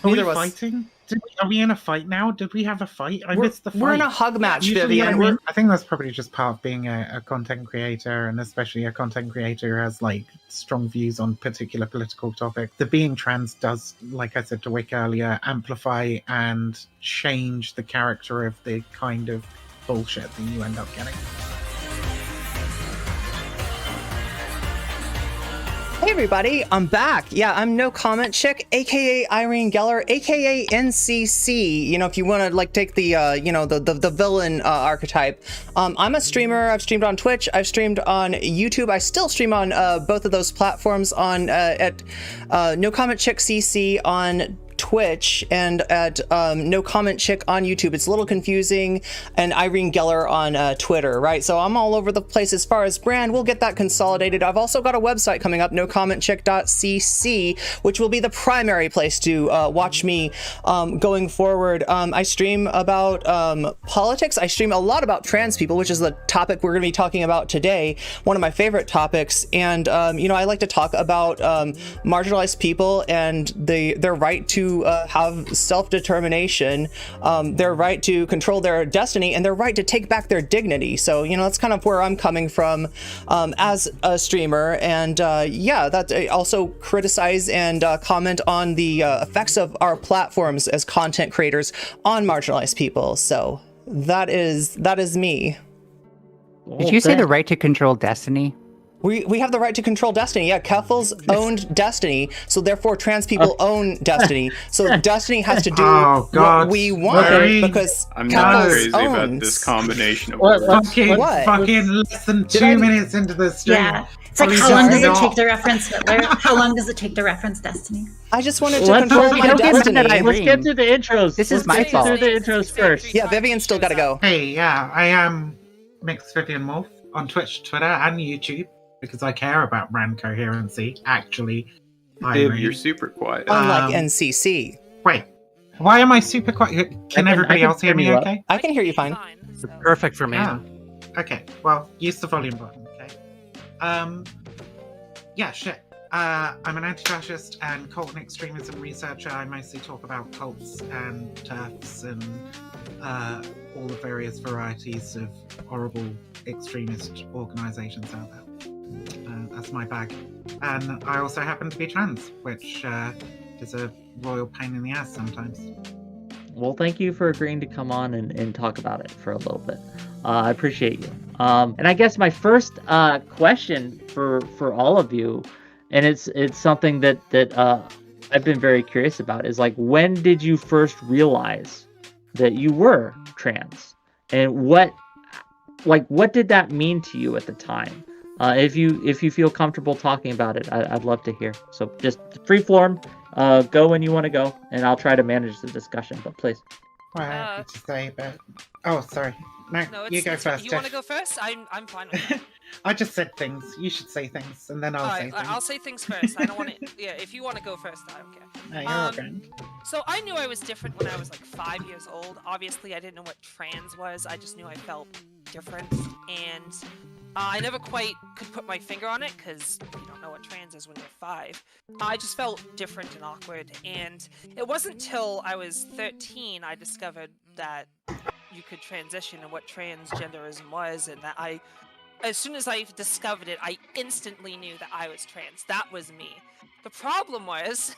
Are we Neither was. fighting? Are we in a fight now? Did we have a fight? I missed the fight. We're in a hug match, Usually, Vivian. I think that's probably just part of being a content creator, and especially a content creator who has like strong views on particular political topics. The being trans does, like I said to Whick earlier, amplify and change the character of the kind of bullshit that you end up getting. Hey everybody, I'm back. Yeah, I'm nocommentchick, aka Irene Geller, aka NCC. You know, if you want to like take the the villain archetype. I'm a streamer. I've streamed on Twitch. I've streamed on YouTube. I still stream on both of those platforms on at nocommentchick CC on Twitch and at nocommentchick on YouTube. It's a little confusing, and Irene Geller on Twitter, right? So I'm all over the place as far as brand. We'll get that consolidated. I've also got a website coming up, nocommentchick.cc, which will be the primary place to watch me going forward. I stream about politics. I stream a lot about trans people, which is the topic we're going to be talking about today, one of my favorite topics. And I like to talk about marginalized people and their right to have self-determination, their right to control their destiny, and their right to take back their dignity. So, that's kind of where I'm coming from as a streamer. And that I also criticize and comment on the effects of our platforms as content creators on marginalized people. So that is me. Did you say the right to control destiny? We have the right to control destiny. Yeah, Keffel's owned destiny, so therefore trans people own destiny. So destiny has to do what we want because I'm not crazy owns. about this combination of What? words. Fucking less than 2 minutes into the stream. Yeah. It's like, how long does it take to reference Hitler? How long does it take to reference Destiny? I just wanted to control my destiny. Let's get through the intros. This is my fault. Let's get through the intros first. Yeah, Vivian's still got to go. Hey, yeah, I am Mixed Vivian Wulf on Twitch, Twitter, and YouTube because I care about brand coherency. Actually, Viv, you're super quiet. Unlike NCC. Wait, why am I super quiet? Can everybody else hear me okay? I can hear you fine. Perfect for me. Okay, well, use the volume button, okay? I'm an anti-fascist and cult and extremism researcher. I mostly talk about cults and TERFs and all the various varieties of horrible extremist organizations out there. That's my bag. And I also happen to be trans, which is a royal pain in the ass sometimes. Well, thank you for agreeing to come on and talk about it for a little bit. I appreciate you. And I guess my first question for all of you, and it's something that I've been very curious about, is like, when did you first realize that you were trans, and what did that mean to you at the time? If you feel comfortable talking about it, I'd love to hear. So just free form, go when you want to go, and I'll try to manage the discussion. But please. Well, I have to say, but sorry. No, you go first. You want to go first? I'm fine with that. I just said things. You should say things, and then I'll say things. I'll say things first. I don't want to. Yeah, if you want to go first, I don't care. No, you're okay. So I knew I was different when I was like 5 years old. Obviously, I didn't know what trans was. I just knew I felt different, and I never quite could put my finger on it because you don't know what trans is when you're 5. I just felt different and awkward, and it wasn't till I was 13 I discovered that you could transition and what transgenderism was, and that as soon as I discovered it, I instantly knew that I was trans. That was me. The problem was,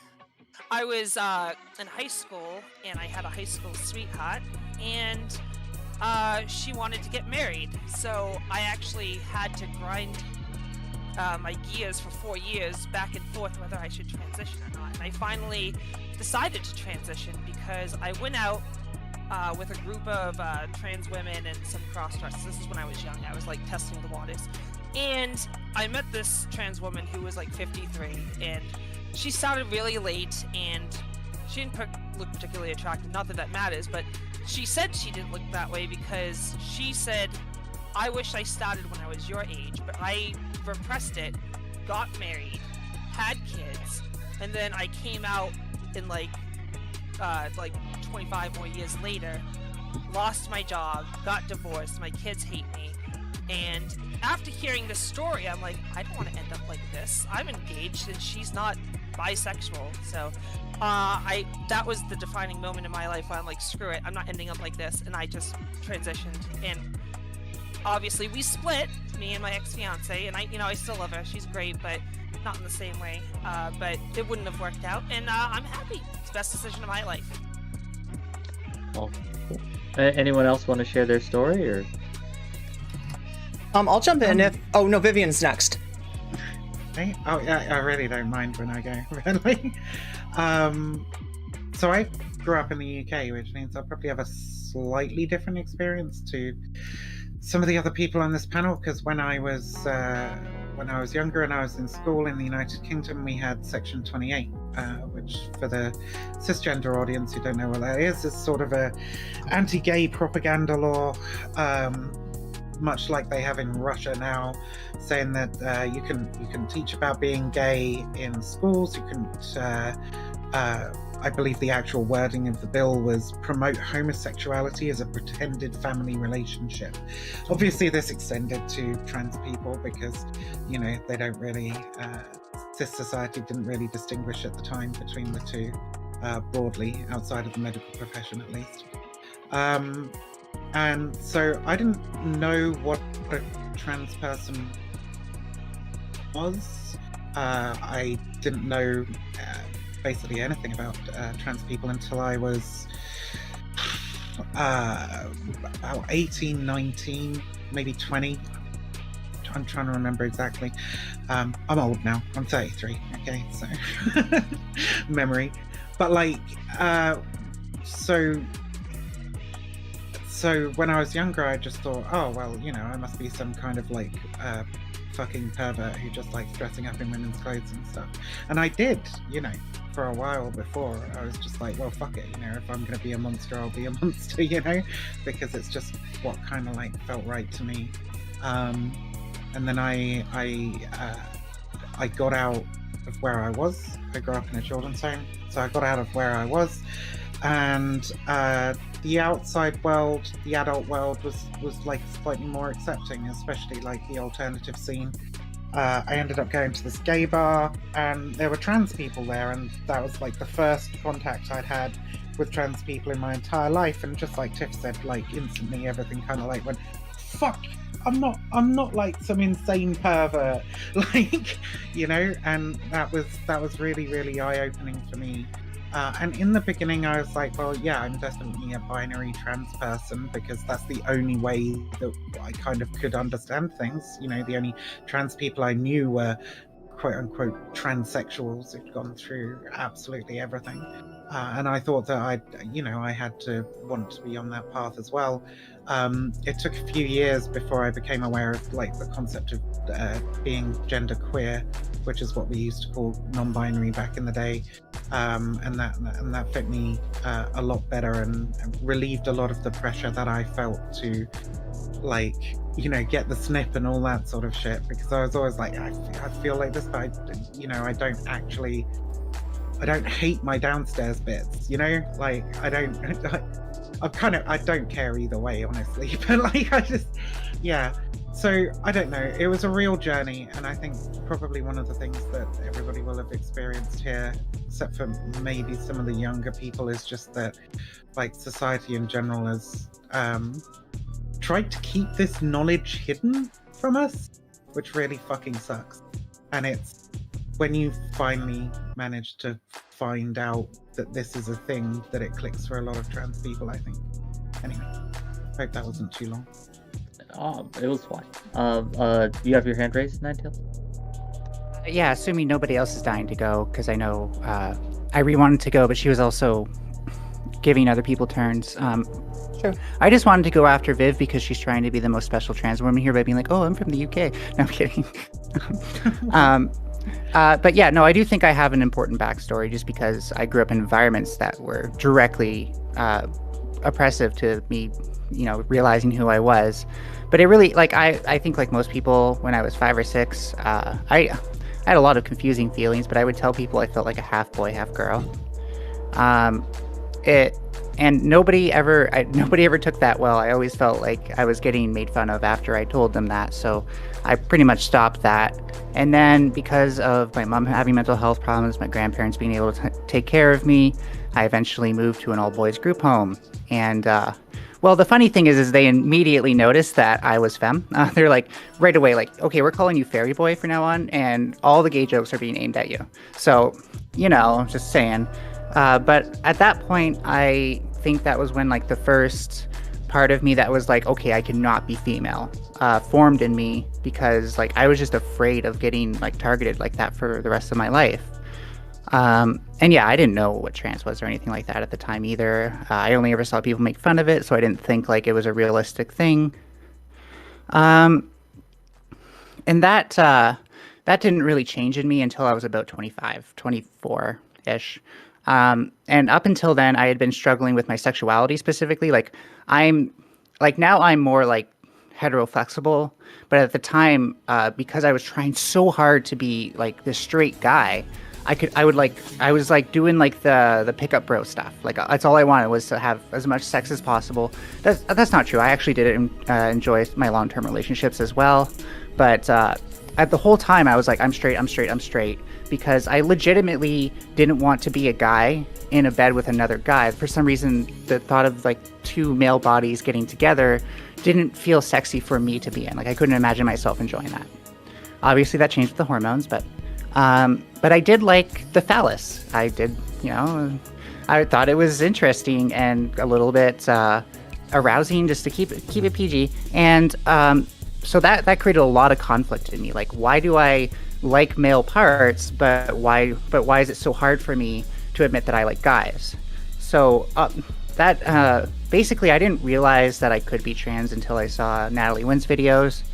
I was in high school, and I had a high school sweetheart, and she wanted to get married. So I actually had to grind my gears for 4 years back and forth whether I should transition or not. And I finally decided to transition because I went out with a group of trans women and some cross-dressers. This is when I was young. I was like testing the waters. And I met this trans woman who was like 53, and she started really late, and she didn't look particularly attractive. Not that that matters, but she said she didn't look that way because she said, I wish I started when I was your age, but I repressed it, got married, had kids, and then I came out in like 25 more years later, lost my job, got divorced, my kids hate me, and after hearing this story, I'm like, I don't want to end up like this. I'm engaged and she's not bisexual. So that was the defining moment in my life where I'm like, screw it, I'm not ending up like this, and I just transitioned. And obviously we split, me and my ex-fiance, and I still love her, she's great, but not in the same way. But it wouldn't have worked out, and I'm happy. It's the best decision of my life. Well, anyone else want to share their story, or? I'll jump in if. Oh no, Vivian's next. Okay. Oh yeah, I really don't mind when I go. Really. So I grew up in the UK, which means I probably have a slightly different experience to some of the other people on this panel. Because when I was younger and I was in school in the United Kingdom, we had Section 28, which for the cisgender audience who don't know what that is sort of a anti-gay propaganda law, much like they have in Russia now, saying that you can teach about being gay in schools. You can, I believe the actual wording of the bill was promote homosexuality as a pretended family relationship. Obviously, this extended to trans people because, they don't really, cis society didn't really distinguish at the time between the two broadly, outside of the medical profession at least. And so I didn't know what a trans person was. I didn't know basically anything about trans people until I was about 18, 19, maybe 20. I'm trying to remember exactly. I'm old now. I'm 33. Okay, so memory. But so when I was younger, I just thought, oh well, I must be some kind of fucking pervert who just likes dressing up in women's clothes and stuff. And I did, for a while before. I was just like, well, fuck it, if I'm gonna be a monster, I'll be a monster, because it's just what kind of felt right to me. And then I got out of where I was. I grew up in a children's home, so I got out of where I was, and the outside world, the adult world, was slightly more accepting, especially the alternative scene. I ended up going to this gay bar, and there were trans people there, and that was the first contact I'd had with trans people in my entire life. And just like Tiff said, instantly everything kind of went, fuck, I'm not some insane pervert, and that was really, really eye-opening for me. And in the beginning, I was like, well, yeah, I'm definitely a binary trans person, because that's the only way that I kind of could understand things. The only trans people I knew were quote-unquote transsexuals who'd gone through absolutely everything. And I thought that I had to want to be on that path as well. It took a few years before I became aware of the concept of being gender queer, which is what we used to call non-binary back in the day. And that fit me a lot better and relieved a lot of the pressure that I felt to get the snip and all that sort of shit, because I was always I feel like this, but I don't hate my downstairs bits, I don't care either way, honestly, but so I don't know, it was a real journey. And I think probably one of the things that everybody will have experienced here, except for maybe some of the younger people, is just that society in general has tried to keep this knowledge hidden from us, which really fucking sucks. And it's when you finally manage to find out that this is a thing that it clicks for a lot of trans people, I think. Anyway, hope that wasn't too long. It was fine. You have your hand raised, Ninetails? Yeah, assuming nobody else is dying to go, because I know Irene wanted to go, but she was also giving other people turns. Sure. I just wanted to go after Viv because she's trying to be the most special trans woman here by being like, oh, I'm from the UK. No, I'm kidding. But yeah, no, I do think I have an important backstory just because I grew up in environments that were directly oppressive to me, realizing who I was. But it really, I think like most people, when I was 5 or 6, I had a lot of confusing feelings, but I would tell people I felt like a half boy, half girl. And nobody ever took that well. I always felt like I was getting made fun of after I told them that. So I pretty much stopped that. And then because of my mom having mental health problems, my grandparents being able to take care of me, I eventually moved to an all-boys group home. And, well, the funny thing is they immediately noticed that I was femme. They're like, right away, like, okay, we're calling you fairy boy from now on, and all the gay jokes are being aimed at you. So, you know, just saying. But at that point, I think that was when, like, the first part of me that was like, okay, I cannot be female, formed in me, because, like, I was just afraid of getting, like, targeted like that for the rest of my life. And yeah, I didn't know what trans was or anything like that at the time either. I only ever saw people make fun of it, so I didn't think like it was a realistic thing. And that didn't really change in me until I was about 25, 24-ish. And up until then, I had been struggling with my sexuality specifically. Now I'm more like heteroflexible, but at the time, because I was trying so hard to be like this straight guy, I was like doing like the pickup bro stuff. Like that's all I wanted was to have as much sex as possible. That's not true. I actually did enjoy my long-term relationships as well. But at the whole time I was like, I'm straight, because I legitimately didn't want to be a guy in a bed with another guy. For some reason, the thought of like two male bodies getting together didn't feel sexy for me to be in. Like I couldn't imagine myself enjoying that. Obviously that changed with the hormones, but I did like the phallus. I did, you know, I thought it was interesting and a little bit arousing, just to keep it PG. And so that created a lot of conflict in me. Like, why do I like male parts, but why is it so hard for me to admit that I like guys? So basically I didn't realize that I could be trans until I saw Natalie Wynn's videos,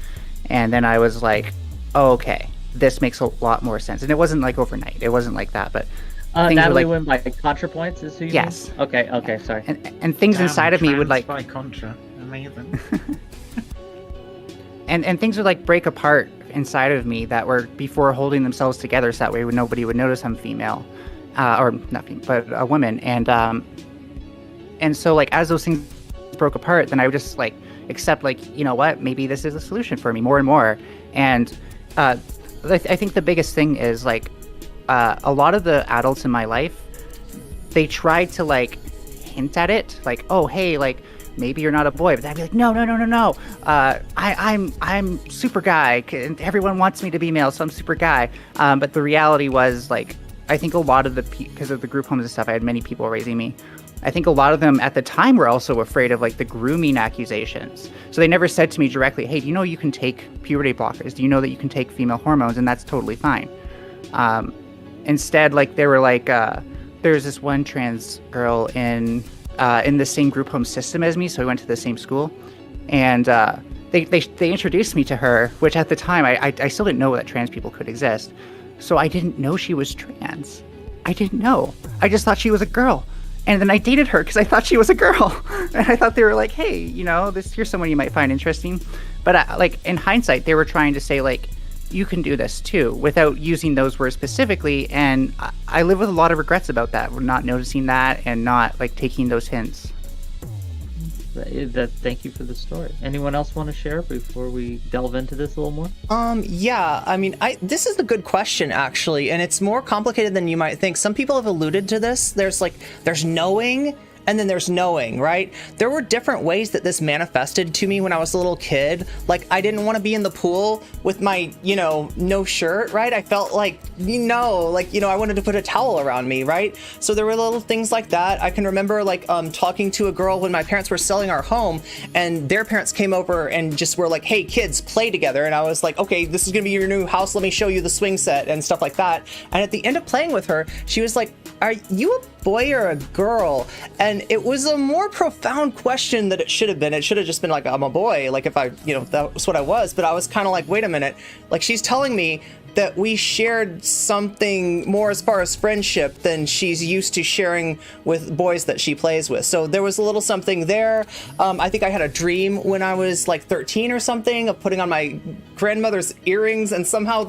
and then I was like, oh, okay, this makes a lot more sense. And it wasn't like overnight. It wasn't like that, but Natalie Wynn by ContraPoints is who you yes. mean? Okay, sorry. And things inside of me would like by Contra. Amazing. and things would like break apart inside of me that were before holding themselves together, so that way nobody would notice I'm female, or not female, but a woman. And so like as those things broke apart, then I would just like accept, like, you know what, maybe this is a solution for me more and more. And I think the biggest thing is like a lot of the adults in my life, they tried to like hint at it, like, oh hey, like maybe you're not a boy, but I'd be like, no, I'm super guy, and everyone wants me to be male, so I'm super guy. But the reality was, like, I think a lot of because of the group homes and stuff, I had many people raising me. I think a lot of them at the time were also afraid of like the grooming accusations. So they never said to me directly, hey, do you know you can take puberty blockers? Do you know that you can take female hormones? And that's totally fine. Instead, like they were like, there's this one trans girl in the same group home system as me, so we went to the same school. And they introduced me to her, which at the time, I still didn't know that trans people could exist. So I didn't know she was trans. I didn't know. I just thought she was a girl. And then I dated her because I thought she was a girl. And I thought they were like, hey, you know, here's someone you might find interesting. But like in hindsight, they were trying to say like, you can do this too, without using those words specifically. And I live with a lot of regrets about that, not noticing that and not like taking those hints. Thank you for the story. Anyone else want to share before we delve into this a little more? Yeah, I mean, this is a good question, actually, and it's more complicated than you might think. Some people have alluded to this. There's knowing, and then there's knowing, right? There were different ways that this manifested to me when I was a little kid. Like, I didn't want to be in the pool with my, no shirt, right? I felt like, I wanted to put a towel around me, right? So there were little things like that. I can remember talking to a girl when my parents were selling our home, and their parents came over and just were like, hey, kids, play together. And I was like, okay, this is gonna be your new house. Let me show you the swing set and stuff like that. And at the end of playing with her, she was like, are you a boy or a girl? And it was a more profound question than it should have been. It should have just been like, I'm a boy, like if I, that was what I was. But I was kind of like, wait a minute, like she's telling me that we shared something more as far as friendship than she's used to sharing with boys that she plays with. So there was a little something there. I think I had a dream when I was like 13 or something of putting on my grandmother's earrings, and somehow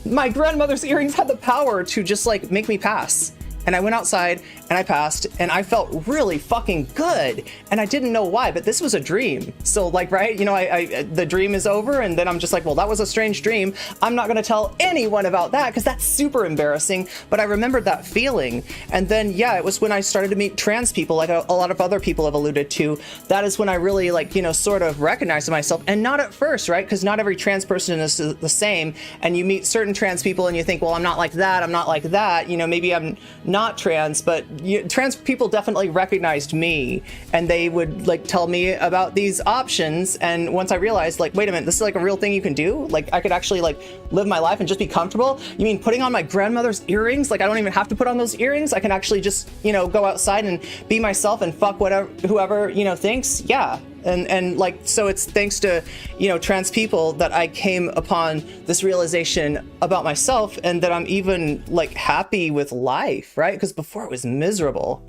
my grandmother's earrings had the power to just like make me pass. And I went outside and I passed and I felt really fucking good. And I didn't know why, but this was a dream. So like, right, you know, I the dream is over and then I'm just like, well, that was a strange dream. I'm not gonna tell anyone about that because that's super embarrassing. But I remembered that feeling. And then, yeah, it was when I started to meet trans people, like a lot of other people have alluded to. That is when I really, like, you know, sort of recognized myself. And not at first, right? Because not every trans person is the same. And you meet certain trans people and you think, well, I'm not like that. I'm not like that. You know, maybe I'm not trans, but trans people definitely recognized me and they would like tell me about these options. And once I realized, like, wait a minute, this is like a real thing you can do. Like, I could actually like live my life and just be comfortable. You mean putting on my grandmother's earrings? Like, I don't even have to put on those earrings. I can actually just, you know, go outside and be myself and fuck whatever, whoever, you know, thinks. Yeah. And like, so it's thanks to, you know, trans people that I came upon this realization about myself and that I'm even like happy with life, right? Because before it was miserable.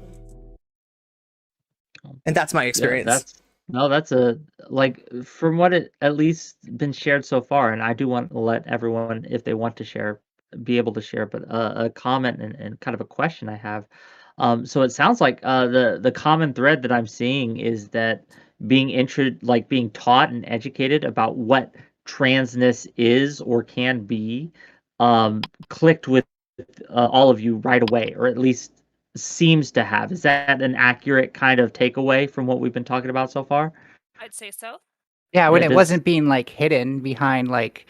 And that's my experience. Yeah, that's a, like, from what it at least been shared so far, and I do want to let everyone, if they want to share, be able to share, but a comment and kind of a question I have. So it sounds like the common thread that I'm seeing is that being being taught and educated about what transness is or can be, clicked with all of you right away, or at least seems to have. Is that an accurate kind of takeaway from what we've been talking about so far? I'd say so. Yeah, when Yeah, it wasn't being like hidden behind like,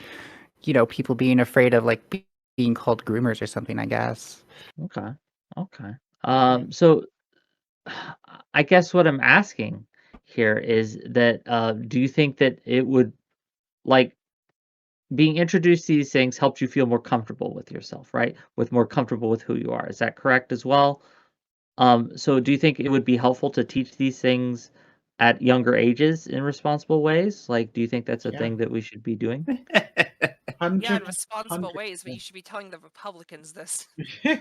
you know, people being afraid of like being called groomers or something, I guess. Okay. So I guess what I'm asking here is that do you think that it would, like, being introduced to these things helped you feel more comfortable with yourself, right? More comfortable with who you are. Is that correct as well? So do you think it would be helpful to teach these things at younger ages in responsible ways? Like, do you think that's a thing that we should be doing? Yeah, in responsible ways, but you should be telling the Republicans this.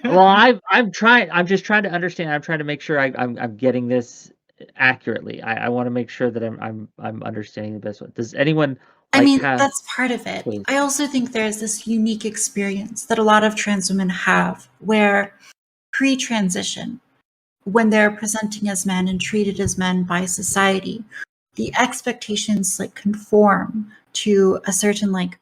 Well, I'm just trying to understand. I'm trying to make sure I'm getting this accurately. I want to make sure that I'm understanding the best one. Does anyone I like mean, have? that's part of it. Please. I also think there's this unique experience that a lot of trans women have where pre-transition, when they're presenting as men and treated as men by society, the expectations like conform to a certain, like,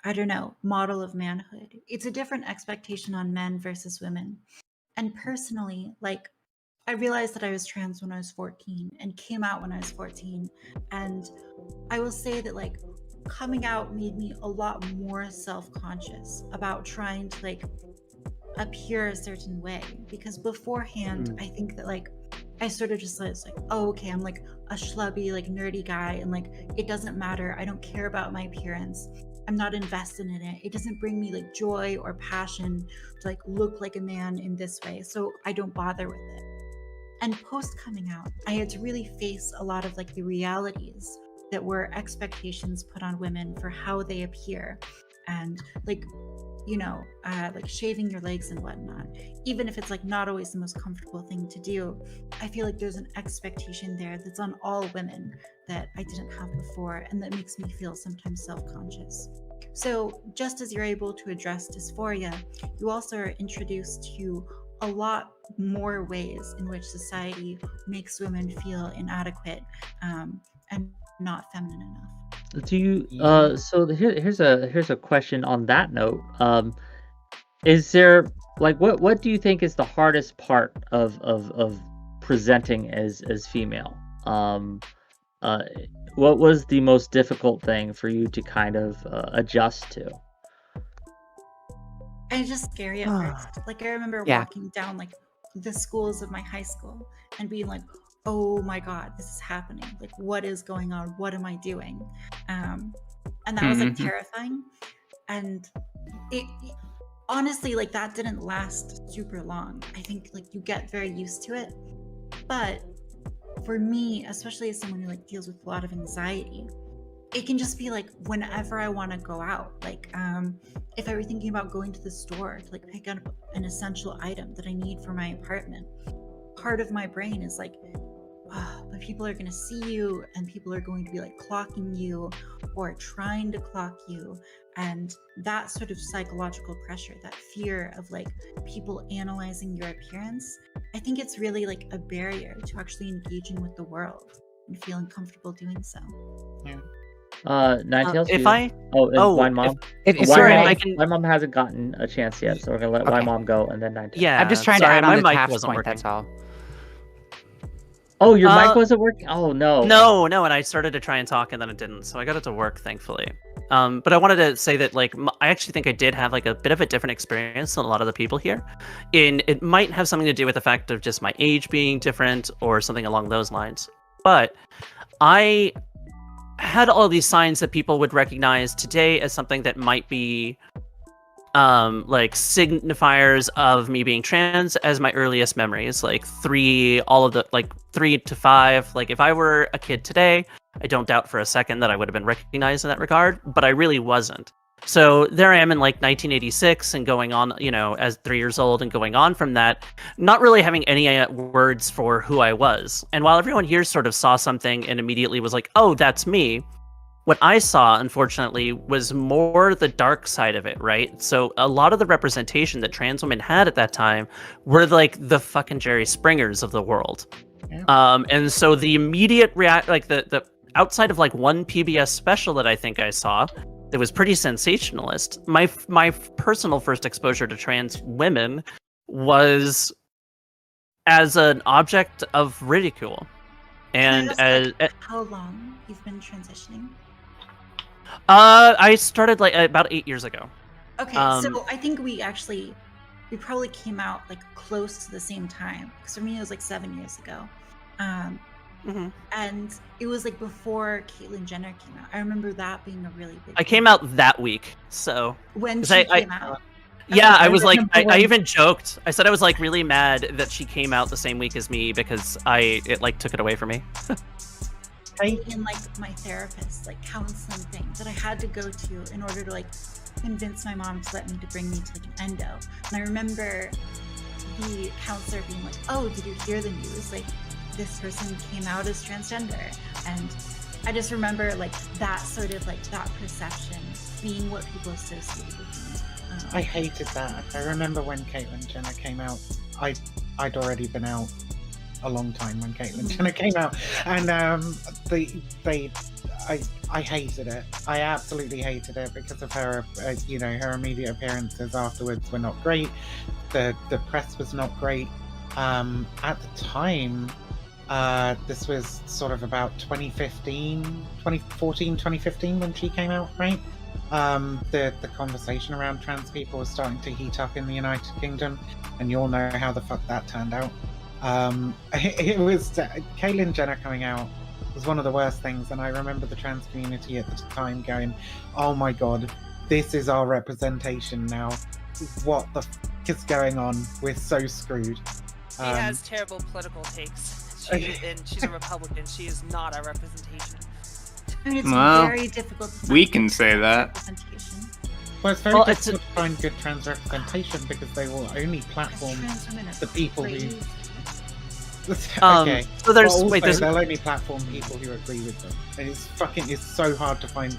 I don't know, model of manhood. It's a different expectation on men versus women. And personally, like, I realized that I was trans when I was 14 and came out when I was 14. And I will say that, like, coming out made me a lot more self-conscious about trying to, like, appear a certain way. Because beforehand, I think that, like, I sort of just was like, oh, okay, I'm like a schlubby, like nerdy guy, and like it doesn't matter. I don't care about my appearance. I'm not invested in it. It doesn't bring me like joy or passion to like look like a man in this way. So I don't bother with it. And post coming out, I had to really face a lot of like the realities that were expectations put on women for how they appear, and like, you know, like shaving your legs and whatnot. Even if it's like not always the most comfortable thing to do, I feel like there's an expectation there that's on all women that I didn't have before, and that makes me feel sometimes self-conscious. So just as you're able to address dysphoria, you also are introduced to a lot more ways in which society makes women feel inadequate and not feminine enough. Do you so here's a question on that note. Is there, like, what do you think is the hardest part of presenting as female? What was the most difficult thing for you to kind of adjust to? And it's just scary at first. Like, I remember walking down like the schools of my high school and being like, oh my God, this is happening. Like, what is going on? What am I doing? And that was like terrifying. And it honestly, like, that didn't last super long. I think like you get very used to it. But for me, especially as someone who like deals with a lot of anxiety, it can just be like whenever I want to go out. Like, if I were thinking about going to the store to like pick up an essential item that I need for my apartment, part of my brain is like, oh, but people are going to see you and people are going to be like clocking you or trying to clock you. And that sort of psychological pressure, that fear of like people analyzing your appearance, I think it's really like a barrier to actually engaging with the world and feeling comfortable doing so. Yeah. Ninetails. If I Wine Mom. Wine Mom hasn't gotten a chance yet, so we're gonna let Wine Mom go and then Ninetails. Yeah, I'm just trying to add on to Taft's point. Working. That's all. Oh, your mic wasn't working? Oh no. No, and I started to try and talk and then it didn't, so I got it to work, thankfully. But I wanted to say that, like, I actually think I did have like a bit of a different experience than a lot of the people here. It might have something to do with the fact of just my age being different or something along those lines. But I had all these signs that people would recognize today as something that might be like signifiers of me being trans as my earliest memories, like 3 to 5. Like if I were a kid today, I don't doubt for a second that I would have been recognized in that regard, but I really wasn't. So there I am in like 1986 and going on, as 3 years old and going on from that, not really having any words for who I was. And while everyone here sort of saw something and immediately was like, oh, that's me, what I saw, unfortunately, was more the dark side of it, right? So a lot of the representation that trans women had at that time were like the fucking Jerry Springers of the world. Yeah. And so the immediate the outside of like one PBS special that I think I saw that was pretty sensationalist, my personal first exposure to trans women was as an object of ridicule. And as how long you've been transitioning? I started like about 8 years ago. Okay, so I think we probably came out like close to the same time. Because for me, it was like 7 years ago. And it was like before Caitlyn Jenner came out. I remember that being a really big. I came out that week, so when she came out. Yeah, I was like, I even joked. I said I was like really mad that she came out the same week as me because it like took it away from me. In like my therapist, like counseling thing that I had to go to in order to like convince my mom to let me to bring me to like an endo. And I remember the counselor being like, "Oh, did you hear the news? Like this person came out as transgender." And I just remember like that sort of like that perception being what people associated with me. I hated that. I remember when Caitlyn Jenner came out. I'd already been out a long time when Caitlyn Jenner came out, and I hated it. I absolutely hated it because of her. Her immediate appearances afterwards were not great. The press was not great. At the time, this was sort of about 2015 when she came out, right? The conversation around trans people was starting to heat up in the United Kingdom, and you all know how the fuck that turned out. It was Caitlyn Jenner coming out was one of the worst things, and I remember the trans community at the time going, "Oh my god, this is our representation now. What the fuck is going on? We're so screwed." She has terrible political takes. She's a Republican. She is not our representation. I mean, it's very difficult to find we can say that. representation. Well, it's very difficult to find good trans representation because they will only platform the people who. Okay. So there's they'll only platform people who agree with them. And it's so hard to find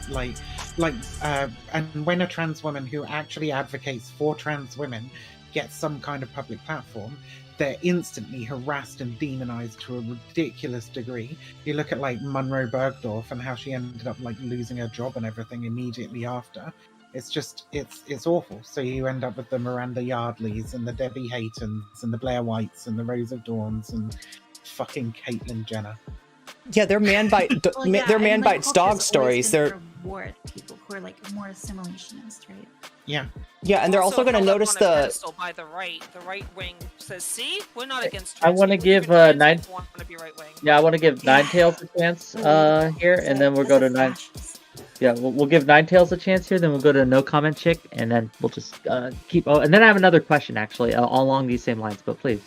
and when a trans woman who actually advocates for trans women gets some kind of public platform, they're instantly harassed and demonized to a ridiculous degree. You look at like Monroe Bergdorf and how she ended up like losing her job and everything immediately after. It's just, it's awful. So you end up with the Miranda Yardleys and the Debbie Haytons and the Blair Whites and the Rose of Dawns and fucking Caitlyn Jenner. Yeah, they're man bites dog stories. They're reward people who are like more assimilationist, right? Yeah. Yeah, and they're also going to notice the by the right. The right wing says, "See, we're not against." I want to give I want to give Ninetails a chance here, and then we'll go to Nine. Yeah, we'll give Ninetails a chance here, then we'll go to nocommentchick, and then we'll just keep. Oh, and then I have another question actually, all along these same lines. But please.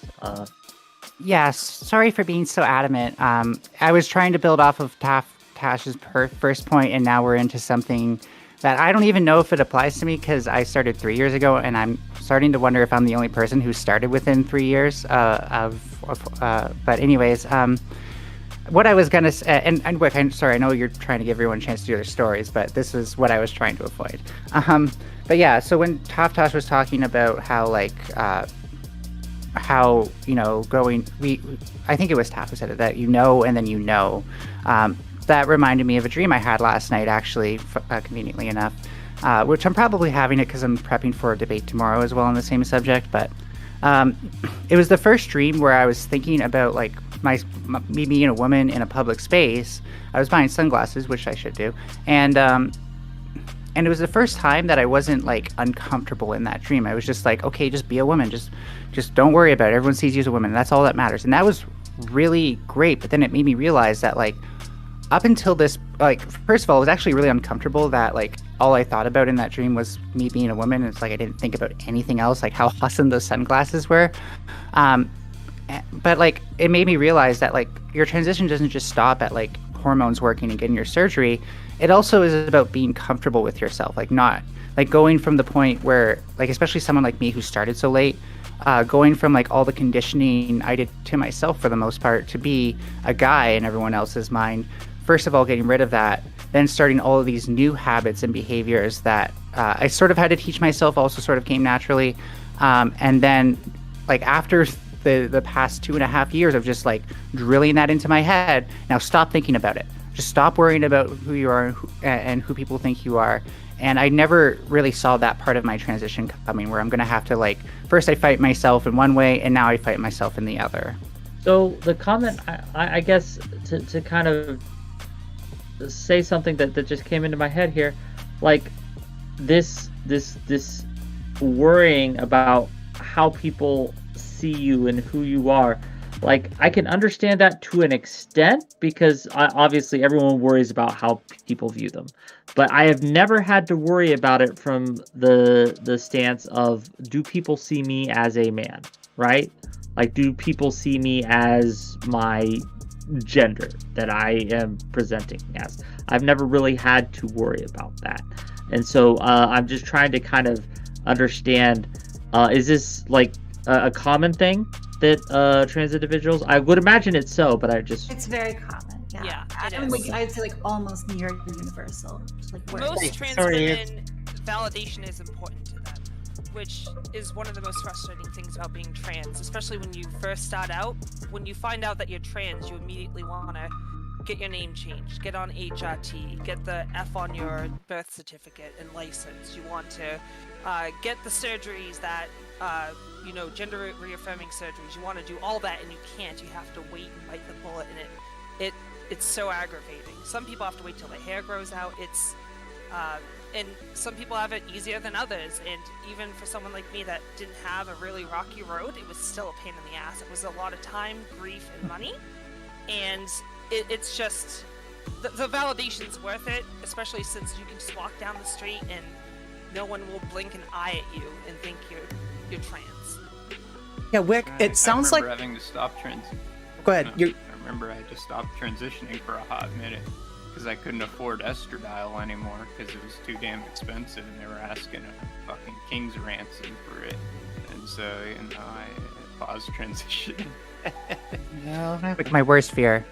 Yes, sorry for being so adamant. I was trying to build off of Tash's first point, and now we're into something that I don't even know if it applies to me because I started 3 years ago, and I'm starting to wonder if I'm the only person who started within 3 years but anyways, what I was gonna say, and Wick, I'm sorry, I know you're trying to give everyone a chance to do their stories, but this is what I was trying to avoid. But yeah, so when Taftaj was talking about how like how going, I think it was Taf who said it, that and then that reminded me of a dream I had last night, actually, conveniently enough, which I'm probably having it because I'm prepping for a debate tomorrow as well on the same subject. But it was the first dream where I was thinking about like me being a woman in a public space. I was buying sunglasses, which I should do, and it was the first time that I wasn't like uncomfortable in that dream. I was just like, okay, just be a woman, just don't worry about it. Everyone sees you as a woman. That's all that matters, and that was really great. But then it made me realize that like up until this, like, first of all, it was actually really uncomfortable that like all I thought about in that dream was me being a woman. It's like I didn't think about anything else, like how awesome those sunglasses were. But like it made me realize that like your transition doesn't just stop at like hormones working and getting your surgery. It also is about being comfortable with yourself, like not like going from the point where like, especially someone like me who started so late, going from like all the conditioning I did to myself for the most part to be a guy in everyone else's mind. First of all, getting rid of that, then starting all of these new habits and behaviors that I sort of had to teach myself, also sort of came naturally. And then like after the past 2.5 years of just like drilling that into my head, now stop thinking about it. Just stop worrying about who you are and who people think you are. And I never really saw that part of my transition coming, where I'm going to have to like, first I fight myself in one way and now I fight myself in the other. So the comment, I guess to kind of say something that just came into my head here, like this worrying about how people see you and who you are, like I can understand that to an extent, because obviously everyone worries about how people view them, but I have never had to worry about it from the stance of, do people see me as a man, right? Like, do people see me as my gender that I am presenting as? I've never really had to worry about that. And so I'm just trying to kind of understand, is this like a common thing that trans individuals, I would imagine it's so, but it's very common. Yeah, I'd say like almost near universal. Like most trans women, validation is important to them, which is one of the most frustrating things about being trans, especially when you first start out. When you find out that you're trans, you immediately want to get your name changed, get on HRT, get the F on your birth certificate and license. You want to get the surgeries that, gender reaffirming surgeries. You want to do all that, and you can't. You have to wait and bite the bullet, and it's so aggravating. Some people have to wait till their hair grows out. And some people have it easier than others. And even for someone like me that didn't have a really rocky road, it was still a pain in the ass. It was a lot of time, grief, and money. And it's just, the validation's worth it, especially since you can just walk down the street and no one will blink an eye at you and think you're trans. Yeah, Wick, it sounds like... I remember having to stop Go ahead. I remember I had to stop transitioning for a hot minute because I couldn't afford estradiol anymore because it was too damn expensive, and they were asking a fucking king's ransom for it. And so, I paused transitioning. Like my worst fear.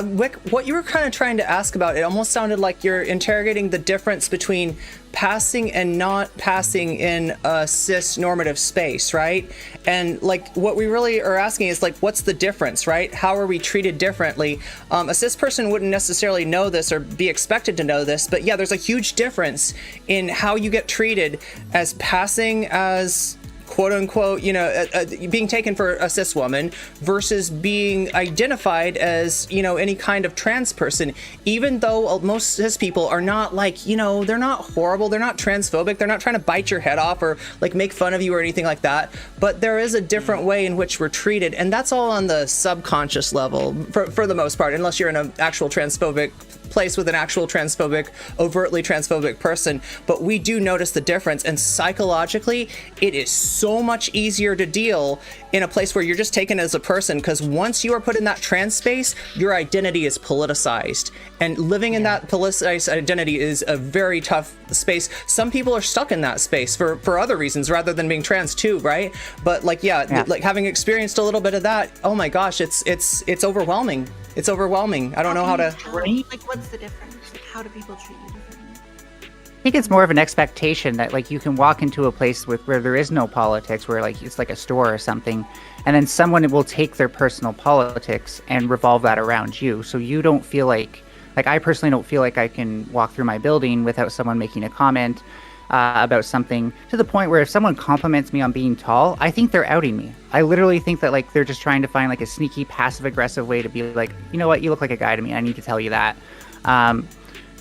Wick, what you were kind of trying to ask about, it almost sounded like you're interrogating the difference between passing and not passing in a cis normative space, right? And like what we really are asking is like, what's the difference, right? How are we treated differently? A cis person wouldn't necessarily know this or be expected to know this, but yeah, there's a huge difference in how you get treated as passing as quote unquote, being taken for a cis woman versus being identified as, any kind of trans person, even though most cis people are not like, they're not horrible. They're not transphobic. They're not trying to bite your head off or like make fun of you or anything like that. But there is a different way in which we're treated. And that's all on the subconscious level for the most part, unless you're in an actual transphobic place with an actual transphobic, overtly transphobic person, but we do notice the difference. And psychologically, it is so much easier to deal in a place where you're just taken as a person, because once you are put in that trans space, your identity is politicized. And living in that politicized identity is a very tough space. Some people are stuck in that space for other reasons rather than being trans too, right? But like, like having experienced a little bit of that, oh my gosh, it's overwhelming. It's overwhelming. I don't know how to. Like, what's the difference? Like, how do people treat you differently? I think it's more of an expectation that like you can walk into a place where there is no politics, where like it's like a store or something, and then someone will take their personal politics and revolve that around you. So you don't feel like I personally don't feel like I can walk through my building without someone making a comment about something, to the point where if someone compliments me on being tall, I think they're outing me. I literally think that like they're just trying to find like a sneaky passive aggressive way to be like, you know what, you look like a guy to me, I need to tell you that.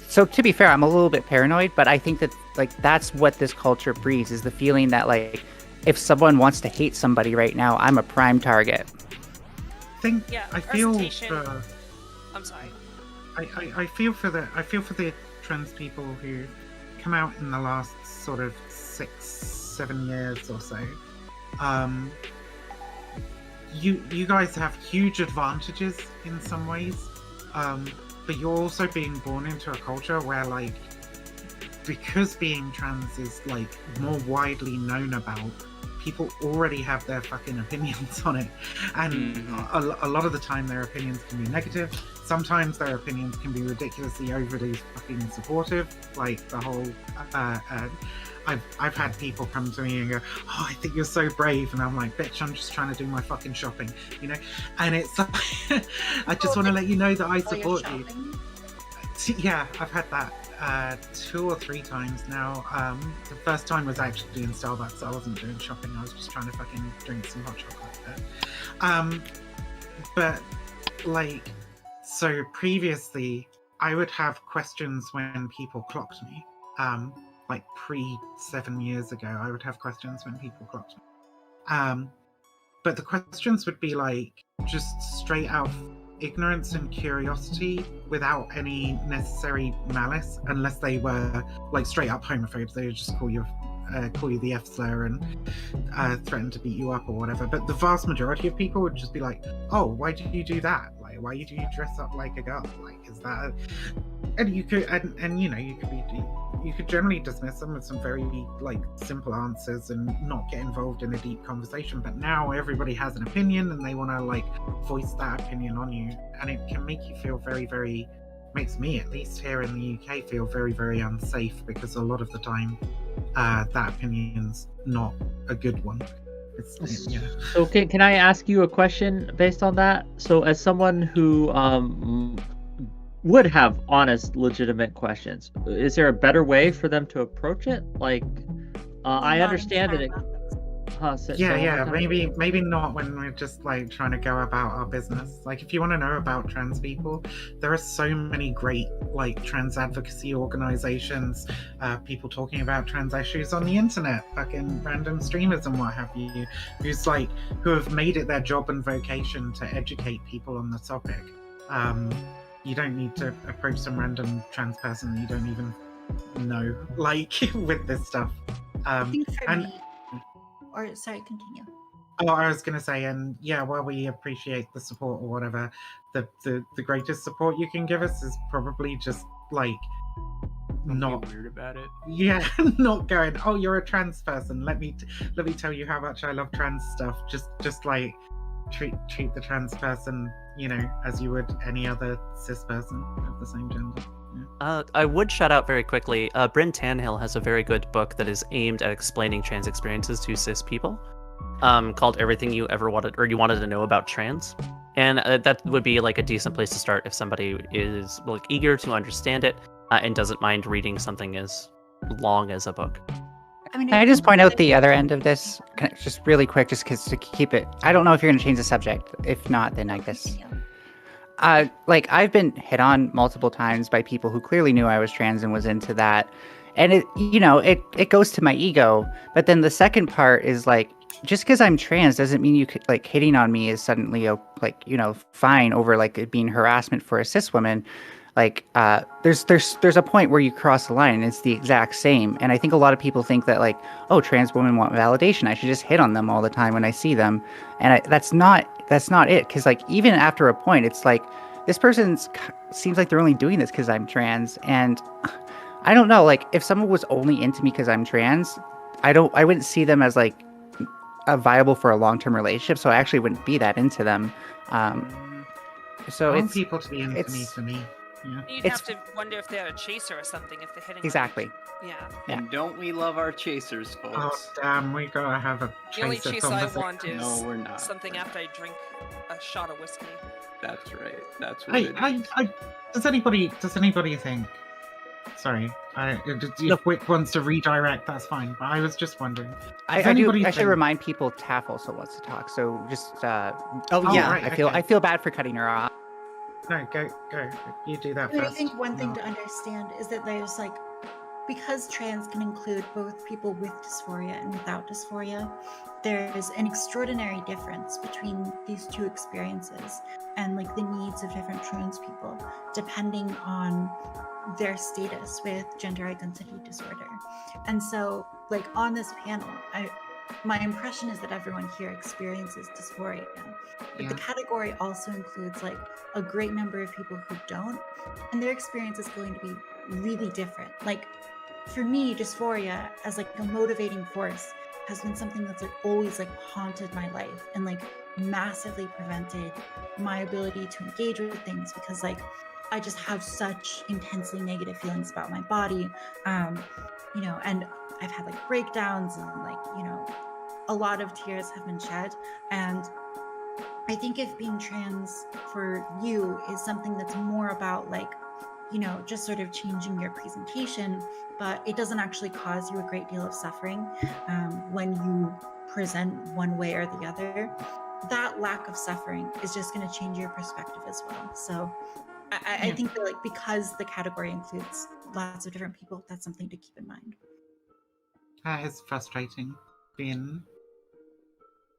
So to be fair, I'm a little bit paranoid, but I think that like that's what this culture breeds, is the feeling that like if someone wants to hate somebody right now, I'm a prime target. I feel representation- for I'm sorry. I feel for the trans people who come out in the last sort of 6-7 years or so. You guys have huge advantages in some ways, but you're also being born into a culture where, like, because being trans is like more widely known about, people already have their fucking opinions on it, and a lot of the time their opinions can be negative. Sometimes their opinions can be ridiculously overly fucking supportive, like the whole I've had people come to me and go, oh, I think you're so brave, and I'm like, bitch, I'm just trying to do my fucking shopping, you know. And it's like, I just want to let you know that I support you. Yeah, I've had that 2 or 3 times now. The first time was actually in Starbucks. I wasn't doing shopping, I was just trying to fucking drink some hot chocolate. But like, so previously I would have questions when people clocked me. Like 7 years ago, I would have questions when people clocked me. But the questions would be like just straight out ignorance and curiosity without any necessary malice, unless they were like straight up homophobes. They would just call you the F slur and threaten to beat you up or whatever. But the vast majority of people would just be like, oh, why do you do that? Like, why do you dress up like a girl? Like, is that and you could and you know, you could generally dismiss them with some very like simple answers and not get involved in a deep conversation. But now everybody has an opinion and they want to like voice that opinion on you, and it can make you feel very, makes me at least here in the UK feel very, very unsafe, because a lot of the time that opinion's not a good one. Yeah. So can I ask you a question based on that? So as someone who would have honest, legitimate questions, is there a better way for them to approach it? Like, I understand that it. Maybe not when we're just like trying to go about our business. Like, if you want to know about trans people, there are so many great like trans advocacy organizations, people talking about trans issues on the internet, fucking random streamers and what have you, who have made it their job and vocation to educate people on the topic. You don't need to approach some random trans person that you don't even know, like, with this stuff. Sorry, continue. Oh, I was going to say, and yeah, while we appreciate the support or whatever, the greatest support you can give us is probably just like not be weird about it. Yeah, not going, oh, you're a trans person. Let me tell you how much I love trans stuff. Just like treat the trans person, you know, as you would any other cis person of the same gender. I would shout out very quickly, Bryn Tannehill has a very good book that is aimed at explaining trans experiences to cis people, called Everything You Ever Wanted or You Wanted to Know About Trans. And that would be like a decent place to start if somebody is like eager to understand it and doesn't mind reading something as long as a book. Can I just point out the other end of this, just really quick, just because to keep it, I don't know if you're going to change the subject. If not, then I guess... like, I've been hit on multiple times by people who clearly knew I was trans and was into that. And it, you know, it goes to my ego. But then the second part is like, just because I'm trans doesn't mean you could, like, hitting on me is suddenly, like, you know, fine over like it being harassment for a cis woman. Like there's a point where you cross the line and it's the exact same. And I think a lot of people think that like, oh, trans women want validation, I should just hit on them all the time when I see them. And that's not it, because like even after a point, it's like this seems like they're only doing this because I'm trans. And I don't know, like if someone was only into me because I'm trans, I wouldn't see them as like viable for a long-term relationship, so I actually wouldn't be that into them. So I want it's people to be into me it's- for me. Yeah. You'd It's- have to wonder if they're a chaser or something if they're hitting on exactly. you. Yeah. Yeah. And don't we love our chasers, Oh folks? damn, we gotta have a The only chaser chase I conversation. want is No, we're not. something after I drink a shot of whiskey. That's right. That's what Hey, it is. does anybody think? Sorry, if Whick wants to redirect, that's fine. But I was just wondering. I should think- remind people Taff also wants to talk, so just Oh, yeah, right, I okay. feel bad for cutting her off. No, go. You do that And I first. think one thing No. to understand is that there's like, because trans can include both people with dysphoria and without dysphoria, there's an extraordinary difference between these two experiences and like the needs of different trans people, depending on their status with gender identity disorder. And so, like on this panel, my impression is that everyone here experiences dysphoria, but Yeah. the category also includes like a great number of people who don't, and their experience is going to be really different. Like for me, dysphoria as like a motivating force has been something that's like always like haunted my life and like massively prevented my ability to engage with things, because like I just have such intensely negative feelings about my body, you know, and I've had like breakdowns and like, you know, a lot of tears have been shed. And I think if being trans for you is something that's more about like, you know, just sort of changing your presentation, but it doesn't actually cause you a great deal of suffering when you present one way or the other, that lack of suffering is just going to change your perspective as well. So I think that like because the category includes lots of different people, that's something to keep in mind. That is frustrating. Being,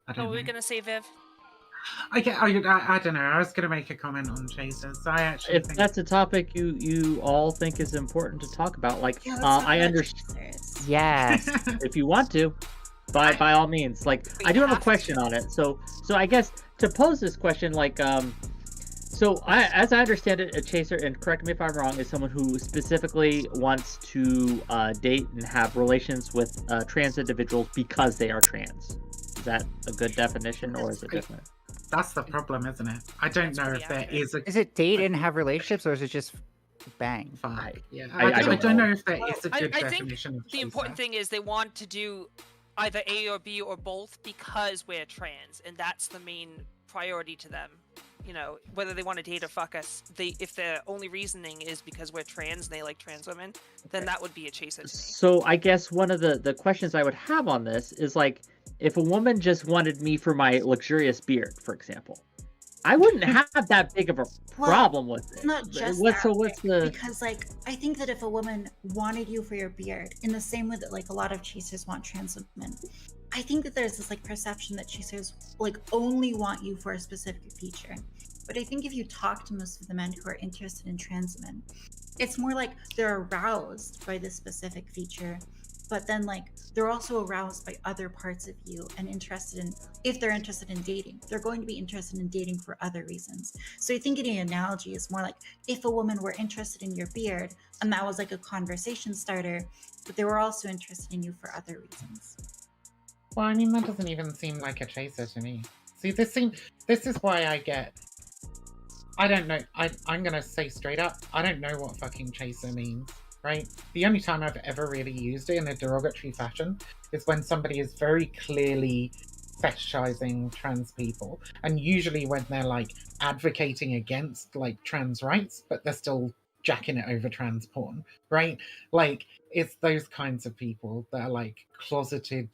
I What don't were we know. gonna say, Viv? I don't know. I was gonna make a comment on chasers. I actually If think that's a topic you all think is important to talk about, like Yeah, let's talk I about understand chasers. Yes. if you want to, by all means. Like We I do have a have question to. on it. So I guess to pose this question, like so as I understand it, a chaser, and correct me if I'm wrong, is someone who specifically wants to date and have relations with trans individuals because they are trans. Is that a good definition, or is it different? that's the problem, isn't it? I don't That's know pretty if there accurate. is a Is it date and have relationships, or is it just bang? fight. Yeah, I I don't don't know. know if there Well, is a I good think definition of The important thing is they want to do either A or B or both because we're trans, and that's the main priority to them. You know, whether they want to date or fuck us, if their only reasoning is because we're trans and they like trans women, then that would be a chaser to me. So I guess one of the questions I would have on this is like, if a woman just wanted me for my luxurious beard, for example, I wouldn't have that big of a problem with it. It's not just What's that, the because like I think that if a woman wanted you for your beard in the same way that like a lot of chasers want trans women, I think that there's this like perception that chasers like only want you for a specific feature. But I think if you talk to most of the men who are interested in trans men, it's more like they're aroused by this specific feature, but then like they're also aroused by other parts of you and interested in, if they're interested in dating, they're going to be interested in dating for other reasons. So I think an analogy is more like if a woman were interested in your beard and that was like a conversation starter, but they were also interested in you for other reasons. Well, I mean, that doesn't even seem like a chaser to me. See, this is why I don't know. I'm gonna say straight up, I don't know what fucking chaser means, right? The only time I've ever really used it in a derogatory fashion is when somebody is very clearly fetishizing trans people, and usually when they're like advocating against like trans rights, but they're still jacking it over trans porn, right? Like it's those kinds of people that are like closeted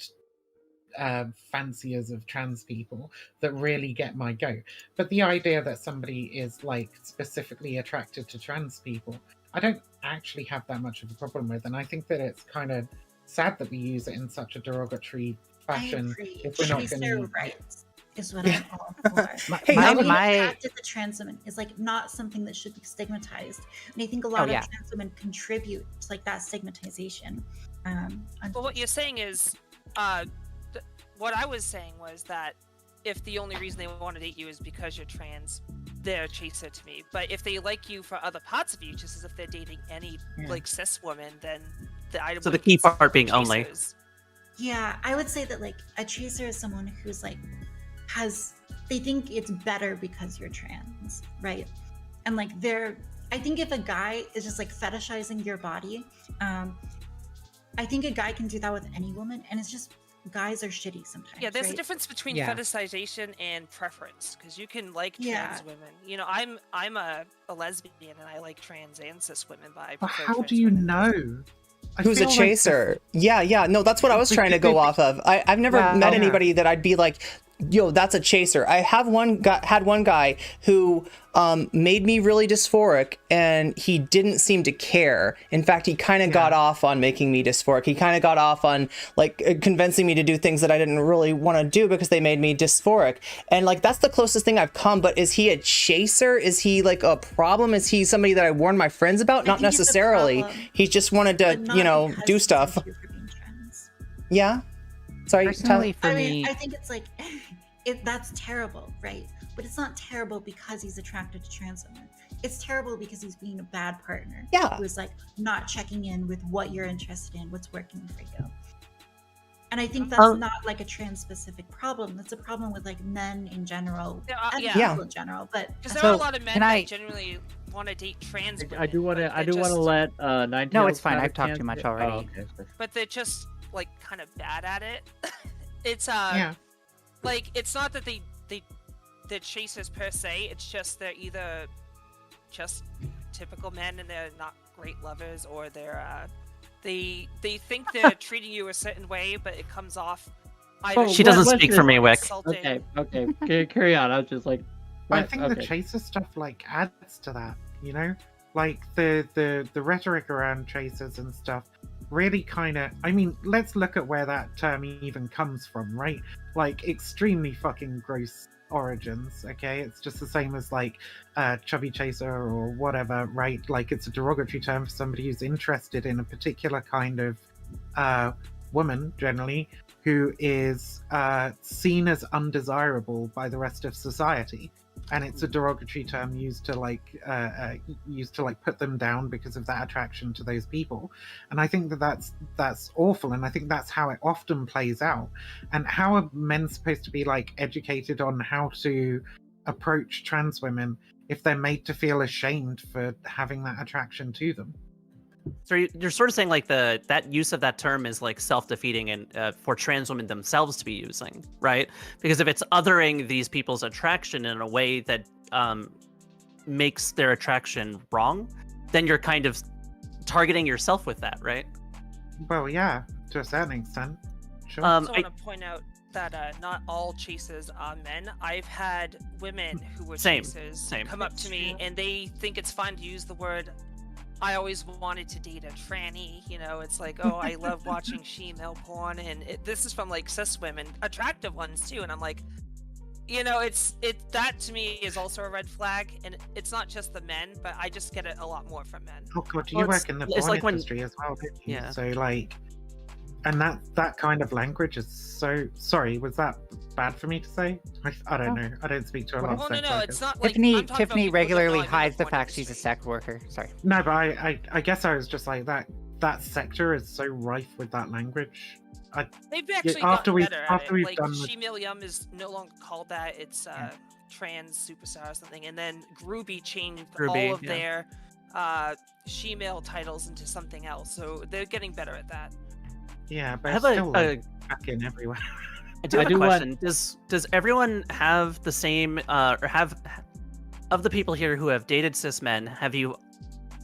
fanciers of trans people that really get my goat. But the idea that somebody is like specifically attracted to trans people, I don't actually have that much of a problem with, and I think that it's kind of sad that we use it in such a derogatory fashion I agree. if we're not Chaser going to. rights is what I'm all for. Hey, The I'm- way my- they acted the trans women is like not something that should be stigmatized, and I think a lot yeah. of trans women contribute to like that stigmatization. Well, what you're saying is, what I was saying was that if the only reason they want to date you is because you're trans, they're a chaser to me. But if they like you for other parts of you, just as if they're dating any like cis woman, then I So the wouldn't key consider part being them only. chasers. Yeah, I would say that like a chaser is someone who's like they think it's better because you're trans, right? And like I think if a guy is just like fetishizing your body, I think a guy can do that with any woman, and it's just guys are shitty sometimes. Yeah, there's right? a difference between Yeah. fetishization and preference, because you can like Yeah. trans women. You know, I'm a lesbian and I like trans and cis women, but I But prefer how trans do you women. know? I Who's a feel like chaser? Yeah. No, that's what I was trying to go off of. I've never Yeah. met Yeah. anybody that I'd be like, yo, that's a chaser. I have had one guy who made me really dysphoric, and he didn't seem to care. In fact, he kind of got off on making me dysphoric. He kind of got off on like convincing me to do things that I didn't really want to do because they made me dysphoric. And like that's the closest thing I've come. But is he a chaser? Is he like a problem? Is he somebody that I warn my friends about? Not think he's a necessarily. problem, He just wanted to, but not because do he's stuff. into you for being trans. Yeah. Sorry. Personally, for I me, mean, I think it's like that's terrible, right? But it's not terrible because he's attracted to trans women. It's terrible because he's being a bad partner. Yeah. Who's like not checking in with what you're interested in, what's working for you. And I think that's not like a trans specific problem. That's a problem with like men in general, and yeah. people in general. But Because there are a So, lot of men can that I- generally want to date trans women. I do want to. but I they're do want to just- let Ninetails. No, it's fine. have a I've talked chance too much to- already. Oh, okay. But they're just like kind of bad at it. It's Yeah. like it's not that they're chasers per se. It's just they're either just typical men and they're not great lovers, or they think they're treating you a certain way, but it comes off. Oh, She doesn't let's speak just- for me, Wick. insulting. Okay. Carry on. I was just like. I what? think Okay. the chaser stuff like adds to that, you know, like the rhetoric around chasers and stuff really kind of. I mean, let's look at where that term even comes from, right? Like extremely fucking gross origins. Okay, it's just the same as like chubby chaser or whatever, right? Like it's a derogatory term for somebody who's interested in a particular kind of woman, generally, who is seen as undesirable by the rest of society, and it's a derogatory term used to like put them down because of that attraction to those people. And I think that's awful, and I think that's how it often plays out. And how are men supposed to be like educated on how to approach trans women if they're made to feel ashamed for having that attraction to them? So you're sort of saying like that use of that term is like self-defeating and for trans women themselves to be using, right? Because if it's othering these people's attraction in a way that makes their attraction wrong, then you're kind of targeting yourself with that, right? Well, yeah, to a certain extent. Sure. I also want to point out that not all chasers are men. I've had women who were Same. chasers come up That's to me true. and they think it's fun to use the word. I always wanted to date a tranny, you know, it's like, oh, I love watching she-male porn, and this is from like cis women, attractive ones too, and I'm like, you know, that to me is also a red flag, and it's not just the men, but I just get it a lot more from men. Oh god, you Well, work in the it's porn like when- industry as well, don't you? Yeah. So like, and that kind of language is so. Sorry, was that bad for me to say? I don't know. I don't speak to a lot Well, of no, sex no, workers. it's not like Tiffany I'm talking about Tiffany people that regularly not in hides the porn fact she's a industry. sex worker. Sorry. No, but I guess I was just like that sector is so rife with that language. They've actually after gotten we've- better after at it. we've Like done the- She-Male Yum is no longer called that. It's trans superstar or something. And then Groovy changed Groovy, all of yeah. their she-male titles into something else. So they're getting better at that. Yeah, I but have it's still a like, back in everywhere. I do I have a do want- question. Does everyone have the same or have of the people here who have dated cis men, have you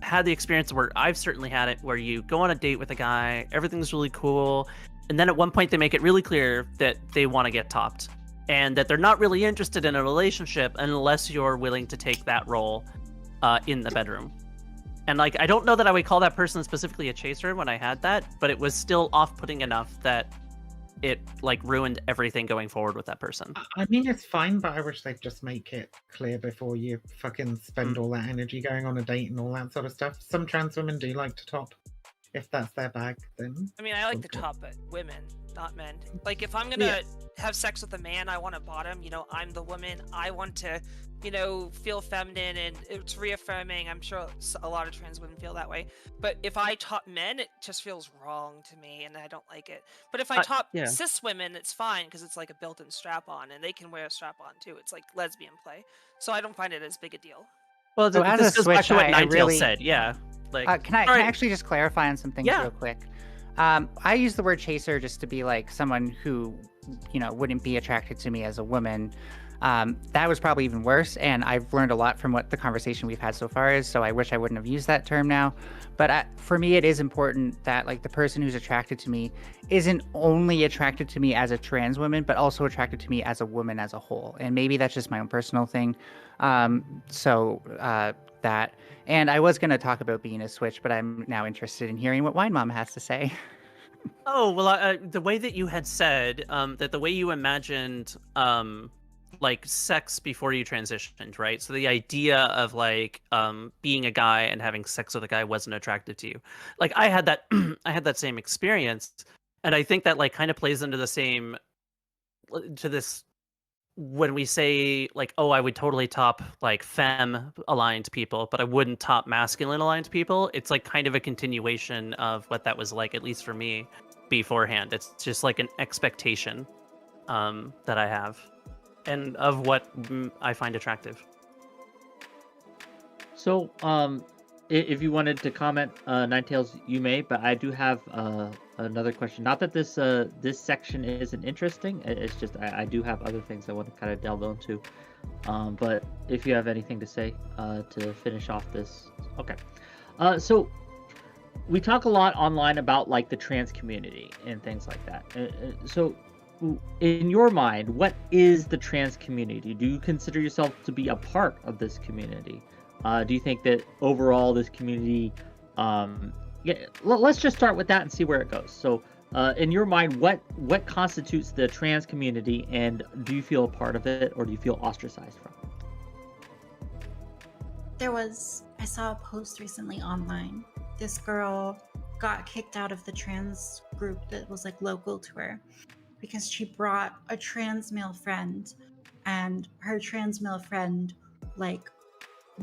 had the experience where I've certainly had it, where you go on a date with a guy, everything's really cool, and then at one point they make it really clear that they want to get topped and that they're not really interested in a relationship unless you're willing to take that role in the bedroom. And like, I don't know that I would call that person specifically a chaser when I had that, but it was still off-putting enough that it like ruined everything going forward with that person. I mean, it's fine, but I wish they'd just make it clear before you fucking spend Mm. all that energy going on a date and all that sort of stuff. Some trans women do like to top. If that's their bag, then I mean, I like to Okay. top, but women, not men. Like, if I'm gonna have sex with a man, I want a bottom. You know, I'm the woman. I want to, you know, feel feminine, and it's reaffirming. I'm sure a lot of trans women feel that way. But if I top men, it just feels wrong to me, and I don't like it. But if I top yeah. cis women, it's fine because it's like a built-in strap-on, and they can wear a strap-on too. It's like lesbian play, so I don't find it as big a deal. Well, So as this a goes back switch, to what I Ninetails really- said. Yeah. Like, Can I sorry. actually just clarify on some things Yeah. real quick? I use the word chaser just to be like someone who, you know, wouldn't be attracted to me as a woman. That was probably even worse, and I've learned a lot from what the conversation we've had so far is, so I wish I wouldn't have used that term now. But for me, it is important that like the person who's attracted to me isn't only attracted to me as a trans woman, but also attracted to me as a woman as a whole. And maybe that's just my own personal thing. That, and I was going to talk about being a switch, but I'm now interested in hearing what Wine Mom has to say. Oh, well, the way that you had said that the way you imagined like sex before you transitioned, right? So the idea of like being a guy and having sex with a guy wasn't attractive to you. Like I had that I had that same experience, and I think that like kind of plays into the same to this when we say like, oh, I would totally top like femme aligned people, but I wouldn't top masculine aligned people. It's like kind of a continuation of what that was like, at least for me beforehand. It's just like an expectation that I have and of what I find attractive. So, if you wanted to comment, Ninetails, you may, but I do have another question. Not that this this section isn't interesting. It's just I do have other things I want to kind of delve into. But if you have anything to say to finish off this, okay. So we talk a lot online about like the trans community and things like that. So in your mind, what is the trans community? Do you consider yourself to be a part of this community? Do you think that overall this community, let's just start with that and see where it goes. So in your mind, what constitutes the trans community, and do you feel a part of it, or do you feel ostracized from it? I saw a post recently online. This girl got kicked out of the trans group that was like local to her because she brought a trans male friend, and her trans male friend like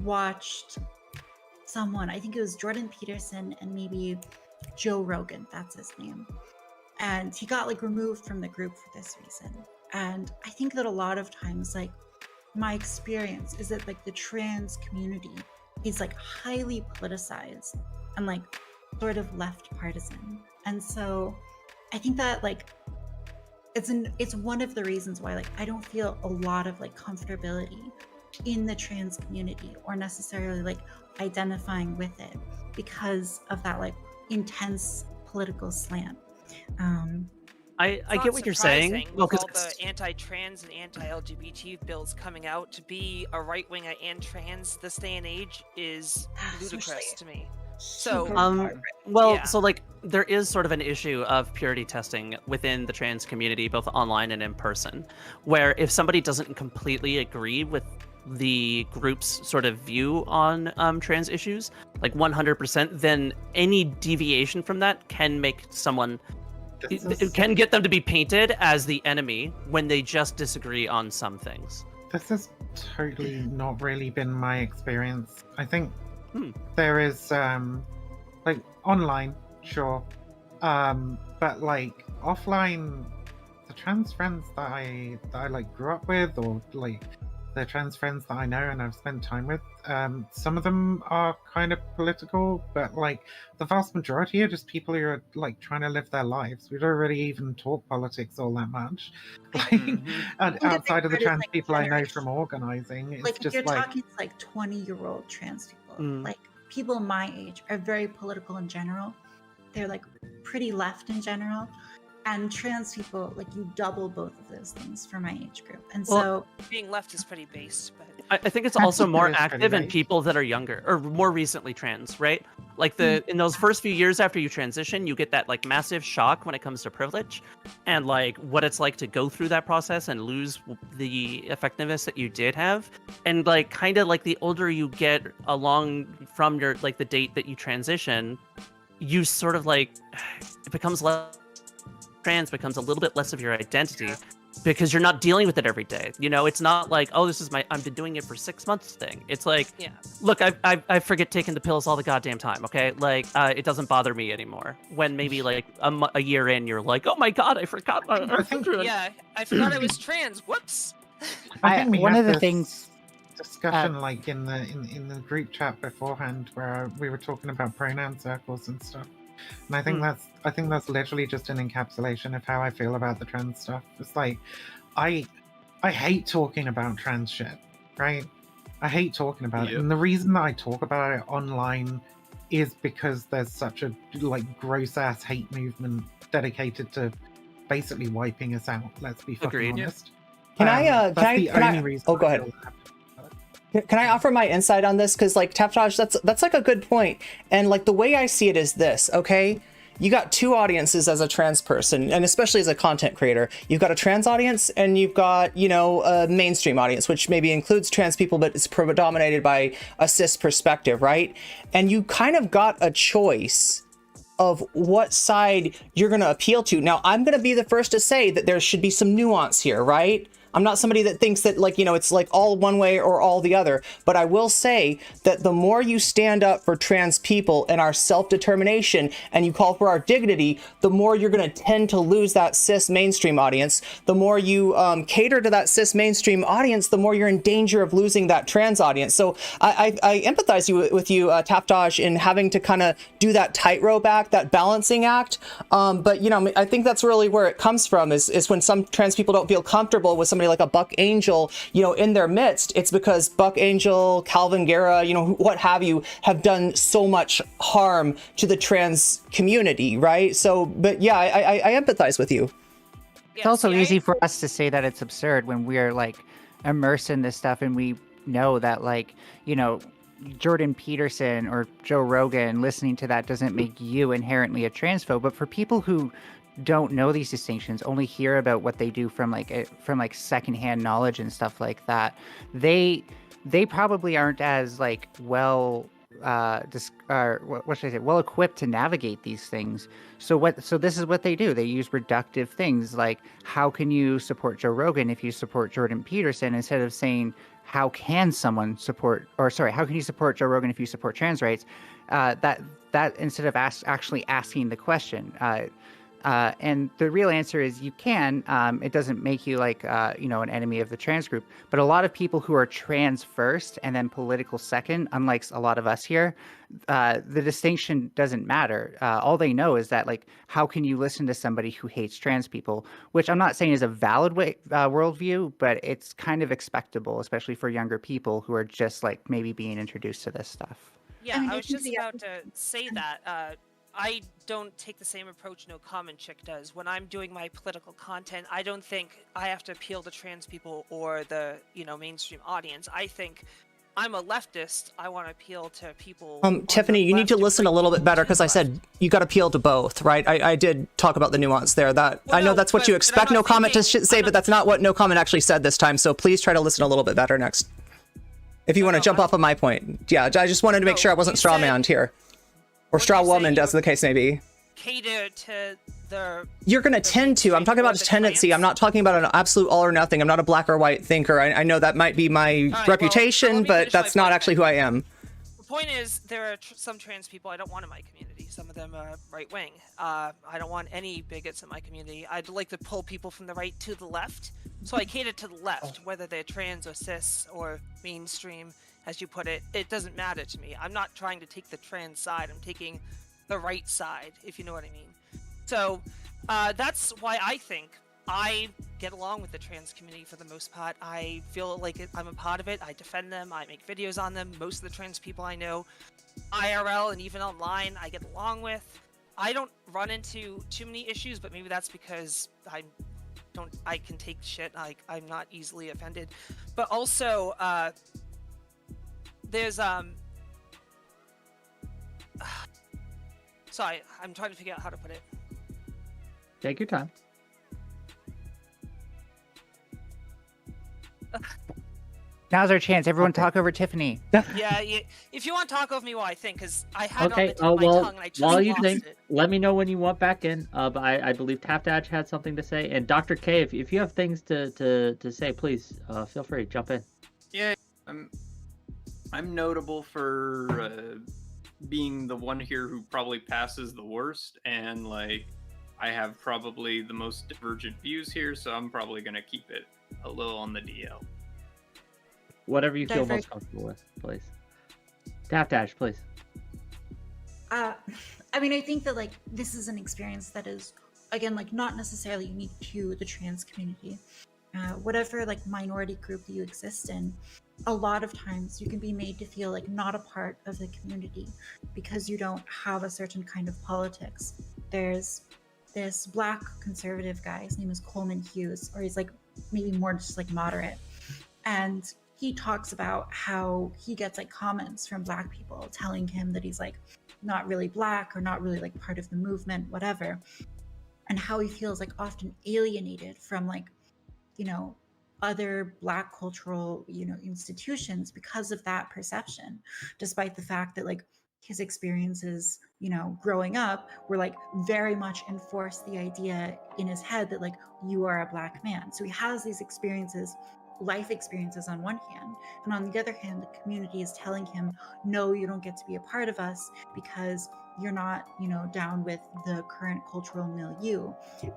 watched someone, I think it was Jordan Peterson and maybe Joe Rogan, that's his name. And he got like removed from the group for this reason. And I think that a lot of times, like my experience is that like the trans community is like highly politicized and like sort of left partisan. And so I think that like it's one of the reasons why like I don't feel a lot of like comfortability in the trans community or necessarily like identifying with it because of that like intense political slant. I get what you're saying. With all the anti-trans and anti-LGBT bills coming out, to be a right-winger and trans this day and age is ludicrous to me. So, well, yeah. so like there is sort of an issue of purity testing within the trans community, both online and in person, where if somebody doesn't completely agree with the group's sort of view on trans issues, like 100%, then any deviation from that can make someone, it can get them to be painted as the enemy when they just disagree on some things. This has totally not really been my experience. I think there is like online, sure, but like offline, the trans friends that I like grew up with, or like the trans friends that I know and I've spent time with, some of them are kind of political, but like the vast majority are just people who are like trying to live their lives. We don't really even talk politics all that much. Like, and outside of the trans people I know from organizing, it's like if just you're like talking to like 20-year-old trans people, like people my age are very political in general. They're like pretty left in general. And trans people, like you double both of those things for my age group. And so being left is pretty base, but I think it's also more active in people that are younger or more recently trans, right? Like in those first few years after you transition, you get that like massive shock when it comes to privilege and like what it's like to go through that process and lose the effectiveness that you did have. And like kind of like the older you get along from your like the date that you transition, you sort of like it becomes less trans becomes a little bit less of your identity. Because you're not dealing with it every day. You know, it's not like, oh, this is I've been doing it for 6 months thing. It's like, look, I forget taking the pills all the goddamn time, okay? Like, it doesn't bother me anymore. When maybe like a year in, you're like, oh my God, I forgot. I forgot I was trans. Whoops. I think we one had of the this things discussion like in the group chat beforehand where we were talking about pronoun circles and stuff. And I think that's literally just an encapsulation of how I feel about the trans stuff. It's like I hate talking about trans shit, right? I hate talking about it. And the reason that I talk about it online is because there's such a like gross ass hate movement dedicated to basically wiping us out. Let's be fucking honest. Can I reason. Oh, go ahead. Can I offer my insight on this? Because like Taftaj, that's like a good point. And like the way I see it is this, okay? You got two audiences as a trans person, and especially as a content creator. You've got a trans audience and you've got, you know, a mainstream audience, which maybe includes trans people, but it's predominated by a cis perspective, right? And you kind of got a choice of what side you're going to appeal to. Now, I'm going to be the first to say that there should be some nuance here, right? I'm not somebody that thinks that like, you know, it's like all one way or all the other, but I will say that the more you stand up for trans people and our self-determination and you call for our dignity, the more you're going to tend to lose that cis mainstream audience. The more you cater to that cis mainstream audience, the more you're in danger of losing that trans audience. So I empathize with you, Taftaj, in having to kind of do that tightrope act, that balancing act. But, you know, I think that's really where it comes from is when some trans people don't feel comfortable with somebody like a Buck Angel, you know, in their midst. It's because Buck Angel, Calvin Guerra, you know, what have you, have done so much harm to the trans community, right? So, but yeah, I empathize with you. It's also easy for us to say that it's absurd when we're like immersed in this stuff and we know that, like, you know, Jordan Peterson or Joe Rogan listening to that doesn't make you inherently a transphobe. But for people who don't know these distinctions, only hear about what they do from like secondhand knowledge and stuff like that, they probably aren't as like well well equipped to navigate these things. So this is what they do. They use reductive things like, how can you support Joe Rogan if you support Jordan Peterson, instead of saying, how can someone support, or sorry, how can you support Joe Rogan if you support trans rights? That instead of actually asking the question. And the real answer is you can. It doesn't make you like, you know, an enemy of the trans group. But a lot of people who are trans first and then political second, unlike a lot of us here, the distinction doesn't matter. All they know is that, like, how can you listen to somebody who hates trans people? Which I'm not saying is a valid worldview, but it's kind of expectable, especially for younger people who are just like maybe being introduced to this stuff. Yeah, I was just about to say that. I don't take the same approach nocommentchick does. When I'm doing my political content, I don't think I have to appeal to trans people or the, you know, mainstream audience. I think I'm a leftist. I want to appeal to people. Tiffany, you need to listen a little bit better, because I said you got to appeal to both, right? I did talk about the nuance there. That I know that's what you expect no comment to say, but that's not what no comment actually said this time. So please try to listen a little bit better next. If you want to jump off of my point. Yeah, I just wanted to make sure I wasn't strawmanned here. Or straw woman, as the case may be. Cater to the. You're going to tend to. I'm talking about a tendency. I'm not talking about an absolute all or nothing. I'm not a black or white thinker. I know that might be my reputation, but that's not actually who I am. The point is, there are some trans people I don't want in my community. Some of them are right wing. I don't want any bigots in my community. I'd like to pull people from the right to the left. So I cater to the left, whether they're trans or cis or mainstream, as you put it. It doesn't matter to me. I'm not trying to take the trans side. I'm taking the right side, if you know what I mean. So that's why I think I get along with the trans community for the most part. I feel like I'm a part of it. I defend them. I make videos on them. Most of the trans people I know, IRL and even online, I get along with. I don't run into too many issues, but maybe that's because I can take shit. I'm not easily offended. But also, there's Sorry, I'm trying to figure out how to put it. Take your time. Now's our chance. Everyone talk over Tiffany. Yeah, if you want to talk over me while I think, because I had Okay. it on the tip of my tongue and I just While you lost think, it. let me know when you want back in. But I believe Taftaj had something to say, and Dr. K, if you have things to say, please feel free, jump in. Yeah, I'm notable for being the one here who probably passes the worst, and like I have probably the most divergent views here, so I'm probably gonna keep it a little on the DL. Whatever you feel most comfortable with, please. Taftaj, please. I mean, I think that like this is an experience that is, again, like not necessarily unique to the trans community. Whatever like minority group that you exist in, a lot of times you can be made to feel like not a part of the community because you don't have a certain kind of politics. There's this Black conservative guy, his name is Coleman Hughes, or he's like maybe more just like moderate, and he talks about how he gets like comments from Black people telling him that he's like not really Black or not really like part of the movement, whatever, and how he feels like often alienated from like, you know, other Black cultural, you know, institutions because of that perception, despite the fact that like his experiences, you know, growing up were like very much enforced the idea in his head that like you are a Black man. So he has these experiences, life experiences on one hand, and on the other hand the community is telling him, no, you don't get to be a part of us because you're not, you know, down with the current cultural milieu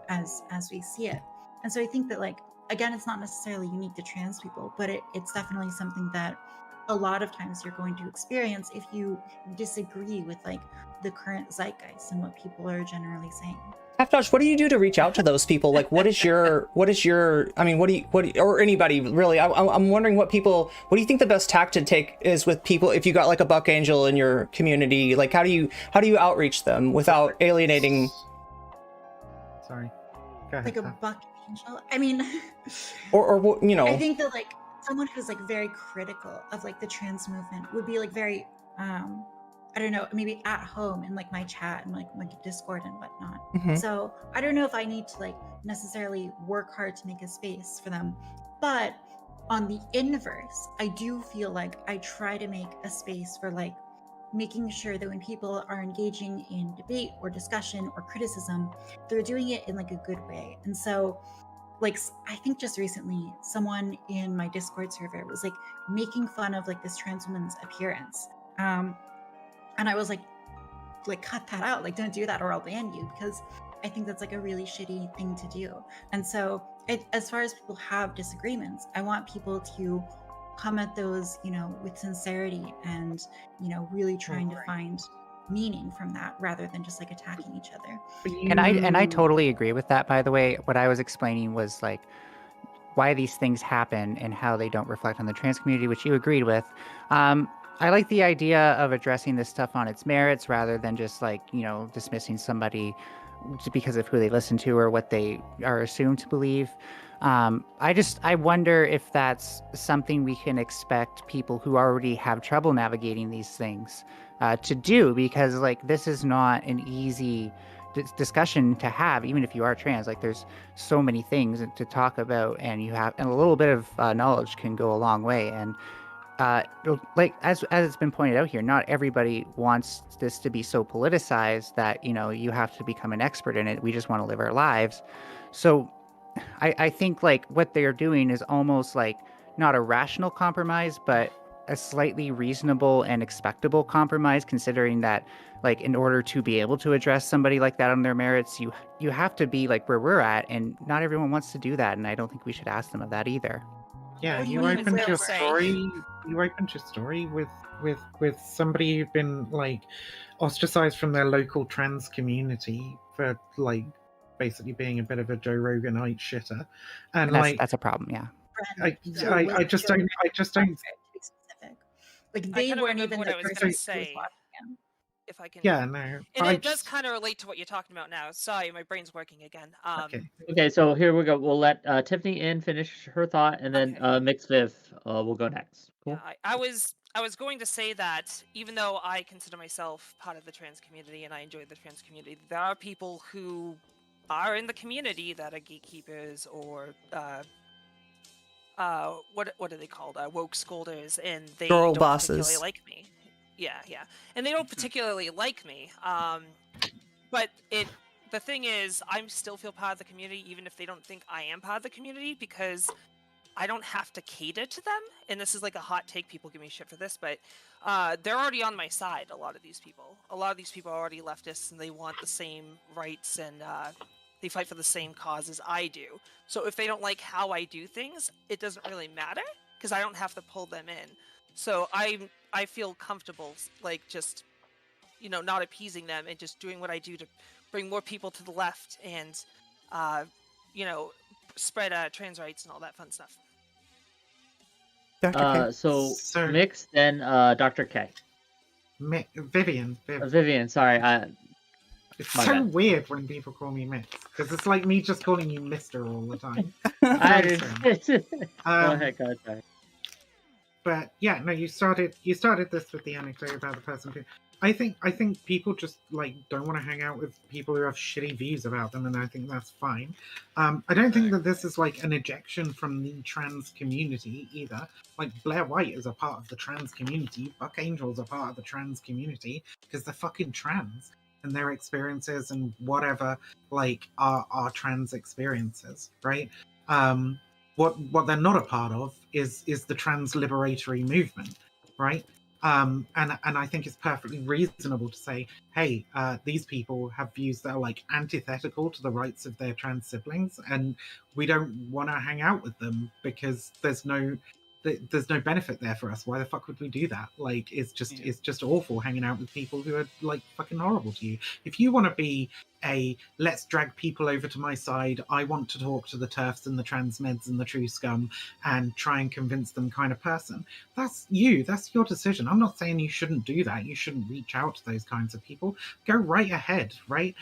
as we see it. And so I think that like, again, it's not necessarily unique to trans people, but it's definitely something that a lot of times you're going to experience if you disagree with like the current zeitgeist and what people are generally saying. Taftaj, what do you do to reach out to those people? Like, what is your, I mean, what do you, or anybody really, I'm wondering what do you think the best tack to take is with people if you got like a buck angel in your community? Like, how do you outreach them without alienating? Sorry. Go ahead. Like a buck angel? I mean, or you know. I think that like someone who's like very critical of like the trans movement would be like very, I don't know, maybe at home in like my chat and like my Discord and whatnot. Mm-hmm. So I don't know if I need to like necessarily work hard to make a space for them, but on the inverse, I do feel like I try to make a space for like making sure that when people are engaging in debate or discussion or criticism, they're doing it in like a good way. And so like, I think just recently someone in my Discord server was like making fun of like this trans woman's appearance. And I was like, cut that out. Like, don't do that or I'll ban you, because I think that's like a really shitty thing to do. And so as far as people have disagreements, I want people to come at those, you know, with sincerity and, you know, really trying to find meaning from that rather than just like attacking each other. And I totally agree with that, by the way. What I was explaining was like why these things happen and how they don't reflect on the trans community, which you agreed with. I like the idea of addressing this stuff on its merits rather than just like, you know, dismissing somebody because of who they listen to or what they are assumed to believe. I wonder if that's something we can expect people who already have trouble navigating these things to do, because like this is not an easy discussion to have, even if you are trans. Like there's so many things to talk about, and a little bit of knowledge can go a long way. And like as it's been pointed out here, not everybody wants this to be so politicized that, you know, you have to become an expert in it. We just want to live our lives. So I think like what they're doing is almost like not a rational compromise, but a slightly reasonable and expectable compromise, considering that like in order to be able to address somebody like that on their merits, you have to be like where we're at, and not everyone wants to do that, and I don't think we should ask them of that either. Yeah, What do you you mean opened it's your okay? story. You opened your story with somebody who'd been like ostracized from their local trans community for like basically being a bit of a Joe Roganite shitter, and like that's a problem. Yeah. I just don't. Like they kinda weren't remember even what the I was person gonna who was say. watching him. if I can. Yeah, no. And I it does just- kind of relate to what you're talking about now. Sorry, my brain's working again. Okay. Okay, so here we go. We'll let Tiffany in finish her thought, and then Okay. Mixed Viv will go next. Cool. Yeah, I was going to say that even though I consider myself part of the trans community and I enjoy the trans community, there are people who are in the community that are gatekeepers or what are they called? Woke scolders, and they Girl don't bosses. particularly like me. Yeah, and they don't particularly like me. But the thing is, I still feel part of the community, even if they don't think I am part of the community, because I don't have to cater to them. And this is like a hot take. People give me shit for this, but they're already on my side. A lot of these people are already leftists, and they want the same rights, and they fight for the same cause as I do. So if they don't like how I do things, it doesn't really matter because I don't have to pull them in. So I feel comfortable, like, just, you know, not appeasing them and just doing what I do to bring more people to the left and, you know, spread trans rights and all that fun stuff. Dr. K. So So- Mixed, then Dr. K. Vivian. Vivian, sorry. It's My so bad. weird when people call me Mix, because it's like me just calling you Mister all the time. I Very didn't. strange. Go ahead, sorry. But yeah, no, you started this with the anecdote about the person who I think people just like don't want to hang out with people who have shitty views about them, and I think that's fine. I don't think that this is like an ejection from the trans community either. Like Blair White is a part of the trans community, Buck Angel's a part of the trans community because they're fucking trans, and their experiences and whatever like are trans experiences, right? What they're not a part of is the trans liberatory movement, right? And I think it's perfectly reasonable to say, hey, these people have views that are like antithetical to the rights of their trans siblings, and we don't want to hang out with them because there's no benefit there for us. Why the fuck would we do that? Like, it's just awful hanging out with people who are like fucking horrible to you. If you want to be let's drag people over to my side, I want to talk to the TERFs and the trans meds and the true scum and try and convince them kind of person, that's your decision. I'm not saying you shouldn't do that. You shouldn't reach out to those kinds of people. Go right ahead, right?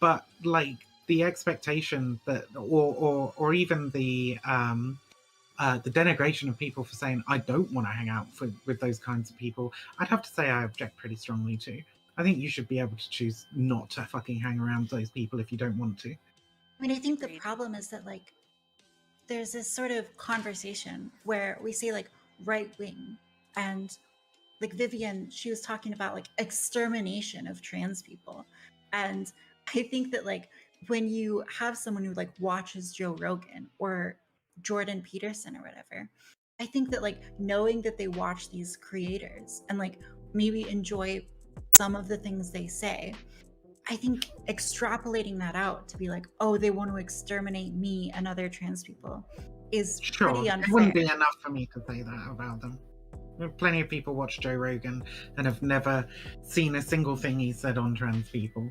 But like the expectation that or even the denigration of people for saying I don't want to hang out with those kinds of people, I'd have to say I object pretty strongly to. I think you should be able to choose not to fucking hang around those people if you don't want to. I mean, I think the Agreed. problem is that, like, there's this sort of conversation where we say, like, right wing, and like Vivian, she was talking about like extermination of trans people. And I think that, like, when you have someone who like watches Joe Rogan or Jordan Peterson or whatever, I think that, like, knowing that they watch these creators and like maybe enjoy some of the things they say, I think extrapolating that out to be like, oh, they want to exterminate me and other trans people is Sure, pretty it unfair. wouldn't be enough for me to say that about them. Plenty of people watch Joe Rogan and have never seen a single thing he said on trans people.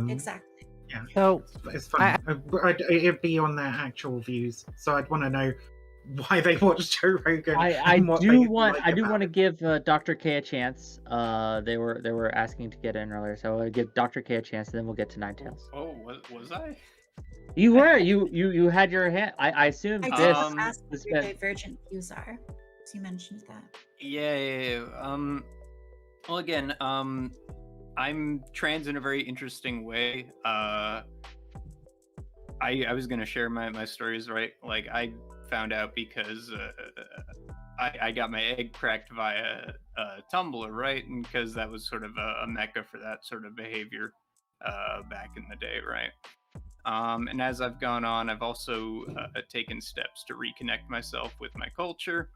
Exactly. Yeah, So, it's fine. It'd be on their actual views, so I'd want to know why they watch Joe Rogan. I and what do they want like I do about want to it. give Dr. K a chance. They were asking to get in earlier, so I'll give Dr. K a chance, and then we'll get to Nine Tails. Oh, was I? You were you had your hand. I assumed I did this. want to ask this what your been- divergent views are. So you mentioned that. Yeah. Well, again, I'm trans in a very interesting way. I was gonna share my stories, right? Like, I found out because I got my egg cracked via Tumblr, right? And because that was sort of a mecca for that sort of behavior back in the day, right? And as I've gone on, I've also taken steps to reconnect myself with my culture.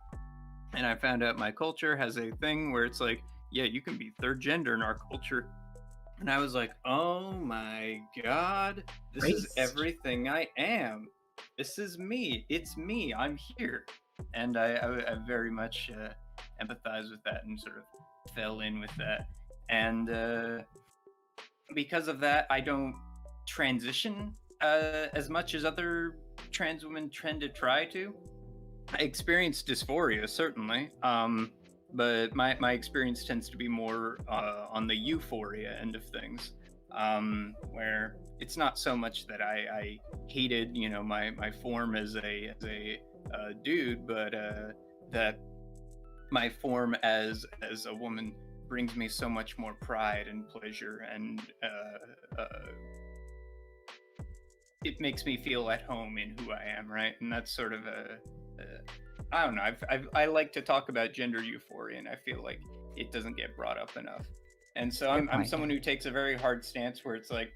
And I found out my culture has a thing where it's like, yeah, you can be third gender in our culture. And I was like, oh my God, this is Based. everything I am. This is me. It's me. I'm here. And I very much empathize with that and sort of fell in with that. And because of that, I don't transition as much as other trans women tend to try to. I experience dysphoria, certainly. but my experience tends to be more on the euphoria end of things, where it's not so much that I hated, you know, my form as a dude, but that my form as a woman brings me so much more pride and pleasure, and it makes me feel at home in who I am, right? And that's sort of I don't know. I like to talk about gender euphoria, and I feel like it doesn't get brought up enough. And so I'm someone who takes a very hard stance where it's like,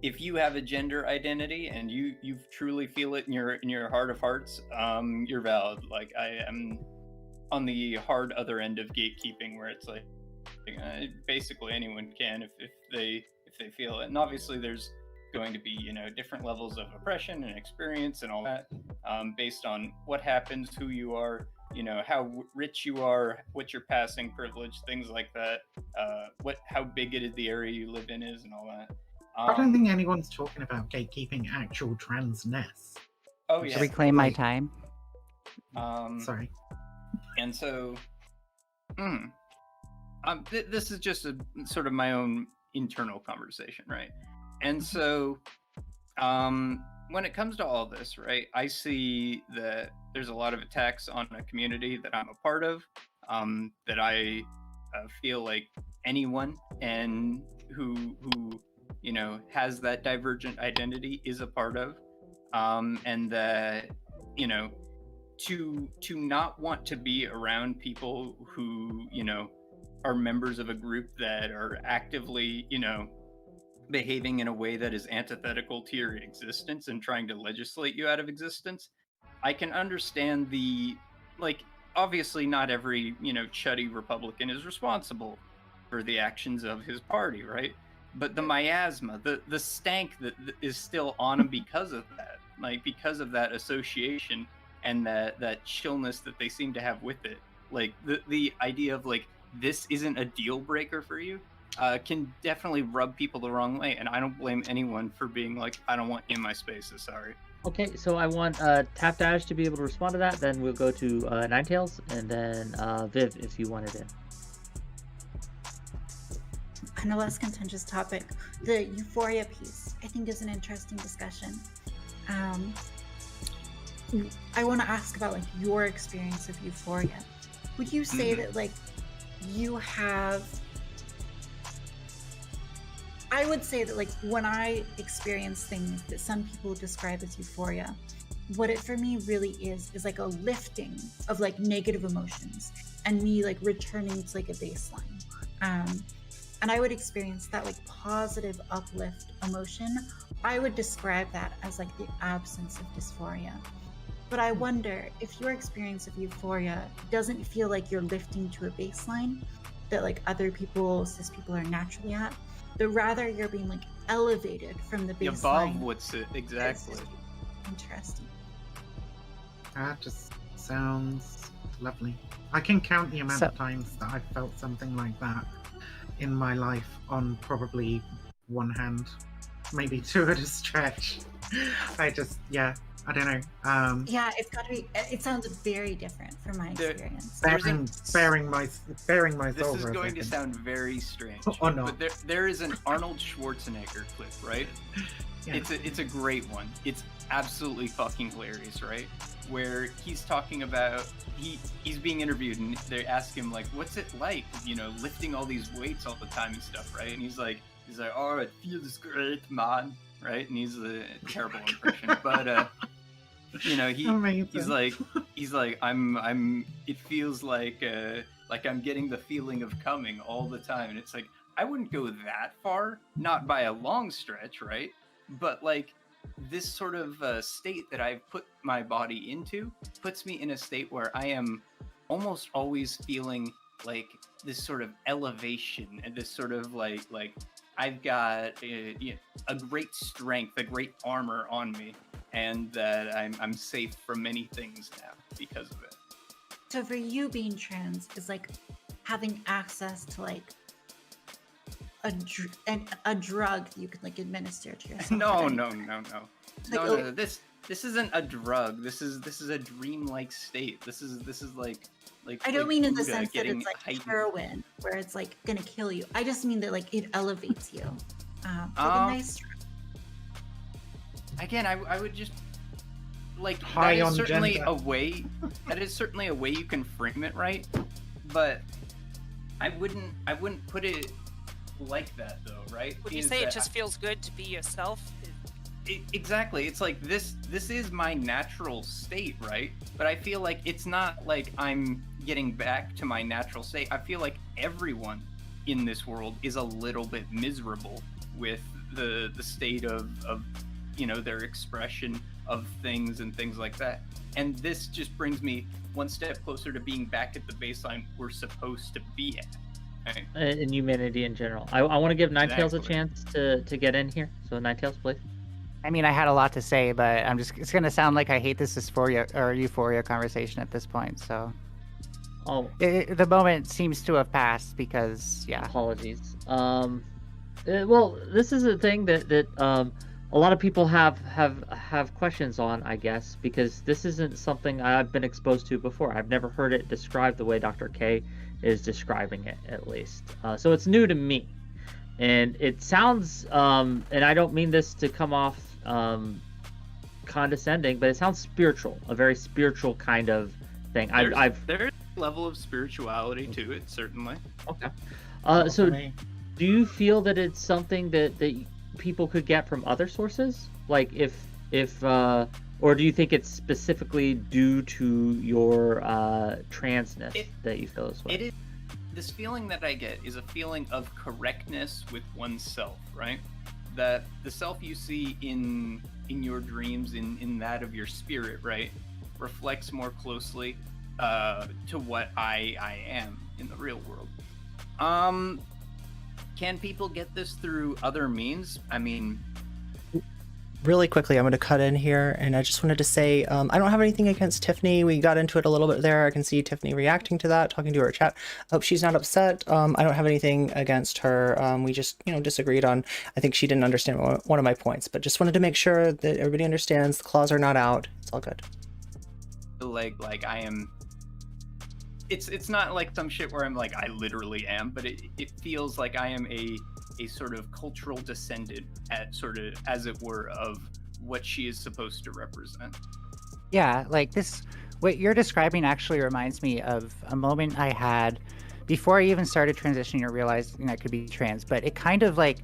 if you have a gender identity and you truly feel it in your heart of hearts, you're valid. Like, I am on the hard other end of gatekeeping, where it's like basically anyone can if they feel it. And obviously there's going to be, you know, different levels of oppression and experience and all that, based on what happens, who you are, you know, how rich you are, what your passing privilege, things like that, how bigoted the area you live in is, and all that. I don't think anyone's talking about gatekeeping actual transness. Oh yeah. Reclaim my time. Sorry. And so, this is just a sort of my own internal conversation, right? And so, when it comes to all this, right, I see that there's a lot of attacks on a community that I'm a part of, that I feel like anyone and who you know has that divergent identity is a part of, and that, you know, to not want to be around people who, you know, are members of a group that are actively, you know, behaving in a way that is antithetical to your existence and trying to legislate you out of existence. I can understand the, like, obviously not every, you know, chuddy Republican is responsible for the actions of his party, right? But the miasma, the stank that is still on him because of that, like, because of that association and that chillness that they seem to have with it. Like, the idea of, like, this isn't a deal breaker for you, can definitely rub people the wrong way, and I don't blame anyone for being like, I don't want you in my spaces, sorry. Okay, so I want Taftaj to be able to respond to that, then we'll go to Ninetails, and then Viv, if you wanted in. On a less contentious topic, the euphoria piece, I think, is an interesting discussion. I want to ask about, like, your experience of euphoria. Would you say that, like, you have... I would say that, like, when I experience things that some people describe as euphoria, what it for me really is like a lifting of, like, negative emotions and me, like, returning to, like, a baseline. And I would experience that, like, positive uplift emotion. I would describe that as, like, the absence of dysphoria. But I wonder if your experience of euphoria doesn't feel like you're lifting to a baseline that, like, other people, cis people, are naturally at, but rather you're being, like, elevated from the baseline. Above what's it, exactly. Interesting. That just sounds lovely. I can count the amount of times that I've felt something like that in my life on probably one hand, maybe two at a stretch. I don't know. Yeah, it's got to be. It sounds very different from my experience. Bearing my soul. This is going to sound very strange. Oh no! But there is an Arnold Schwarzenegger clip, right? Yeah. It's a great one. It's absolutely fucking hilarious, right? Where he's talking about he's being interviewed and they ask him, like, what's it like, you know, lifting all these weights all the time and stuff, right? And he's like, oh, it feels great, man, right? And he's a terrible impression, but you know, he's like I'm it feels like I'm getting the feeling of coming all the time, and it's like, I wouldn't go that far, not by a long stretch, right? But, like, this sort of state that I've put my body into puts me in a state where I am almost always feeling like this sort of elevation and this sort of like I've got a great strength, a great armor on me, and that I'm safe from many things now because of it. So for you, being trans is like having access to, like, a drug that you could, like, administer to yourself. No. This this isn't a drug. This is a dream-like state. This is like I don't like mean in the Buddha sense that getting it's like heightened. heroin, where it's like gonna kill you. I just mean that like it elevates you. It's like a nice. Again, I would just like High that on is certainly gender. a way. That is certainly a way you can frame it, right? But I wouldn't put it like that though, right? Would you Is say it that just feels good to be yourself? exactly. It's like this is my natural state, right? But I feel like it's not like I'm getting back to my natural state. I feel like everyone in this world is a little bit miserable with the state of you know, their expression of things and things like that. And this just brings me one step closer to being back at the baseline we're supposed to be at. Right? In humanity in general. I want to give Ninetails a Exactly. chance to get in here. So Ninetails, please. I mean, I had a lot to say, but it's gonna sound like I hate this euphoria conversation at this point. So Oh, the moment seems to have passed because, yeah. apologies. Well, this is a thing that a lot of people have questions on, I guess, because this isn't something I've been exposed to before. I've never heard it described the way Dr. K is describing it, at least. So it's new to me, and it sounds, and I don't mean this to come off condescending, but it sounds spiritual, a very spiritual kind of thing. There's a level of spirituality to it, certainly. Okay. For So me. do you feel that it's something that people could get from other sources? Like if or do you think it's specifically due to your transness that you feel this way? It is. This feeling that I get is a feeling of correctness with oneself, right? That the self you see in your dreams, in that of your spirit, right, reflects more closely to what I am in the real world. Can people get this through other means? I mean, Really quickly, I'm going to cut in here, and I just wanted to say I don't have anything against Tiffany. We got into it a little bit there. I can see Tiffany reacting to that, talking to her chat. Hope she's not upset. I don't have anything against her. We just, disagreed on, I think she didn't understand one of my points, but just wanted to make sure that everybody understands the claws are not out. It's all good. like I am. It's not like some shit where I'm like I literally am, but it feels like I am a sort of cultural descendant, at sort of, as it were, of what she is supposed to represent. Yeah, like this, what you're describing actually reminds me of a moment I had before I even started transitioning or realizing I could be trans, but it kind of like,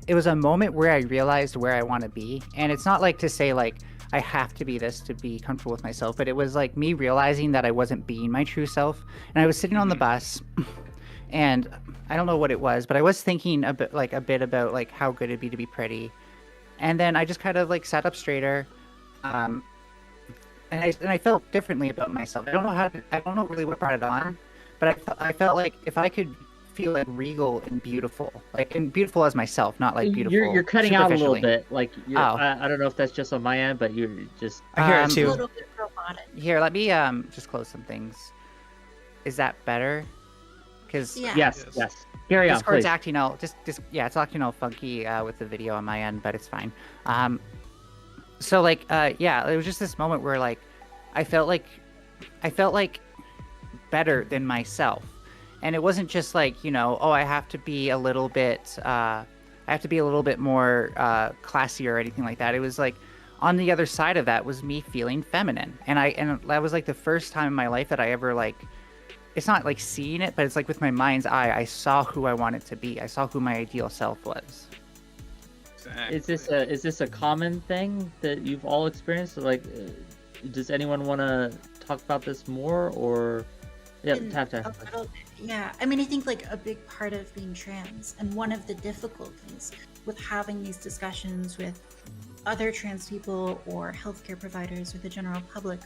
it was a moment where I realized where I want to be. And it's not like to say like, I have to be this to be comfortable with myself, but it was like me realizing that I wasn't being my true self. And I was sitting on the bus and I don't know what it was, but I was thinking a bit about like how good it'd be to be pretty. And then I just kind of like sat up straighter. And I felt differently about myself. I don't know really what brought it on, but I felt like if I could feel like regal and beautiful as myself, not like beautiful. You're cutting out a little superficially. bit. Like I don't know if that's just on my end, but you're just. I hear it A too. little bit robotic. Here, let me just close some things. Is that better? Because Yeah. Yes. Carry on, Discord's please. acting all it's acting all funky with the video on my end, but it's fine. So like it was just this moment where like I felt like better than myself. And it wasn't just like, I have to be a little bit more classy or anything like that. It was like on the other side of that was me feeling feminine. And that was like the first time in my life that I ever like, it's not like seeing it, but it's like with my mind's eye, I saw who I wanted to be. I saw who my ideal self was. Exactly. Is this a common thing that you've all experienced? Like, does anyone want to talk about this more, or Taftaj? A little bit, yeah. I mean, I think like a big part of being trans, and one of the difficulties with having these discussions with other trans people or healthcare providers or the general public,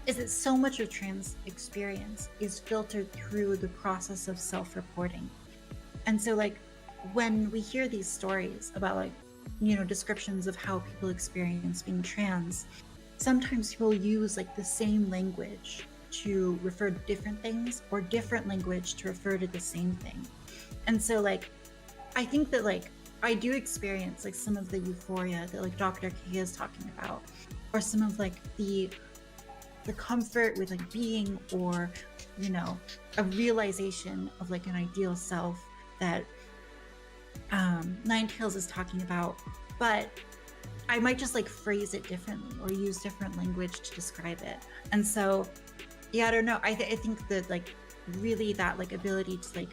is that so much of trans experience is filtered through the process of self-reporting. And so like when we hear these stories about like, descriptions of how people experience being trans, sometimes people use like the same language to refer to different things, or different language to refer to the same thing. And so like, I think that like, I do experience like some of the euphoria that like Dr. K is talking about. or some of like the comfort with like being, or you know, a realization of like an ideal self that Nine Tails is talking about, but I might just like phrase it differently or use different language to describe it. And so, yeah, I don't know. I think that like really that like ability to like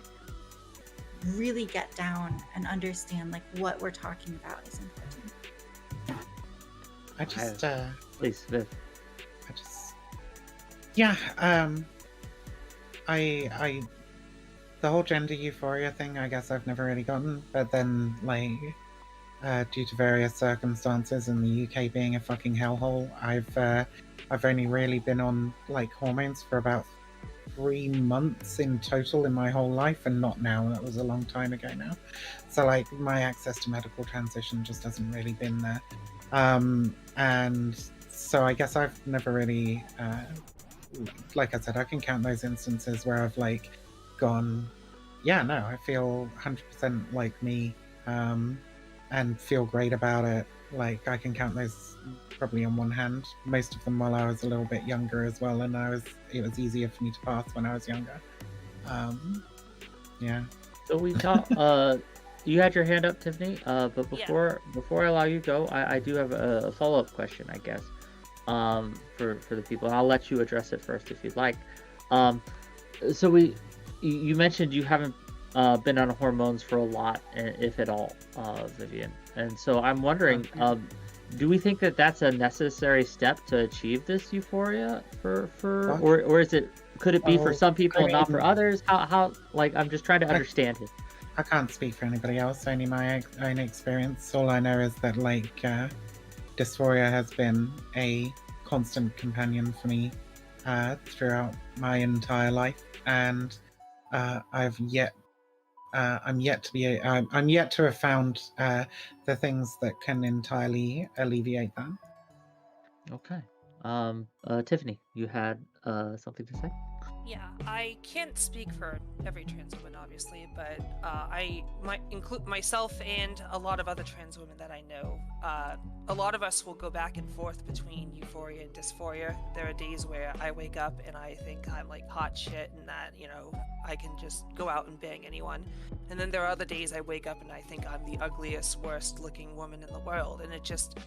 really get down and understand like what we're talking about is important. I just, Please, Viv. I just, yeah, I, the whole gender euphoria thing, I guess I've never really gotten, but then, like, due to various circumstances and the UK being a fucking hellhole, I've only really been on, like, hormones for about 3 months in total in my whole life, and not now. That was a long time ago now. So, like, my access to medical transition just hasn't really been there. And so I guess I've never really, like I said, I can count those instances where I've, like, gone, yeah, no, I feel 100% like me, and feel great about it. Like, I can count those probably on one hand. Most of them while I was a little bit younger as well, and it was easier for me to pass when I was younger. Yeah. So we talk. You had your hand up, Tiffany. But before I allow you to go, I do have a follow-up question, I guess, for the people, and I'll let you address it first if you'd like. So you mentioned you haven't been on hormones for a lot, if at all, Vivian. And so I'm wondering, do we think that that's a necessary step to achieve this euphoria or is it, could it be for some people and not for others? How like, I'm just trying to understand it. I can't speak for anybody else, only my own experience. All I know is that, like, dysphoria has been a constant companion for me throughout my entire life, and I'm yet to have found the things that can entirely alleviate that. Okay. Tiffany, you had something to say? Yeah, I can't speak for every trans woman, obviously, but I might include myself and a lot of other trans women that I know. A lot of us will go back and forth between euphoria and dysphoria. There are days where I wake up and I think I'm like hot shit and that, you know, I can just go out and bang anyone. And then there are other days I wake up and I think I'm the ugliest, worst looking woman in the world. And it just,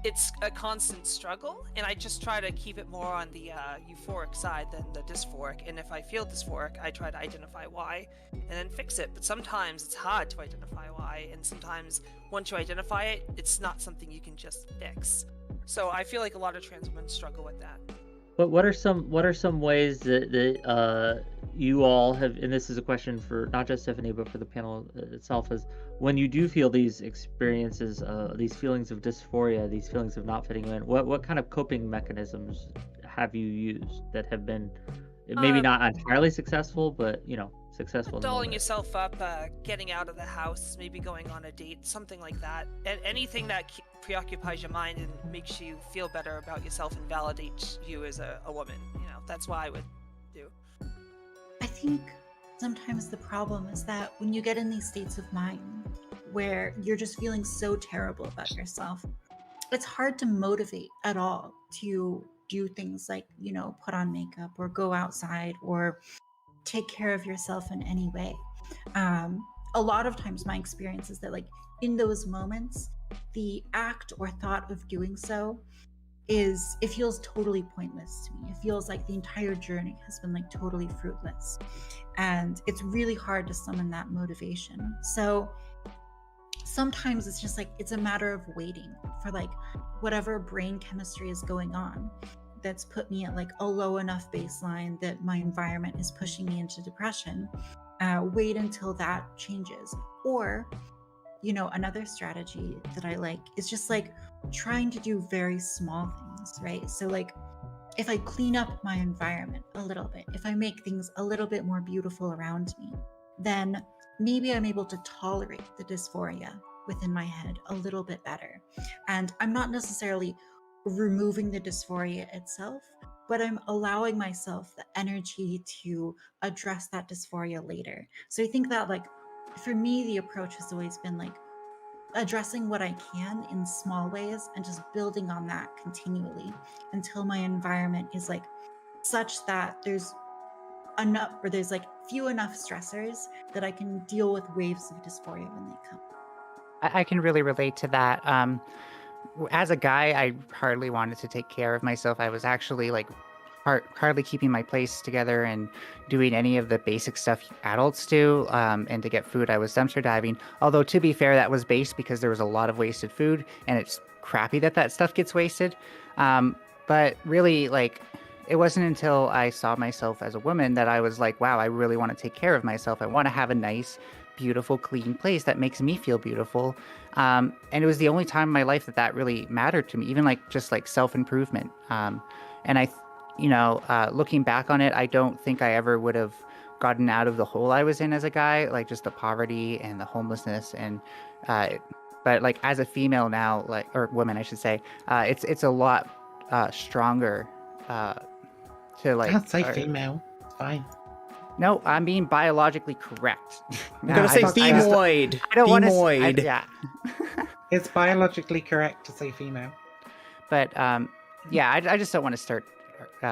it's a constant struggle, and I just try to keep it more on the euphoric side than the dysphoric. And if I feel dysphoric, I try to identify why and then fix it. But sometimes it's hard to identify why, and sometimes once you identify it, it's not something you can just fix. So I feel like a lot of trans women struggle with that. But what are some ways that you all have, and this is a question for not just Tiffany but for the panel itself, is when you do feel these experiences, these feelings of dysphoria, these feelings of not fitting in, what kind of coping mechanisms have you used that have been maybe not entirely successful, but you know, successful? Dolling yourself up, getting out of the house, maybe going on a date, something like that. And anything that preoccupies your mind and makes you feel better about yourself and validates you as a woman. You know, that's what I would do. I think sometimes the problem is that when you get in these states of mind where you're just feeling so terrible about yourself, it's hard to motivate at all to do things like, you know, put on makeup or go outside or take care of yourself in any way. A lot of times my experience is that, like, in those moments, the act or thought of doing so it feels totally pointless to me. It feels like the entire journey has been like totally fruitless, and it's really hard to summon that motivation. So sometimes it's just like, it's a matter of waiting for like whatever brain chemistry is going on that's put me at like a low enough baseline that my environment is pushing me into depression. Wait until that changes. Or, you know, another strategy that I like is just like trying to do very small things, right? So like, if I clean up my environment a little bit, if I make things a little bit more beautiful around me, then maybe I'm able to tolerate the dysphoria within my head a little bit better. And I'm not necessarily removing the dysphoria itself, but I'm allowing myself the energy to address that dysphoria later. So I think that, like, for me, the approach has always been like addressing what I can in small ways and just building on that continually until my environment is like such that there's enough, or there's like few enough stressors that I can deal with waves of dysphoria when they come. I can really relate to that. As a guy, I hardly wanted to take care of myself. I was actually like hardly keeping my place together and doing any of the basic stuff adults do. And to get food, I was dumpster diving. Although, to be fair, that was based because there was a lot of wasted food, and it's crappy that stuff gets wasted. But really, like, it wasn't until I saw myself as a woman that I was like, wow, I really want to take care of myself. I want to have a nice, beautiful, clean place that makes me feel beautiful. And it was the only time in my life that really mattered to me, even like just like self-improvement. And looking back on it, I don't think I ever would have gotten out of the hole I was in as a guy, like just the poverty and the homelessness. And but like as a female now, like, or woman, I should say, it's a lot stronger to like. I'd say female. It's fine. No, I'm being biologically correct. I'm gonna say femoid. I don't want to. Femoid. Yeah. It's biologically correct to say female. But yeah, I just don't want to start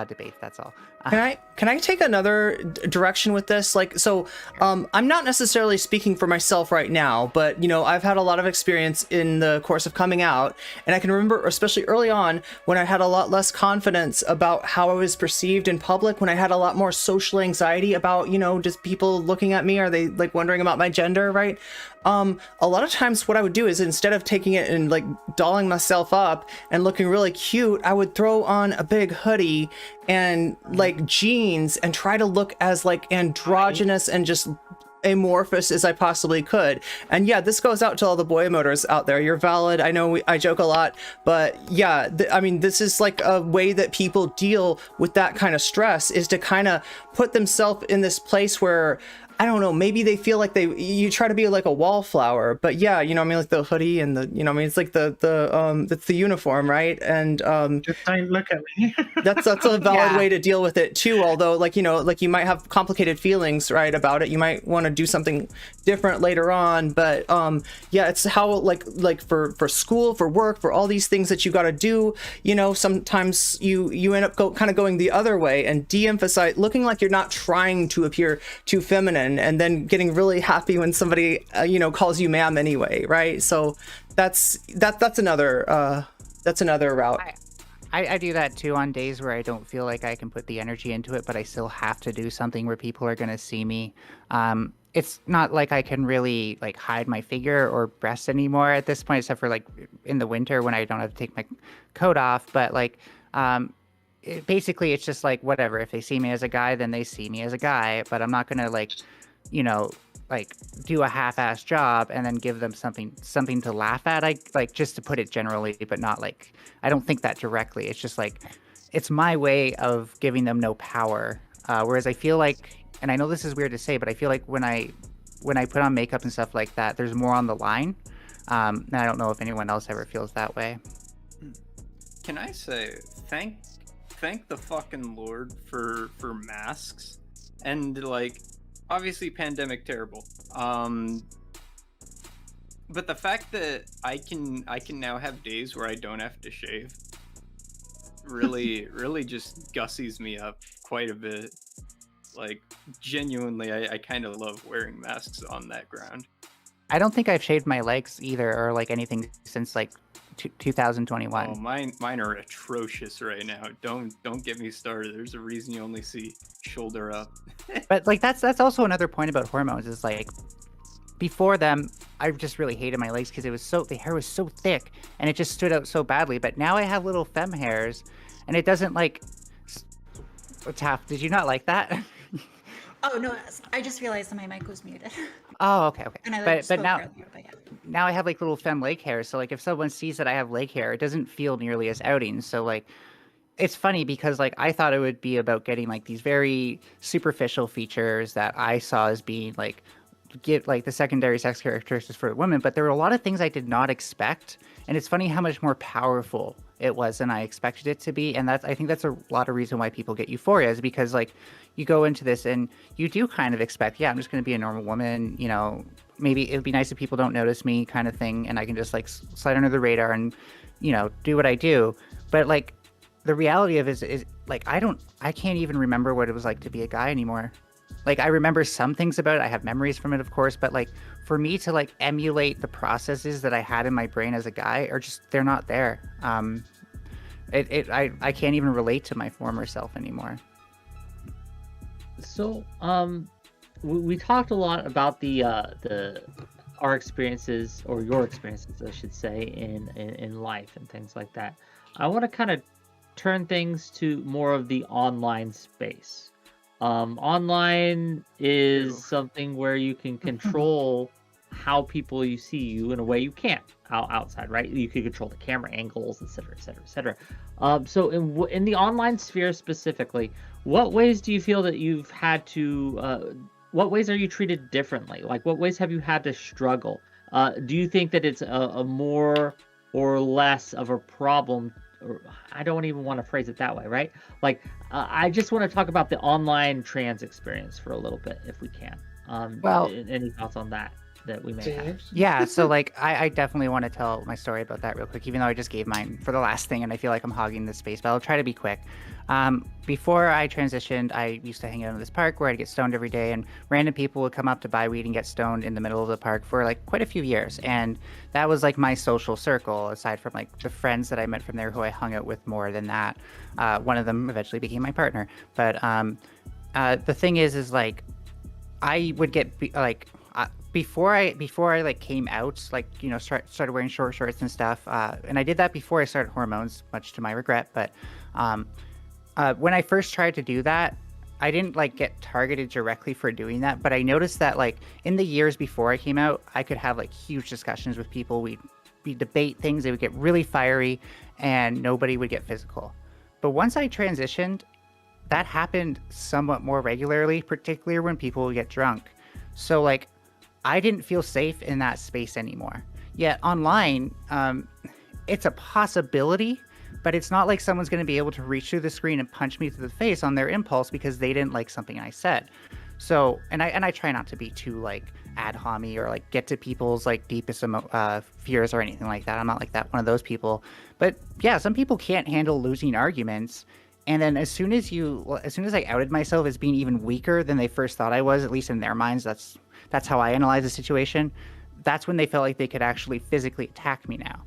debate. That's all. Can I take another direction with this? Like, so I'm not necessarily speaking for myself right now, but you know, I've had a lot of experience in the course of coming out, and I can remember, especially early on, when I had a lot less confidence about how I was perceived in public, when I had a lot more social anxiety about, you know, just people looking at me, are they like wondering about my gender, right? A lot of times what I would do is, instead of taking it and like dolling myself up and looking really cute, I would throw on a big hoodie and like jeans and try to look as like androgynous and just amorphous as I possibly could. And yeah, this goes out to all the boy emoters out there. You're valid. I know I joke a lot, but yeah, I mean, this is like a way that people deal with that kind of stress, is to kind of put themselves in this place where, I don't know, maybe they feel like you try to be like a wallflower, but yeah, you know, I mean, like the hoodie and the, you know, I mean, it's like it's the uniform, right? And just don't look at me. that's a valid way to deal with it too. Although, like, you know, like you might have complicated feelings, right, about it. You might want to do something different later on, but yeah, it's how like for school, for work, for all these things that you got to do. You know, sometimes you end up kind of going the other way and de-emphasize, looking like you're not trying to appear too feminine, and then getting really happy when somebody calls you ma'am anyway, right? So that's another route. I do that too on days where I don't feel like I can put the energy into it, but I still have to do something where people are going to see me. It's not like I can really like hide my figure or breasts anymore at this point, except for like in the winter when I don't have to take my coat off. But like basically it's just like whatever. If they see me as a guy, then they see me as a guy, but I'm not going to like, you know, like do a half-assed job and then give them something to laugh at. I like, just to put it generally, but not like, I don't think that directly. It's just like, it's my way of giving them no power. Whereas I feel like, and I know this is weird to say, but I feel like when I put on makeup and stuff like that, there's more on the line. And I don't know if anyone else ever feels that way. Can I say thank the fucking Lord for masks, and like, obviously pandemic terrible, but the fact that I can now have days where I don't have to shave really just gussies me up quite a bit. Like, genuinely, I kind of love wearing masks on that ground. I don't think I've shaved my legs either, or like anything since like 2021. Oh, mine are atrocious right now. Don't get me started. There's a reason you only see shoulder up. But like that's also another point about hormones, is like, before them I just really hated my legs because the hair was so thick and it just stood out so badly. But now I have little femme hairs and it doesn't like. Taff, did you not like that? Oh no, I just realized that my mic was muted. Oh, okay. And I but now, earlier, but yeah. Now I have like little femme leg hair. So like if someone sees that I have leg hair, it doesn't feel nearly as outing. So like, it's funny because like I thought it would be about getting like these very superficial features that I saw as being like, get like the secondary sex characteristics for women, but there were a lot of things I did not expect. And it's funny how much more powerful it was than I expected it to be. And I think that's a lot of reason why people get euphoria, is because like you go into this and you do kind of expect, yeah, I'm just going to be a normal woman, you know, maybe it'd be nice if people don't notice me kind of thing, and I can just like slide under the radar and, you know, do what I do. But like the reality of it is like I can't even remember what it was like to be a guy anymore. Like I remember some things about it. I have memories from it, of course, but like for me to like emulate the processes that I had in my brain as a guy are just, they're not there. I can't even relate to my former self anymore. So, we talked a lot about our experiences, or your experiences, I should say, in life and things like that. I want to kind of turn things to more of the online space. Online is something where you can control how people you see you in a way you can't outside, right? You can control the camera angles, etc., etc., etc. So in the online sphere specifically, what ways do you feel that you've had to? What ways are you treated differently? Like, what ways have you had to struggle? Do you think that it's a more or less of a problem? Or I don't even want to phrase it that way, right? Like, I just want to talk about the online trans experience for a little bit, if we can. Well, any thoughts on that we may have? Yeah, so like I definitely want to tell my story about that real quick, even though I just gave mine for the last thing and I feel like I'm hogging this space, but I'll try to be quick. Before I transitioned, I used to hang out in this park where I'd get stoned every day, and random people would come up to buy weed and get stoned in the middle of the park for like quite a few years. And that was like my social circle, aside from like the friends that I met from there who I hung out with more than that. One of them eventually became my partner. But the thing is like I would get before I like came out, like, you know, started wearing short shorts and stuff, and I did that before I started hormones, much to my regret. But when I first tried to do that, I didn't like get targeted directly for doing that, but I noticed that like in the years before I came out, I could have like huge discussions with people. We'd debate things, they would get really fiery, and nobody would get physical. But once I transitioned, that happened somewhat more regularly, particularly when people would get drunk. So like I didn't feel safe in that space anymore. Yet online, it's a possibility, but it's not like someone's going to be able to reach through the screen and punch me through the face on their impulse because they didn't like something I said. So, and I try not to be too like ad hommy or like get to people's like deepest fears or anything like that. I'm not like that, one of those people. But yeah, some people can't handle losing arguments. And then as soon as I outed myself as being even weaker than they first thought I was, at least in their minds, that's how I analyze the situation. That's when they felt like they could actually physically attack me now.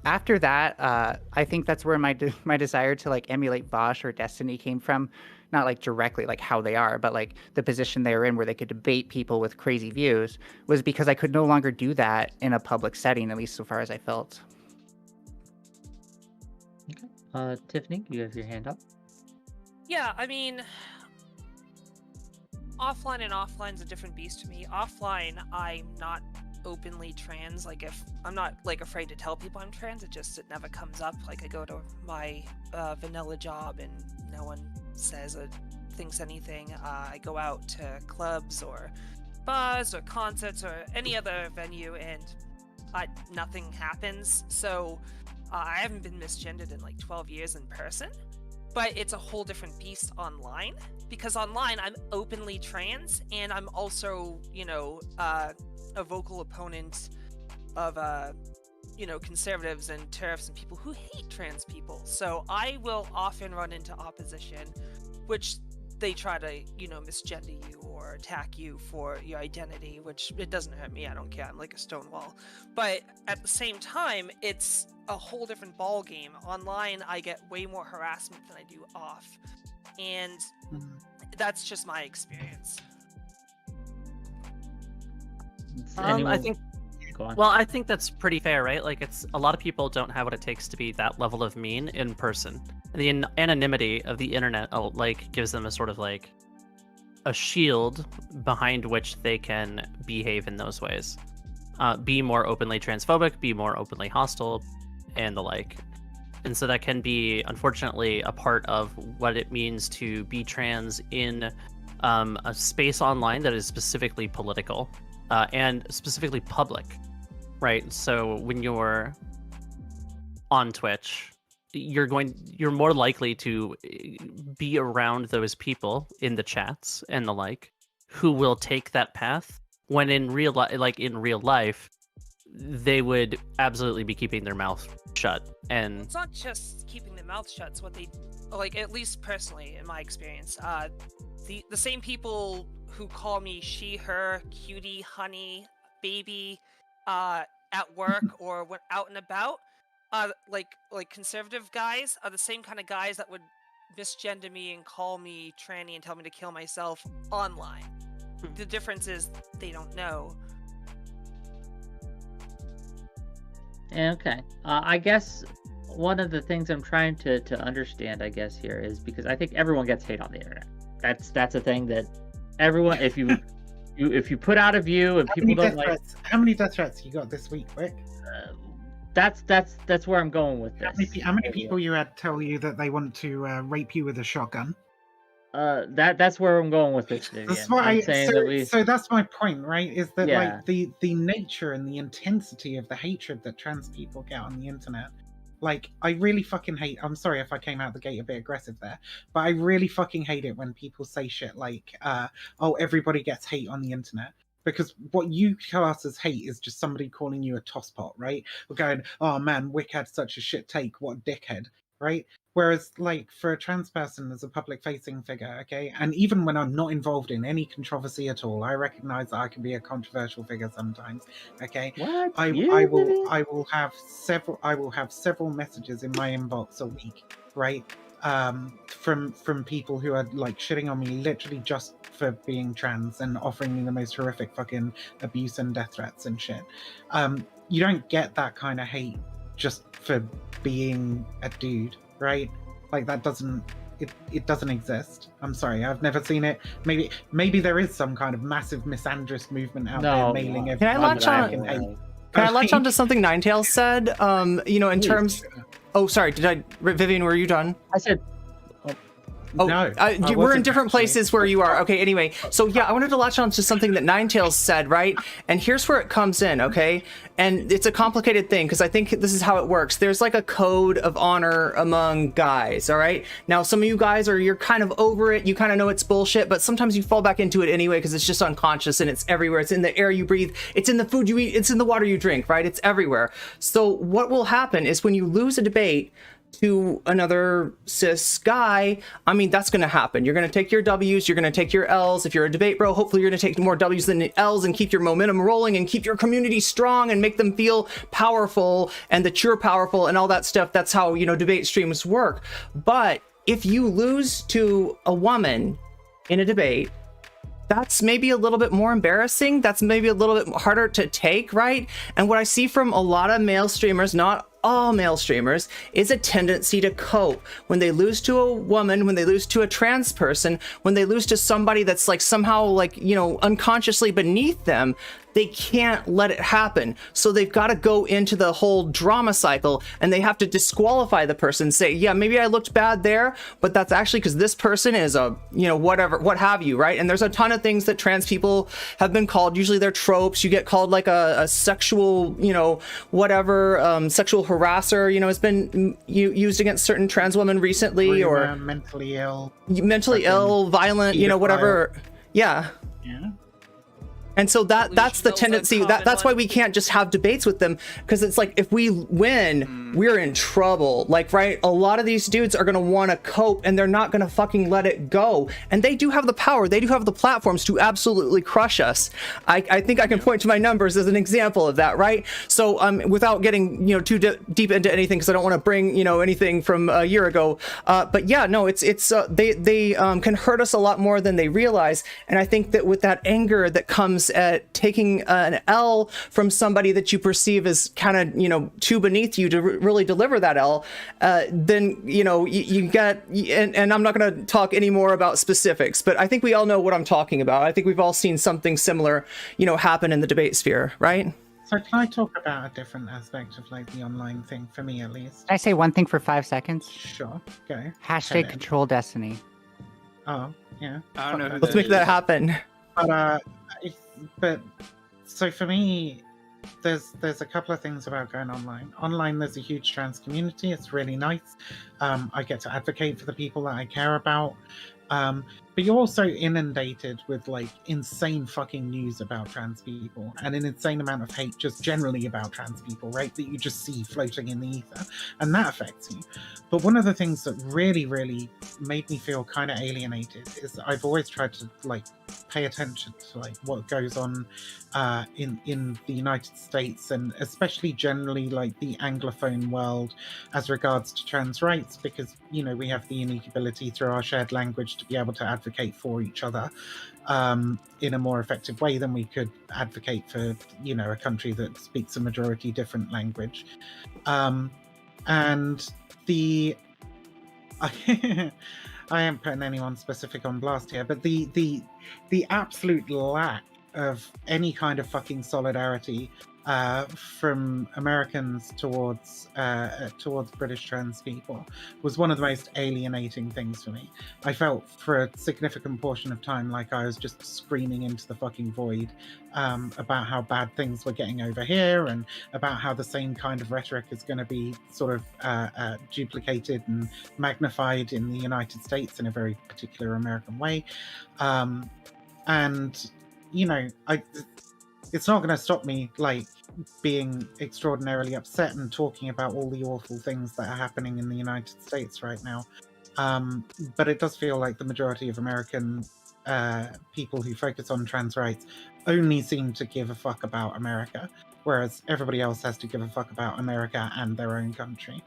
After that, I think that's where my desire to like emulate Vosh or Destiny came from. Not like directly like how they are, but like the position they were in where they could debate people with crazy views, was because I could no longer do that in a public setting, at least so far as I felt. Okay. Tiffany, you have your hand up. Yeah, I mean, offline's a different beast to me. Offline, I'm not openly trans. Like, if I'm not like afraid to tell people I'm trans, it never comes up. Like, I go to my vanilla job and no one says or thinks anything. I go out to clubs or bars or concerts or any other venue and nothing happens. So I haven't been misgendered in like 12 years in person, but it's a whole different beast online, because online I'm openly trans and I'm also, you know, a vocal opponent of, you know, conservatives and TERFs and people who hate trans people. So I will often run into opposition, which they try to, you know, misgender you or attack you for your identity, which it doesn't hurt me. I don't care. I'm like a stone wall. But at the same time, it's a whole different ball game. Online, I get way more harassment than I do off. And that's just my experience. I think Well, I think that's pretty fair, right? Like, it's a lot of people don't have what it takes to be that level of mean in person. The anonymity of the internet, like, gives them a sort of like a shield behind which they can behave in those ways. Be more openly transphobic, be more openly hostile, and the like. And so that can be, unfortunately, a part of what it means to be trans in a space online that is specifically political and specifically public, right? So when you're on Twitch, you're more likely to be around those people in the chats and the like who will take that path when in real life, they would absolutely be keeping their mouth shut. And It's not just keeping their mouth shut. It's what they, like, at least personally, in my experience, the same people who call me she, her, cutie, honey, baby, at work or when out and about, like conservative guys are the same kind of guys that would misgender me and call me tranny and tell me to kill myself online. The difference is they don't know. Okay. I guess one of the things I'm trying to understand, I guess, here is because I think everyone gets hate on the internet. That's a thing that everyone, if you put out a view and people don't like. How many death threats you got this week, Wick? That's where I'm going with this. How many people you had tell you that they want to rape you with a shotgun? That's where I'm going with this, Vivian. That's what I'm saying that we. So that's my point, right? Is that Yeah. like the nature and the intensity of the hatred that trans people get on the internet. Like, I really fucking hate. I'm sorry if I came out the gate a bit aggressive there, but I really fucking hate it when people say shit like, "Oh, everybody gets hate on the internet." Because what you class as hate is just somebody calling you a tosspot, right? Or going, "Oh man, Wick had such a shit take. What a dickhead," right? Whereas, like, for a trans person as a public-facing figure, okay, and even when I'm not involved in any controversy at all, I recognize that I can be a controversial figure sometimes, okay. What? I will have several messages in my inbox a week, right? From people who are like shitting on me literally just for being trans and offering me the most horrific fucking abuse and death threats and shit. You don't get that kind of hate just for being a dude, right? Like, that doesn't exist. I'm sorry, I've never seen it. Maybe there is some kind of massive misandrist movement out there mailing everyone. Can I latch on? Can I latch on to something Ninetails said? In terms. Oh, sorry. Vivian, were you done? I said. Oh, no, we're in different places where you are. Okay, anyway. So, yeah, I wanted to latch on to something that Ninetails said, right? And here's where it comes in, okay? And it's a complicated thing, because I think this is how it works. There's like a code of honor among guys, all right? Now, some of you guys you're kind of over it. You kind of know it's bullshit, but sometimes you fall back into it anyway, because it's just unconscious and it's everywhere. It's in the air you breathe. It's in the food you eat. It's in the water you drink, right? It's everywhere. So what will happen is when you lose a debate to another cis guy, I mean, that's going to happen. You're going to take your W's, you're going to take your L's. If you're a debate bro, hopefully you're going to take more W's than L's and keep your momentum rolling and keep your community strong and make them feel powerful and that you're powerful and all that stuff. That's how, debate streams work. But if you lose to a woman in a debate, that's maybe a little bit more embarrassing. That's maybe a little bit harder to take, right? And what I see from a lot of male streamers, not all male streamers, is a tendency to cope. When they lose to a woman, when they lose to a trans person, when they lose to somebody that's like somehow like, unconsciously beneath them, they can't let it happen. So they've got to go into the whole drama cycle and they have to disqualify the person, say, yeah, maybe I looked bad there, but that's actually because this person is a, whatever, what have you, right? And there's a ton of things that trans people have been called. Usually they're tropes. You get called like a sexual, whatever, sexual harasser, has been used against certain trans women recently, or mentally ill, violent, whatever. Yeah. And so that's the tendency. That's why we can't just have debates with them, because it's like if we win, we're in trouble. Like, right? A lot of these dudes are gonna want to cope, and they're not gonna fucking let it go. And they do have the power. They do have the platforms to absolutely crush us. I think I can point to my numbers as an example of that, right? So without getting too deep into anything, because I don't want to bring anything from a year ago. But yeah, no, it's they can hurt us a lot more than they realize. And I think that with that anger that comes at taking an L from somebody that you perceive as kind of too beneath you to really deliver that L, then you get, and I'm not going to talk any more about specifics, but I think we all know what I'm talking about. I think we've all seen something similar happen in the debate sphere, right? So can I talk about a different aspect of like the online thing, for me at least? Can I say one thing for 5 seconds? Sure, go. Hashtag control destiny. Oh yeah, I don't know who Let's make that happen. But so for me, there's a couple of things about going online. Online, there's a huge trans community. It's really nice. I get to advocate for the people that I care about. but you're also inundated with like insane fucking news about trans people and an insane amount of hate just generally about trans people, right? That you just see floating in the ether, and that affects you. But one of the things that really, really made me feel kind of alienated is that I've always tried to like pay attention to like what goes on in the United States, and especially generally like the Anglophone world as regards to trans rights, because you know we have the unique ability through our shared language to be able to advocate for each other in a more effective way than we could advocate for, you know, a country that speaks a majority different language. And the I am putting anyone specific on blast here, but the absolute lack of any kind of fucking solidarity from Americans towards British trans people was one of the most alienating things for me. I felt for a significant portion of time like I was just screaming into the fucking void about how bad things were getting over here, and about how the same kind of rhetoric is going to be sort of duplicated and magnified in the United States in a very particular American way. And you know, it's not going to stop me like being extraordinarily upset and talking about all the awful things that are happening in the United States right now. But it does feel like the majority of American people who focus on trans rights only seem to give a fuck about America, whereas everybody else has to give a fuck about America and their own country.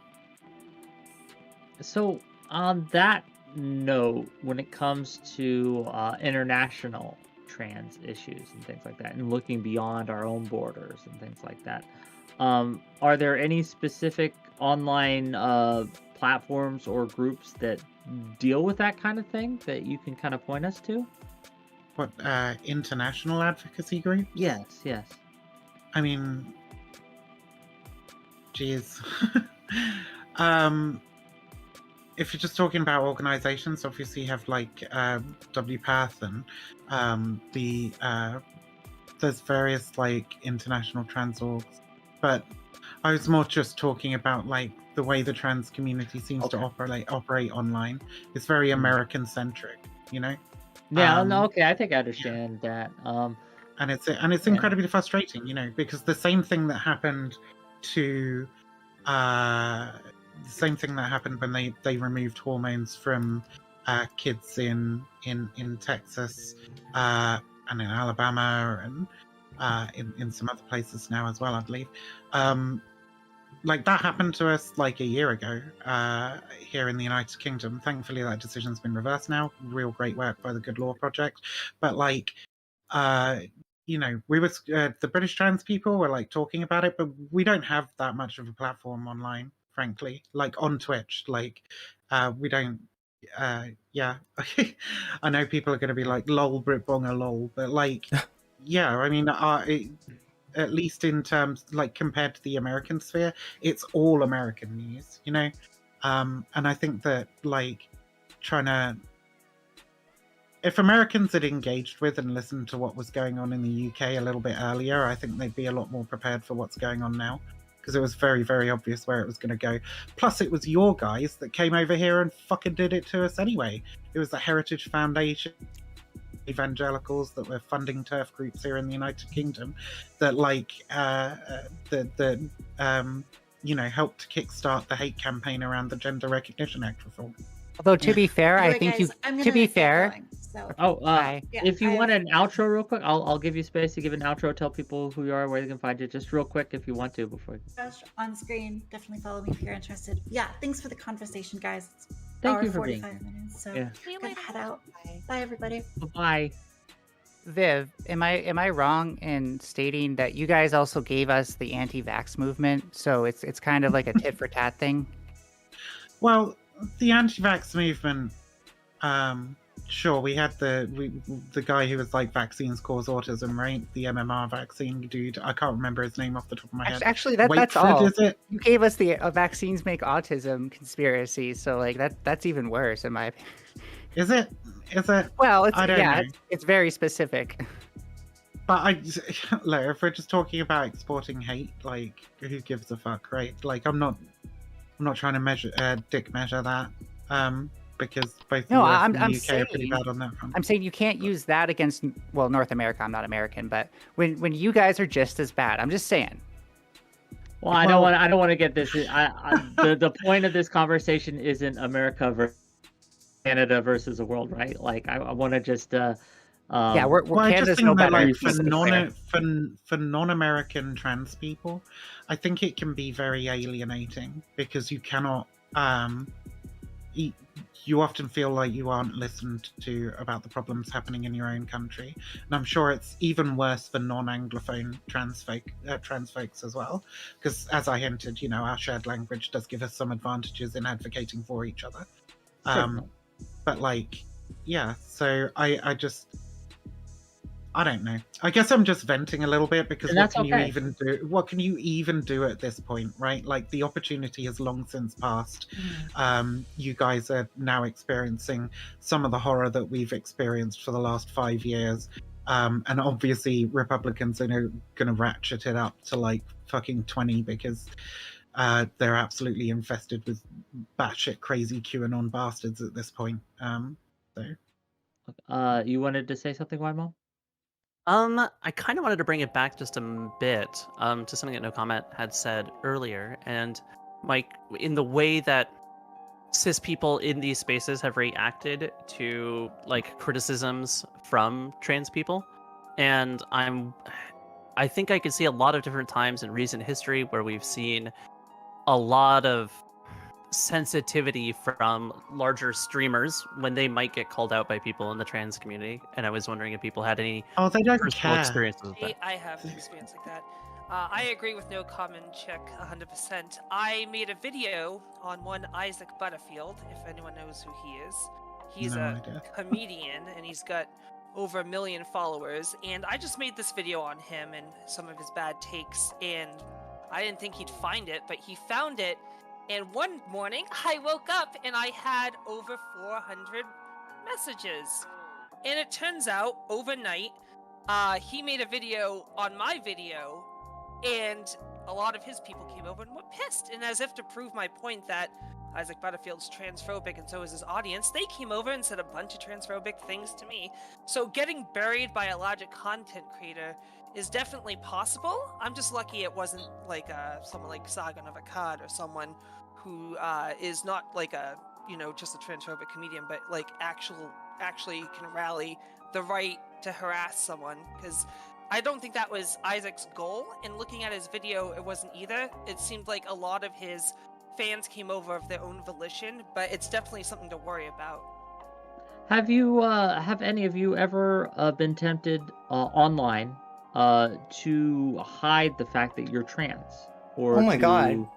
So on that note, when it comes to international trans issues and things like that, and looking beyond our own borders and things like that, are there any specific online platforms or groups that deal with that kind of thing that you can kind of point us to? What, international advocacy group? Yes. I mean, geez. If you're just talking about organizations, obviously you have like WPATH and there's various like international trans orgs. But I was more just talking about like the way the trans community seems to operate online. It's very American centric, you know? Yeah, no, okay, I think I understand that. And it's incredibly frustrating, you know, because the same thing that happened to the same thing that happened when they removed hormones from kids in Texas and in Alabama and in some other places now as well, I believe. Like that happened to us like a year ago here in the United Kingdom. Thankfully, that decision's been reversed now. Real great work by the Good Law Project. But like, you know, we were the British trans people were like talking about it, but we don't have that much of a platform online, frankly. Like on Twitch, like we don't. Yeah, I know people are going to be like, "Lol, Britbonger, lol," but like, yeah, I mean, at least in terms like compared to the American sphere, it's all American news, you know. And I think that like trying to, if Americans had engaged with and listened to what was going on in the UK a little bit earlier, I think they'd be a lot more prepared for what's going on now, because it was very, very obvious where it was going to go. Plus, it was your guys that came over here and fucking did it to us anyway. It was the Heritage Foundation, evangelicals that were funding TERF groups here in the United Kingdom that like you know, helped to kickstart the hate campaign around the Gender Recognition Act reform. Although to be fair, I Anyway, think guys, I'm to gonna be get fair, going, so. Bye. Yeah, if you I want have- an outro real quick, I'll give you space to give an outro. Tell people who you are, where they can find you, just real quick if you want to before. On screen, definitely follow me if you're interested. Yeah, thanks for the conversation, guys. It's Thank hour you for being 45 minutes, so Yeah. gotta head out. Bye, everybody. Bye. Viv, am I wrong in stating that you guys also gave us the anti-vax movement? So it's kind of like a tit for tat thing. Well, the anti-vax movement, sure, we had the guy who was like vaccines cause autism, right? The MMR vaccine dude. I can't remember his name off the top of my head. Actually, that's Wakeford, all. is it? You gave us the vaccines make autism conspiracy, so like that's even worse in my opinion. Is it? Is it? Well, it's I don't know. it's very specific. But look, if we're just talking about exporting hate, like who gives a fuck, right? Like I'm not trying to dick measure that. because both No, the US I'm and the UK are pretty saying- bad on that front. I'm saying you can't use that against, well, North America. I'm not American, but when you guys are just as bad, I'm just saying. Well, I don't want to get this. The point of this conversation isn't America versus Canada versus the world, right? Like, I want to just. Yeah, Well, I just Canada's think no that, better. like, for just to be clear. non-American trans people, I think it can be very alienating because you cannot. You often feel like you aren't listened to about the problems happening in your own country, and I'm sure it's even worse for non-Anglophone trans folks as well. Because, as I hinted, you know, our shared language does give us some advantages in advocating for each other. Certainly. But like, yeah. So I don't know. I guess I'm just venting a little bit because And what that's can you okay. even do? What can you even do at this point, right? Like the opportunity has long since passed. You guys are now experiencing some of the horror that we've experienced for the last 5 years. And obviously Republicans are going to ratchet it up to like fucking 20 because they're absolutely infested with batshit crazy QAnon bastards at this point. You wanted to say something, Wine Mom? I kind of wanted to bring it back just a bit to something that No Comment had said earlier, and Mike, in the way that cis people in these spaces have reacted to like criticisms from trans people, and I think I could see a lot of different times in recent history where we've seen a lot of sensitivity from larger streamers when they might get called out by people in the trans community, and I was wondering if people had any Oh, they don't personal care. experiences with that. I have an experience like that. I agree with No Comment Chick 100%. I made a video on one Isaac Butterfield, if anyone knows who he is. He's No a idea. comedian, and he's got over 1 million followers, and I just made this video on him and some of his bad takes, and I didn't think he'd find it, but he found it, and one morning I woke up and I had over 400 messages. And it turns out, overnight, he made a video on my video, and a lot of his people came over and were pissed. And as if to prove my point that Isaac Butterfield's transphobic and so is his audience, they came over and said a bunch of transphobic things to me. So getting buried by a larger content creator is definitely possible. I'm just lucky it wasn't like someone like Sagan of Akkad or someone who is not like a, you know, just a transphobic comedian, but like actually can rally the right to harass someone, because I don't think that was Isaac's goal. And looking at his video, it wasn't either. It seemed like a lot of his fans came over of their own volition, but it's definitely something to worry about. Have any of you ever been tempted online to hide the fact that you're trans? Or Oh my God.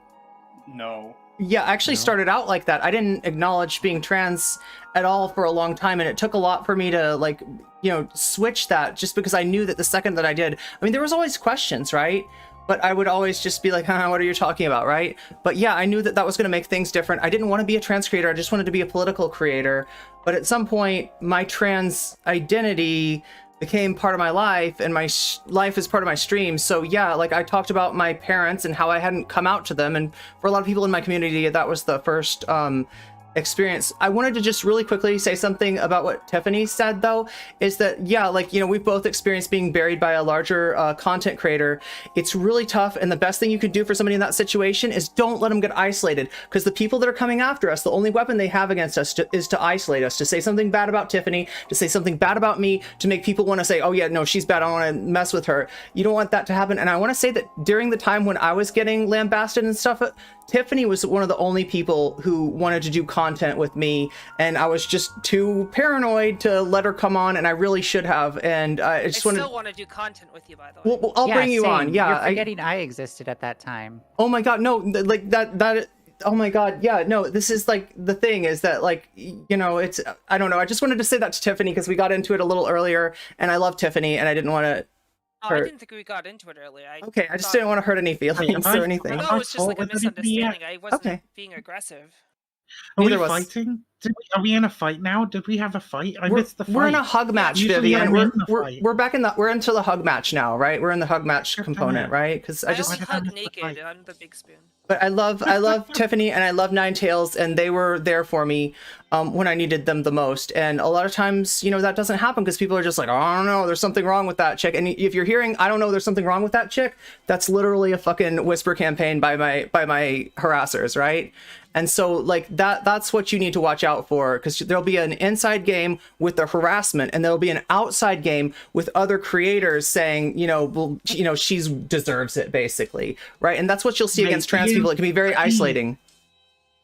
No. Yeah, I actually No? started out like that. I didn't acknowledge being trans at all for a long time, and it took a lot for me to, like, you know, switch that, just because I knew that the second that I did, I mean, there was always questions, right? But I would always just be like, what are you talking about, right? But yeah, I knew that that was going to make things different. I didn't want to be a trans creator. I just wanted to be a political creator. But at some point, my trans identity became part of my life, and my life is part of my stream. So yeah, like I talked about my parents and how I hadn't come out to them, and for a lot of people in my community, that was the first experience. I wanted to just really quickly say something about what Tiffany said, though, is that, yeah, like, you know, we've both experienced being buried by a larger content creator. It's really tough, and the best thing you could do for somebody in that situation is don't let them get isolated, because the people that are coming after us, the only weapon they have against us is to isolate us, to say something bad about Tiffany, to say something bad about me, to make people want to say, oh yeah, no, she's bad, I don't want to mess with her. You don't want that to happen. And I want to say that during the time when I was getting lambasted and stuff, Tiffany was one of the only people who wanted to do content with me, and I was just too paranoid to let her come on, and I really should have. And I just wanted. Still want to do content with you, by the way. Well, I'll bring you on. same. Yeah, You're forgetting I existed at that time. oh my God, no, like that. Oh my God, yeah, no. This is like the thing is that, like, you know, it's, I don't know. I just wanted to say that to Tiffany because we got into it a little earlier, and I love Tiffany, and I didn't want to. Oh, I didn't think we got into it earlier. Okay, I just thought- didn't want to hurt any feelings or anything. No, it's just like a What did it be? misunderstanding. I wasn't Okay. being aggressive. Are we Neither was- fighting? Are we in a fight now? Did we have a fight? I missed the fight. We're in a hug match, Usually Vivian. I'm in the We're fight. we're back in the we're into the hug match now, right? We're in the hug match Good component, time. right? Because I I just only Why did I hug miss the naked. fight? I'm the big spoon. But I love Tiffany and I love Ninetails, and they were there for me when I needed them the most. And a lot of times, you know, that doesn't happen because people are just like, oh, I don't know, there's something wrong with that chick. And if you're hearing, I don't know, there's something wrong with that chick, that's literally a fucking whisper campaign by my harassers, right? And so like that's what you need to watch out for, because there'll be an inside game with the harassment, and there'll be an outside game with other creators saying, you know, well, you know, she's deserves it, basically, right? And that's what you'll see Mate, against trans people. It can be very isolating.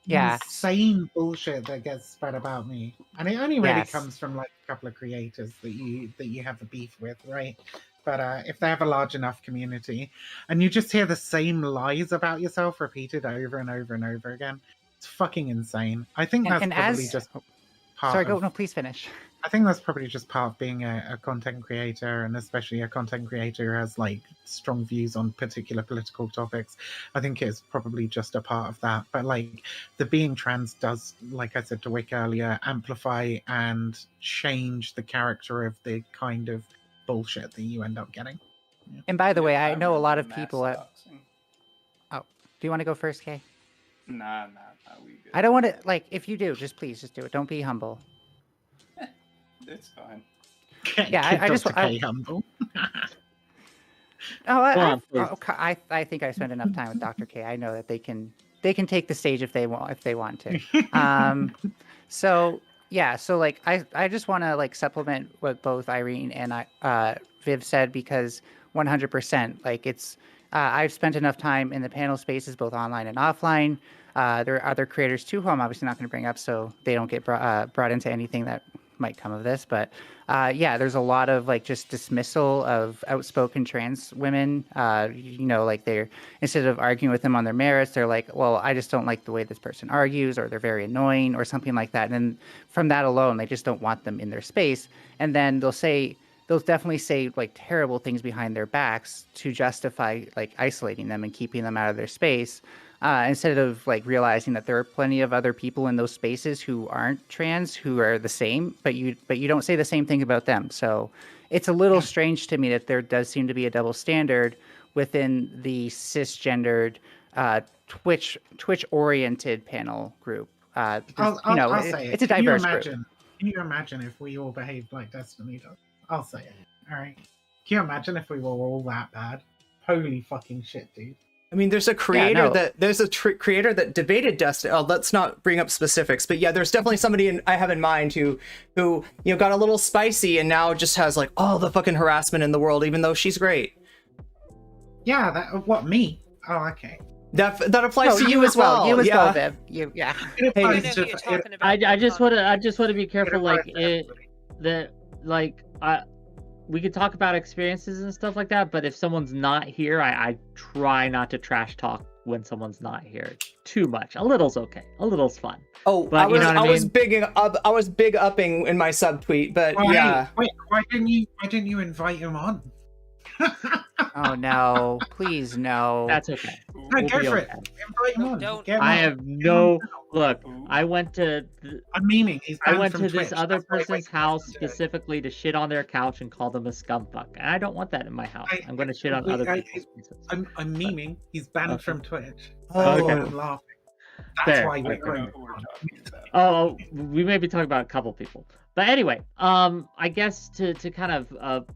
Yeah. Insane bullshit that gets spread about me, and it only really Yes. comes from like a couple of creators that you have a beef with, right? But if they have a large enough community, and you just hear the same lies about yourself repeated over and over and over again, it's fucking insane. I think that's And probably as just part sorry, go of, no, please finish. I think that's probably just part of being a content creator, and especially a content creator who has like strong views on particular political topics. I think it's probably just a part of that. But like the being trans does, like I said to Wick earlier, amplify and change the character of the kind of bullshit that you end up getting. And by the way, I know a lot of mass people. doxing. Oh, do you want to go first, Kay? Nah, we good. I don't want to like. If you do, just please, just do it. Don't be humble. It's fine. Yeah, I just- Dr. K humble. Oh, Go on, please. I think I spent enough time with Dr. K. I know that they can take the stage if they want to. So yeah, so like I just want to like supplement what both Irene and Viv said, because 100% like it's I've spent enough time in the panel spaces both online and offline. There are other creators too who I'm obviously not going to bring up, so they don't get brought into anything that might come of this. But yeah, there's a lot of like just dismissal of outspoken trans women. You know, like they're, instead of arguing with them on their merits, they're like, well, I just don't like the way this person argues, or they're very annoying, or something like that. And then from that alone, they just don't want them in their space. And then they'll definitely say like terrible things behind their backs to justify like isolating them and keeping them out of their space. Instead of like realizing that there are plenty of other people in those spaces who aren't trans, who are the same, but you don't say the same thing about them. So it's a little strange to me that there does seem to be a double standard within the cisgendered Twitch oriented panel group. I'll say it. It's a diverse group. Can you imagine if we all behaved like Destiny does? I'll say it. All right. Can you imagine if we were all that bad? Holy fucking shit, dude. I mean, there's a creator no. creator that debated Destiny. Oh, let's not bring up specifics, but yeah, there's definitely somebody I have in mind who you know got a little spicy and now just has like all the fucking harassment in the world, even though she's great. Yeah, me? Oh, okay. That applies to you as well. You as yeah. well, Viv. Yeah. It I applies know to- who you're talking about. I just want to be careful, applies like to everybody. that, like we could talk about experiences and stuff like that, but if someone's not here, I try not to trash talk when someone's not here too much. A little's okay. A little's fun. Oh, But you know what I was mean? I was big upping in my subtweet, but Why, yeah. Wait, why didn't you invite him on? Oh no! Please no. That's okay. No, We'll go be for okay. it. Invite him on. Don't. Get him I on. have no look. I went to I'm memeing. He's I banned went from to this Twitch. other That's why person's Wick house doesn't do it. specifically to shit on their couch and call them a scumfuck. And I don't want that in my house. I- I'm going to shit on I- other I- people's places. I'm memeing. He's banned Okay. from Twitch. Oh, That's why okay. I'm laughing. That's Fair. why I Wick don't know won't who come we're on. talking about. Oh, we may be talking about a couple people, but anyway, I guess to kind of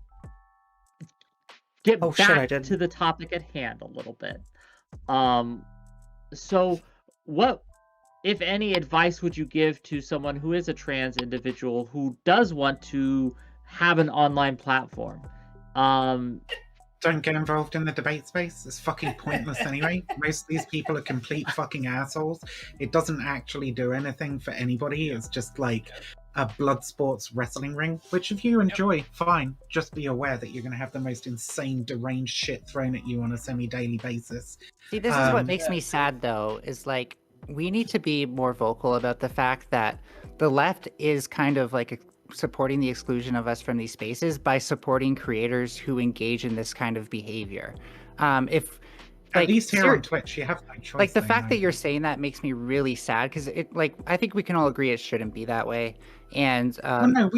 get Oh, shit, I back did. to the topic at hand a little bit. So what, if any, advice would you give to someone who is a trans individual who does want to have an online platform? Don't get involved in the debate space. It's fucking pointless anyway. Most of these people are complete fucking assholes. It doesn't actually do anything for anybody. It's just like a blood sports wrestling ring, which if you enjoy, fine. Just be aware that you're going to have the most insane, deranged shit thrown at you on a semi-daily basis. See, this is what Um, makes me sad, though, is like we need to be more vocal about the fact that the left is kind of like supporting the exclusion of us from these spaces by supporting creators who engage in this kind of behavior. If At least here on Twitch, you have no choice. Like the fact that you're saying that makes me really sad because it, like, I think we can all agree it shouldn't be that way. And well, no,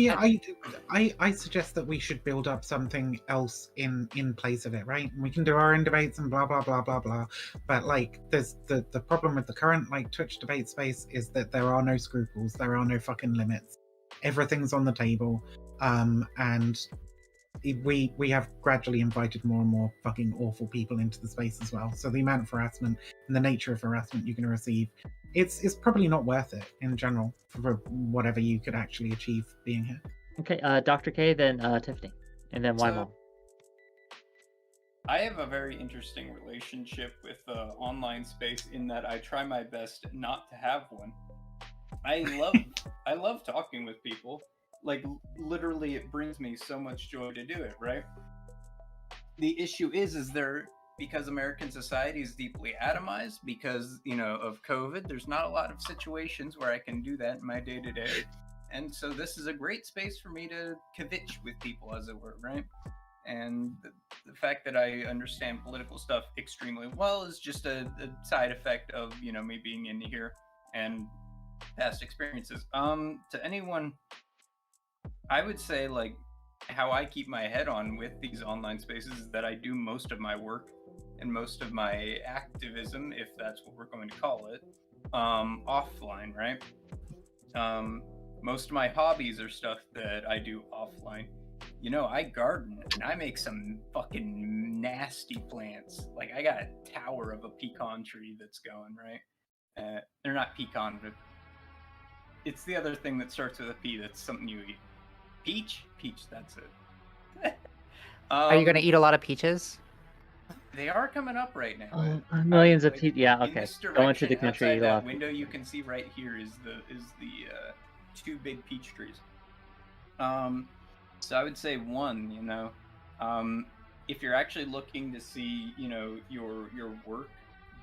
I suggest that we should build up something else in place of it, right? We can do our own debates and blah blah blah blah blah. But like, there's the problem with the current like Twitch debate space is that there are no scruples, there are no fucking limits. Everything's on the table, and we have gradually invited more and more fucking awful people into the space as well. So the amount of harassment and the nature of harassment you're going to receive, it's probably not worth it in general for whatever you could actually achieve being here. Okay, Dr. K, then Tiffany, and then Mom. I have a very interesting relationship with online space in that I try my best not to have one. I love talking with people. Like, literally, it brings me so much joy to do it, right? The issue is because American society is deeply atomized, because, of COVID, there's not a lot of situations where I can do that in my day-to-day. And so this is a great space for me to kvetch with people, as it were, right? And the fact that I understand political stuff extremely well is just a side effect of, me being in here and past experiences. To anyone... I would say, like, how I keep my head on with these online spaces is that I do most of my work and most of my activism, if that's what we're going to call it, offline, right? Most of my hobbies are stuff that I do offline. I garden and I make some fucking nasty plants. Like, I got a tower of a pecan tree that's going, right? They're not pecan, but it's the other thing that starts with a P that's something you eat. Peach, that's it. Are you gonna eat a lot of peaches? They are coming up right now. Millions of peach. Yeah, okay. Going to the country. Outside that window, you can see right here is the two big peach trees. So I would say one. If you're actually looking to see, your work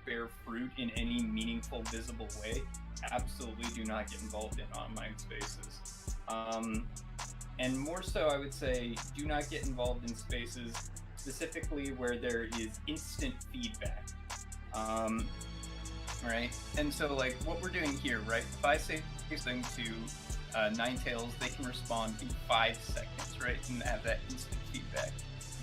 bear fruit in any meaningful, visible way, absolutely do not get involved in online spaces. And more so, I would say, do not get involved in spaces specifically where there is instant feedback. Right? And so, like, what we're doing here, right? If I say something to Ninetails, they can respond in 5 seconds, right? And have that instant feedback.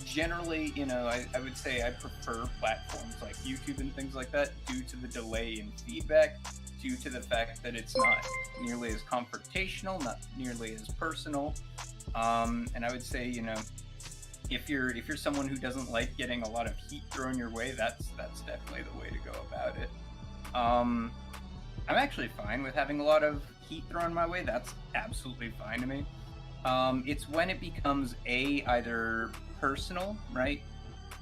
Generally, I would say I prefer platforms like YouTube and things like that due to the delay in feedback, due to the fact that it's not nearly as confrontational, not nearly as personal. And I would say, if you're someone who doesn't like getting a lot of heat thrown your way, that's definitely the way to go about it. I'm actually fine with having a lot of heat thrown my way. That's absolutely fine to me. It's when it becomes A, either personal, right?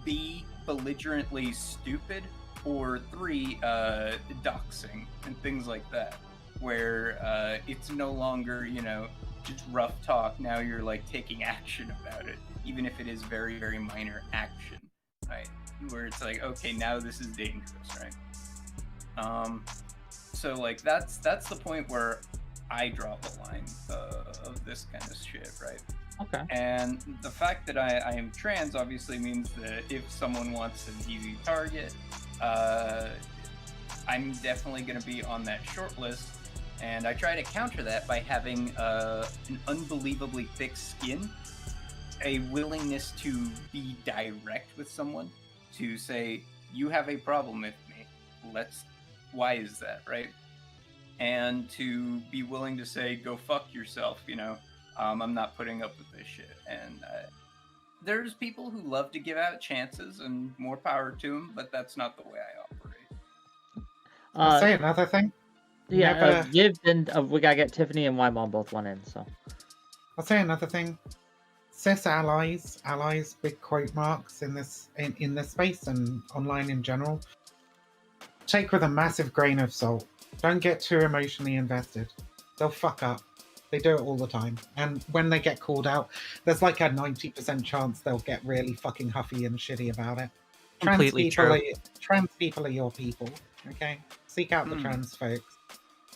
B, belligerently stupid, or 3, doxing and things like that, where it's no longer, just rough talk. Now you're like taking action about it, even if it is very, very minor action, right? Where it's like, okay, now this is dangerous, right? So like that's the point where I draw the line of this kind of shit, right? Okay. And the fact that I am trans obviously means that if someone wants an easy target, I'm definitely going to be on that short list. And I try to counter that by having an unbelievably thick skin, a willingness to be direct with someone, to say, you have a problem with me. Why is that, right? And to be willing to say, go fuck yourself, I'm not putting up with this shit. And there's people who love to give out chances, and more power to them, but that's not the way I operate. I'll say another thing. Yeah, we gotta get Tiffany and Mom both one in, so. I'll say another thing. Cis allies with quote marks in this space and online in general, take with a massive grain of salt. Don't get too emotionally invested. They'll fuck up. They do it all the time. And when they get called out, there's like a 90% chance they'll get really fucking huffy and shitty about it. Completely true. Trans people are your people, okay? Seek out the trans folks.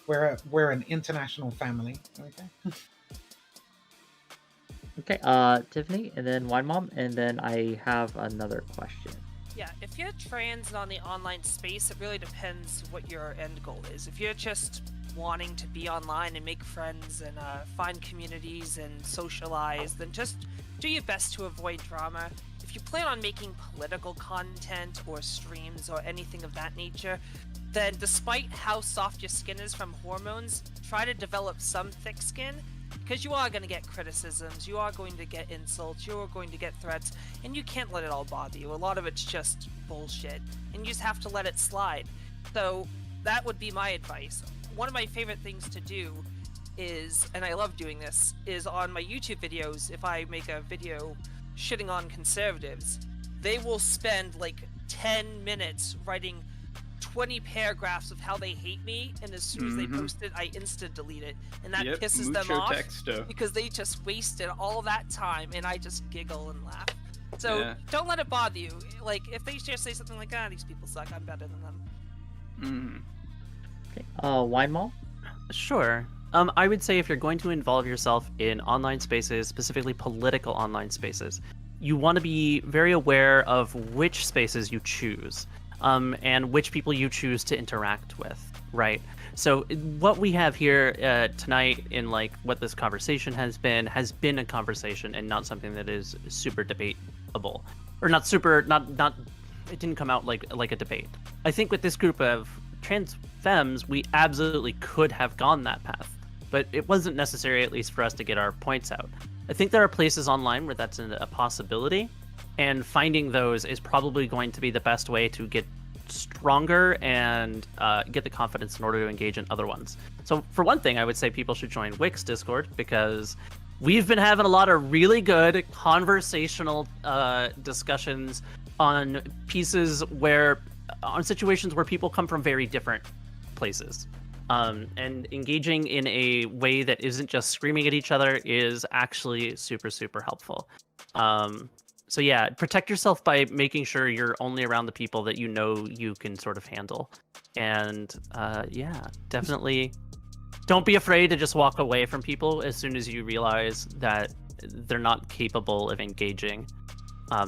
We're an international family, okay? Okay, Tiffany, and then Wine Mom, and then I have another question. Yeah, if you're trans and on the online space, it really depends what your end goal is. If you're just wanting to be online and make friends and find communities and socialize, then just do your best to avoid drama. If you plan on making political content or streams or anything of that nature, then despite how soft your skin is from hormones, try to develop some thick skin, because you are going to get criticisms, you are going to get insults, you are going to get threats, and you can't let it all bother you. A lot of it's just bullshit, and you just have to let it slide. So that would be my advice. One of my favorite things to do is, and I love doing this, is on my YouTube videos, if I make a video shitting on conservatives, they will spend like 10 minutes writing 20 paragraphs of how they hate me, and as soon as they post it, I instant delete it, and that pisses them off because they just wasted all that time, and I just giggle and laugh. So don't let it bother you. Like, if they just say something like, these people suck, I'm better than them. Okay. Wine Mall? Sure. I would say if you're going to involve yourself in online spaces, specifically political online spaces, you want to be very aware of which spaces you choose, and which people you choose to interact with, right? So what we have here tonight in like what this conversation has been a conversation and not something that is super debatable, or not super, not it didn't come out like a debate. I think with this group of trans femmes, we absolutely could have gone that path, but it wasn't necessary, at least for us, to get our points out. I think there are places online where that's a possibility, and finding those is probably going to be the best way to get stronger and get the confidence in order to engage in other ones. So for one thing, I would say people should join Whick's Discord, because we've been having a lot of really good conversational discussions on situations where people come from very different places. And engaging in a way that isn't just screaming at each other is actually super, super helpful. So yeah, protect yourself by making sure you're only around the people that you know you can sort of handle. And yeah, definitely don't be afraid to just walk away from people as soon as you realize that they're not capable of engaging. I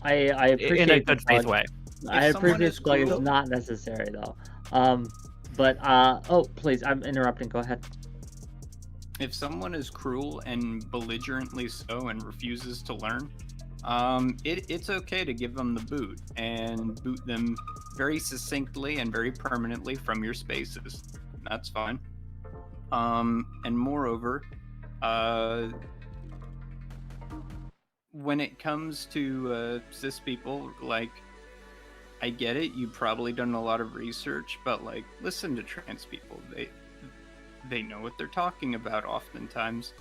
appreciate in a good faith way. I appreciate the plug. It's not necessary though. But oh, please, I'm interrupting. Go ahead. If someone is cruel and belligerently so and refuses to learn, it's okay to give them the boot and boot them very succinctly and very permanently from your spaces. That's fine. And moreover, when it comes to cis people, like, I get it, you've probably done a lot of research, but like, listen to trans people. They know what they're talking about oftentimes.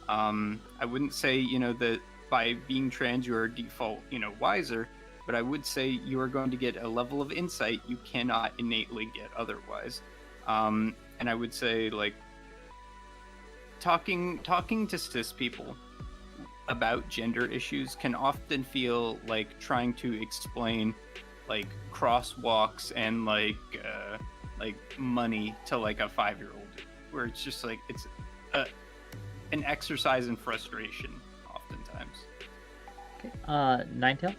I wouldn't say, that by being trans you are default, wiser, but I would say you are going to get a level of insight you cannot innately get otherwise. And I would say, like, talking to cis people about gender issues can often feel like trying to explain like crosswalks and like money to like a 5-year-old, where it's just like it's an exercise in frustration oftentimes. Okay. Ninetails?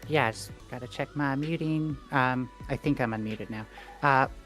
Yes, gotta check my muting. I think I'm unmuted now.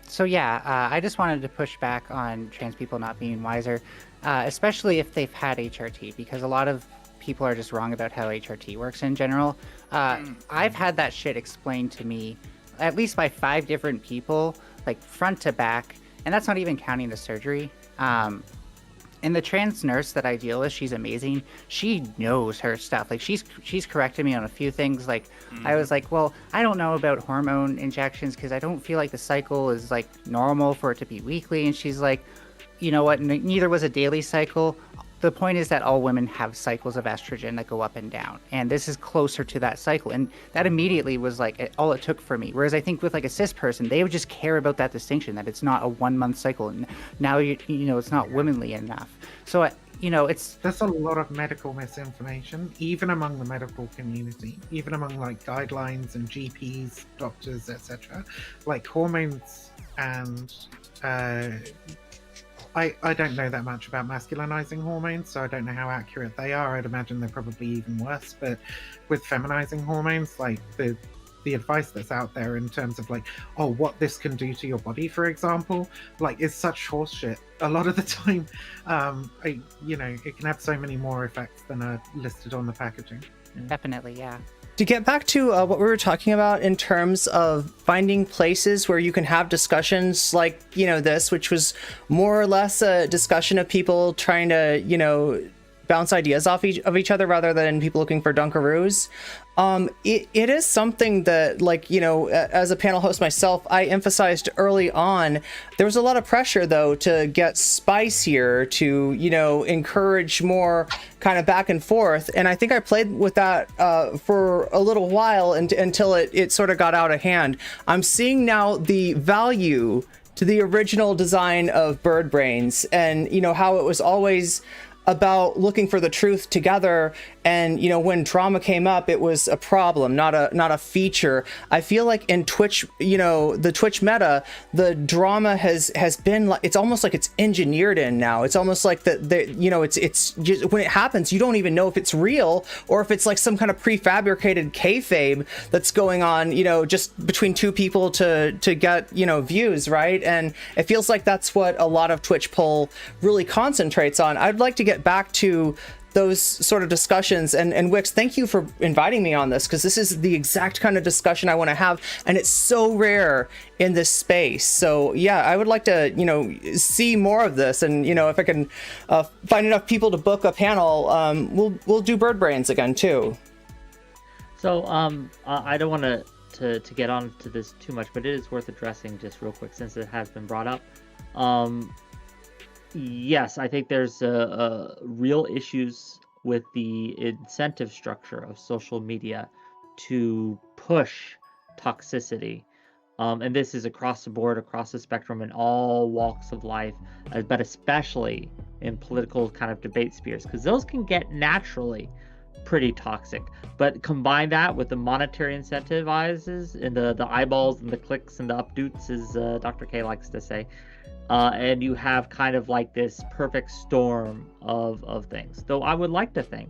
So yeah, I just wanted to push back on trans people not being wiser, especially if they've had HRT, because a lot of people are just wrong about how HRT works in general. I've had that shit explained to me at least by 5 different people, like front to back, and that's not even counting the surgery. And the trans nurse that I deal with, she's amazing. She knows her stuff. Like she's corrected me on a few things. Like I was like, well, I don't know about hormone injections because I don't feel like the cycle is like normal for it to be weekly. And she's like, you know what? Neither was a daily cycle. The point is that all women have cycles of estrogen that go up and down, and this is closer to that cycle. And that immediately was like all it took for me. Whereas I think with like a cis person, they would just care about that distinction, that it's not a 1-month cycle, and now you know it's not womanly enough. So it's there's a lot of medical misinformation, even among the medical community, even among like guidelines and GPs, doctors, etc. Like hormones and I don't know that much about masculinizing hormones, so I don't know how accurate they are. I'd imagine they're probably even worse. But with feminizing hormones, like the advice that's out there in terms of like, oh, what this can do to your body, for example, like is such horseshit. A lot of the time, it can have so many more effects than are listed on the packaging. Definitely, yeah. To get back to what we were talking about in terms of finding places where you can have discussions like, this, which was more or less a discussion of people trying to, bounce ideas off of each other rather than people looking for Dunkaroos. It is something that, as a panel host myself, I emphasized early on. There was a lot of pressure, though, to get spicier, to, encourage more kind of back and forth. And I think I played with that for a little while until it sort of got out of hand. I'm seeing now the value to the original design of Bird Brains and, how it was always about looking for the truth together, and when drama came up, it was a problem, not a feature. I feel like in Twitch, the Twitch meta, the drama has been like, it's almost like it's engineered in now. It's almost like it's just when it happens, you don't even know if it's real or if it's like some kind of prefabricated kayfabe that's going on, just between two people to get views, right? And it feels like that's what a lot of Twitch poll really concentrates on. I'd like to get back to those sort of discussions, and Wix, thank you for inviting me on this, because this is the exact kind of discussion I want to have, and it's so rare in this space. So yeah, I would like to see more of this, and if I can find enough people to book a panel, we'll do Bird Brains again too. So I don't want to get on to this too much, but it is worth addressing just real quick since it has been brought up. Yes, I think there's real issues with the incentive structure of social media to push toxicity. And this is across the board, across the spectrum, in all walks of life, but especially in political kind of debate spheres, because those can get naturally pretty toxic. But combine that with the monetary incentivizes and the eyeballs and the clicks and the updoots, as Dr. K likes to say. And you have kind of like this perfect storm of things. Though I would like to think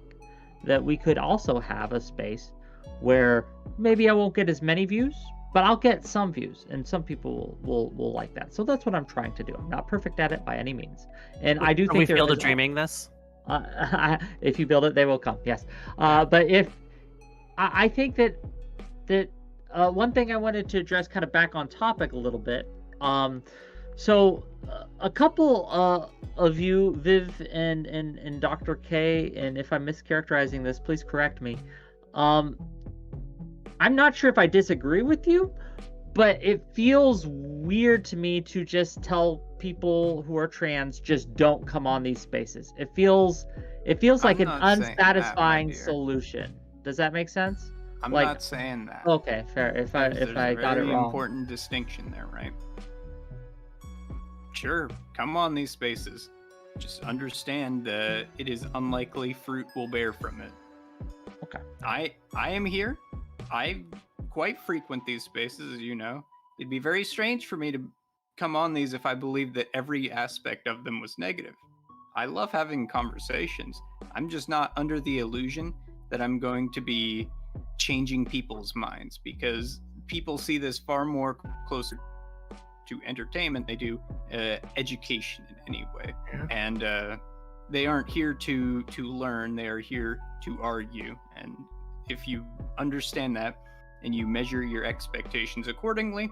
that we could also have a space where maybe I won't get as many views, but I'll get some views, and some people will like that. So that's what I'm trying to do. I'm not perfect at it by any means, and I do think we build a dreaming this. If you build it, they will come. Yes, but if I think that one thing I wanted to address, kind of back on topic a little bit. So a couple of you, Viv and Dr. K, and if I'm mischaracterizing this, please correct me. I'm not sure if I disagree with you, but it feels weird to me to just tell people who are trans, just don't come on these spaces. It feels like an unsatisfying solution. Does that make sense? I'm not saying that. Okay, fair. If I got it wrong. Very important distinction there, right? Sure, come on these spaces. Just understand that it is unlikely fruit will bear from it. Okay. I am here. I quite frequent these spaces, as you know. It'd be very strange for me to come on these if I believed that every aspect of them was negative. I love having conversations. I'm just not under the illusion that I'm going to be changing people's minds, because people see this far more closer to entertainment they do education in any way. Yeah. And they aren't here to learn, they are here to argue. And if you understand that and you measure your expectations accordingly,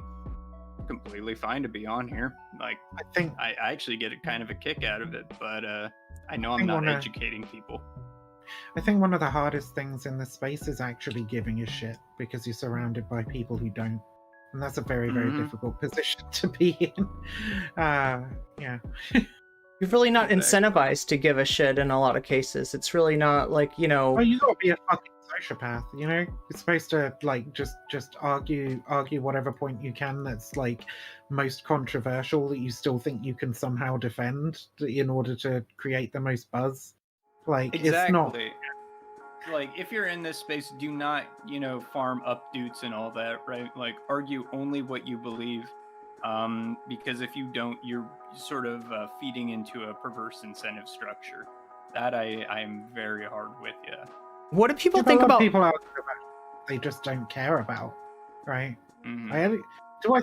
completely fine to be on here. Like, I think I actually get a kind of a kick out of it, but I know I'm not educating people. I think one of the hardest things in this space is actually giving a shit, because you're surrounded by people who don't. And that's a very, very difficult position to be in. Yeah. You're really not incentivized to give a shit in a lot of cases. It's really not like, Well, you gotta be a fucking sociopath, You're supposed to like just argue whatever point you can that's like most controversial, that you still think you can somehow defend in order to create the most buzz. Like, Exactly. it's not. Like, if you're in this space, do not, farm updoots and all that, right? Like, argue only what you believe, Because if you don't, you're sort of feeding into a perverse incentive structure. That I'm very hard with you. What do people Yeah, but think a lot of about? people are they just don't care about, right? Mhm. Do I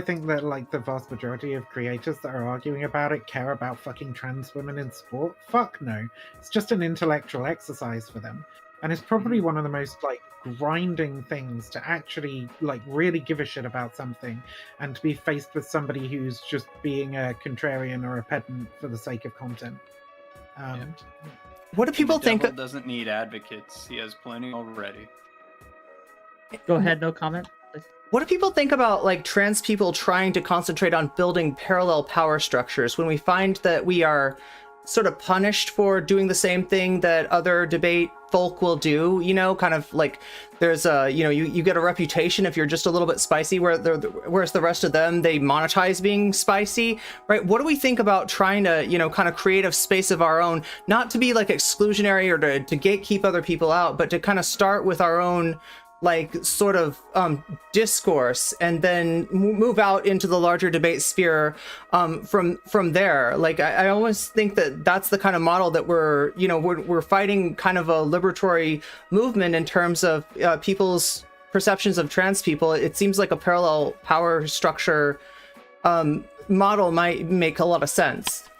think that like the vast majority of creators that are arguing about it care about fucking trans women in sport? Fuck no. It's just an intellectual exercise for them. And it's probably one of the most like grinding things to actually like really give a shit about something and to be faced with somebody who's just being a contrarian or a pedant for the sake of content. What do people the think? devil doesn't need advocates. He has plenty already. Go ahead, no comment. Please. What do people think about like trans people trying to concentrate on building parallel power structures when we find that we are sort of punished for doing the same thing that other debate folk will do, you know, kind of like there's a, you know, you get a reputation if you're just a little bit spicy, whereas the rest of them, they monetize being spicy, right? What do we think about trying to, you know, kind of create a space of our own, not to be like exclusionary or to gatekeep other people out, but to kind of start with our own like sort of discourse and then move out into the larger debate sphere from there. Like I always think that that's the kind of model that we're fighting kind of a liberatory movement in terms of people's perceptions of trans people. It seems like a parallel power structure model might make a lot of sense.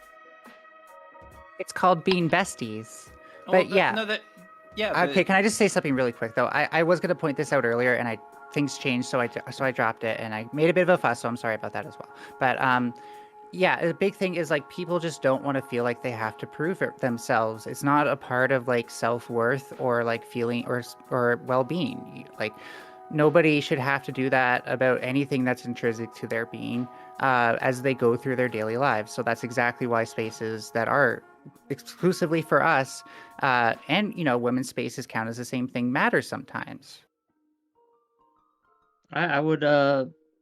It's called being besties. Oh, But well, yeah. No, that. Yeah. Okay, but- can I just say something really quick though? I was gonna point this out earlier, and things changed, so I dropped it, and I made a bit of a fuss, so I'm sorry about that as well. But yeah, the big thing is like people just don't want to feel like they have to prove it themselves. It's not a part of like self-worth or like feeling or well-being. Like nobody should have to do that about anything that's intrinsic to their being as they go through their daily lives. So that's exactly why spaces that are exclusively for us and you know women's spaces count as the same thing matter sometimes. I would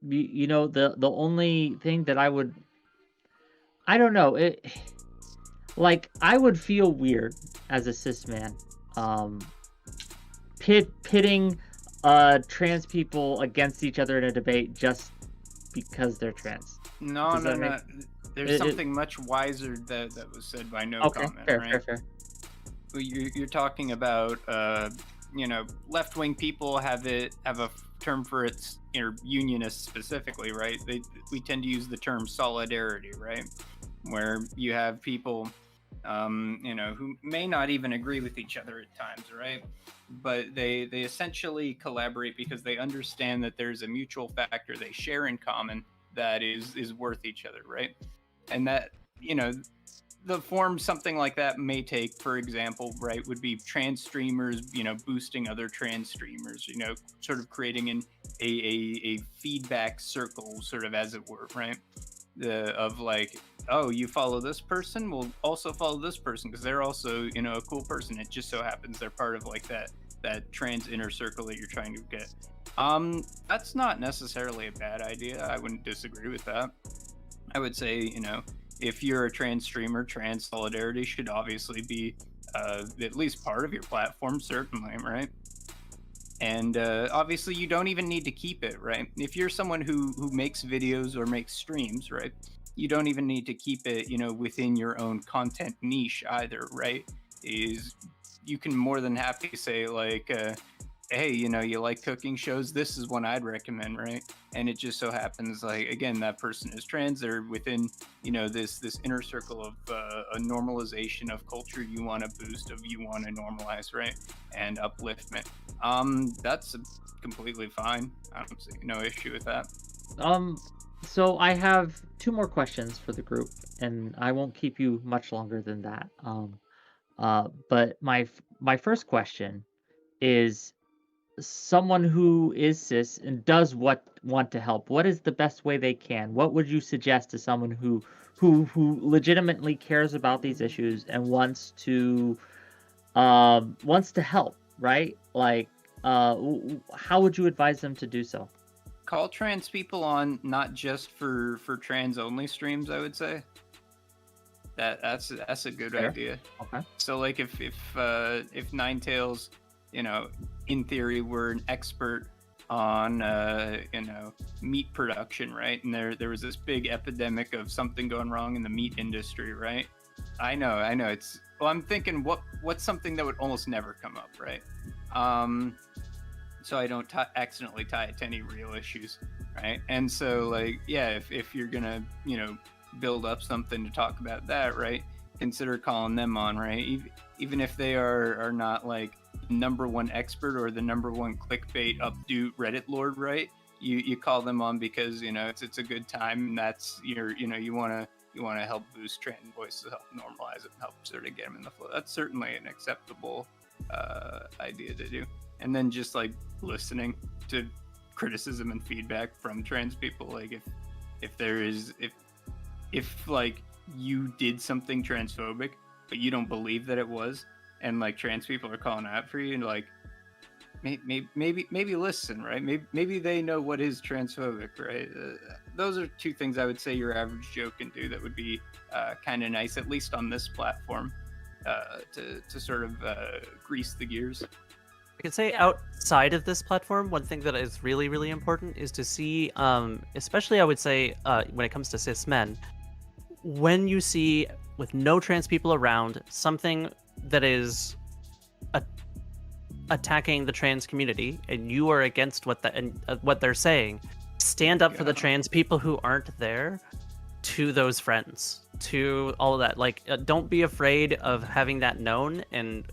you know, the only thing that I don't know, it like I would feel weird as a cis man pitting trans people against each other in a debate just because they're trans. No. There's It- something much wiser that was said by no Okay, comment, fair, right? fair. You're talking about you know, left-wing people have a term for its unionists specifically, right? We tend to use the term solidarity, right? Where you have people you know, who may not even agree with each other at times, right? But they essentially collaborate because they understand that there's a mutual factor they share in common that is worth each other, right? And that, you know, the form something like that may take, for example, right, would be trans streamers, you know, boosting other trans streamers, you know, sort of creating a feedback circle, sort of as it were, right? Of like, oh, you follow this person, we'll also follow this person because they're also, you know, a cool person. It just so happens they're part of like that trans inner circle that you're trying to get. That's not necessarily a bad idea. I wouldn't disagree with that. I would say, you know, if you're a trans streamer, trans solidarity should obviously be at least part of your platform, certainly, right? And obviously you don't even need to keep it, right? If you're someone who makes videos or makes streams, right, you don't even need to keep it, you know, within your own content niche either, right? You can more than happy say like, hey, you know, you like cooking shows, this is one I'd recommend, right? And it just so happens, like, again, that person is trans, they're within, you know, this inner circle of a normalization of culture you want to boost, of you want to normalize, right? And upliftment. That's completely fine. I don't see no issue with that. So I have two more questions for the group, and I won't keep you much longer than that. But my first question is, someone who is cis and does want to help, what is the best way they can? What would you suggest to someone who legitimately cares about these issues and wants to help, right? Like how would you advise them to do so? Call trans people on, not just for trans only streams, I would say. That's a good Fair. idea. Okay. So like if Ninetails, you know, in theory, were an expert on meat production, right? And there was this big epidemic of something going wrong in the meat industry, right? I know. I'm thinking what's something that would almost never come up, right? So I don't accidentally tie it to any real issues, right? And so, like, yeah, if you're gonna, build up something to talk about that, right? Consider calling them on, right? Even if they are not like number one expert or the number one clickbait updo Reddit lord, right? You call them on because it's a good time, and that's you want to help boost trans voices, help normalize it, help sort of get them in the flow. That's certainly an acceptable idea to do. And then just like listening to criticism and feedback from trans people, like if like you did something transphobic but you don't believe that it was, and like trans people are calling out for you, and like maybe listen, right? Maybe they know what is transphobic, right? Those are two things I would say your average Joe can do that would be kind of nice, at least on this platform, to sort of grease the gears. I can say outside of this platform, one thing that is really, really important is to see, especially I would say when it comes to cis men, when you see with no trans people around something that is attacking the trans community and you are against what they're saying, stand up for the trans people who aren't there, to those friends, to all of that. Like, don't be afraid of having that known. And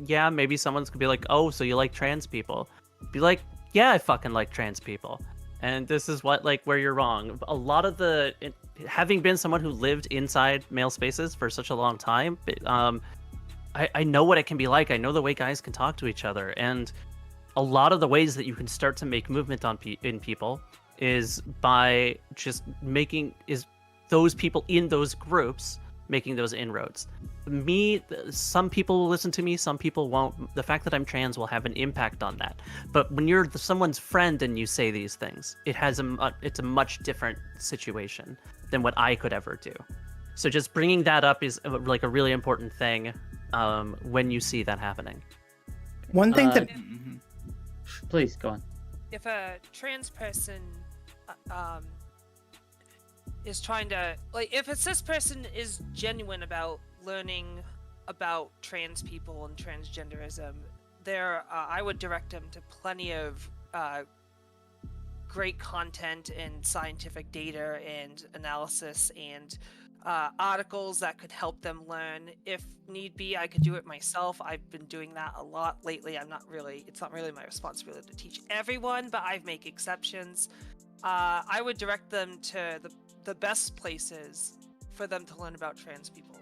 yeah, maybe someone's gonna be like, oh, so you like trans people? Be like, yeah, I fucking like trans people, and this is where you're wrong. A lot of having been someone who lived inside male spaces for such a long time, I know what it can be like. I know the way guys can talk to each other, and a lot of the ways that you can start to make movement in people is by just those people in those groups making those inroads. Some people will listen to me, some people won't. The fact that I'm trans will have an impact on that. But when you're someone's friend and you say these things, it's a much different situation than what I could ever do. So just bringing that up is like a really important thing when you see that happening. One thing that... Please, go on. If a trans person is trying to, if a cis person is genuine about learning about trans people and transgenderism, I would direct them to plenty of great content and scientific data and analysis and articles that could help them learn. If need be, I could do it myself. I've been doing that a lot lately. It's not really my responsibility to teach everyone, but I make exceptions. I would direct them to the best places for them to learn about trans people.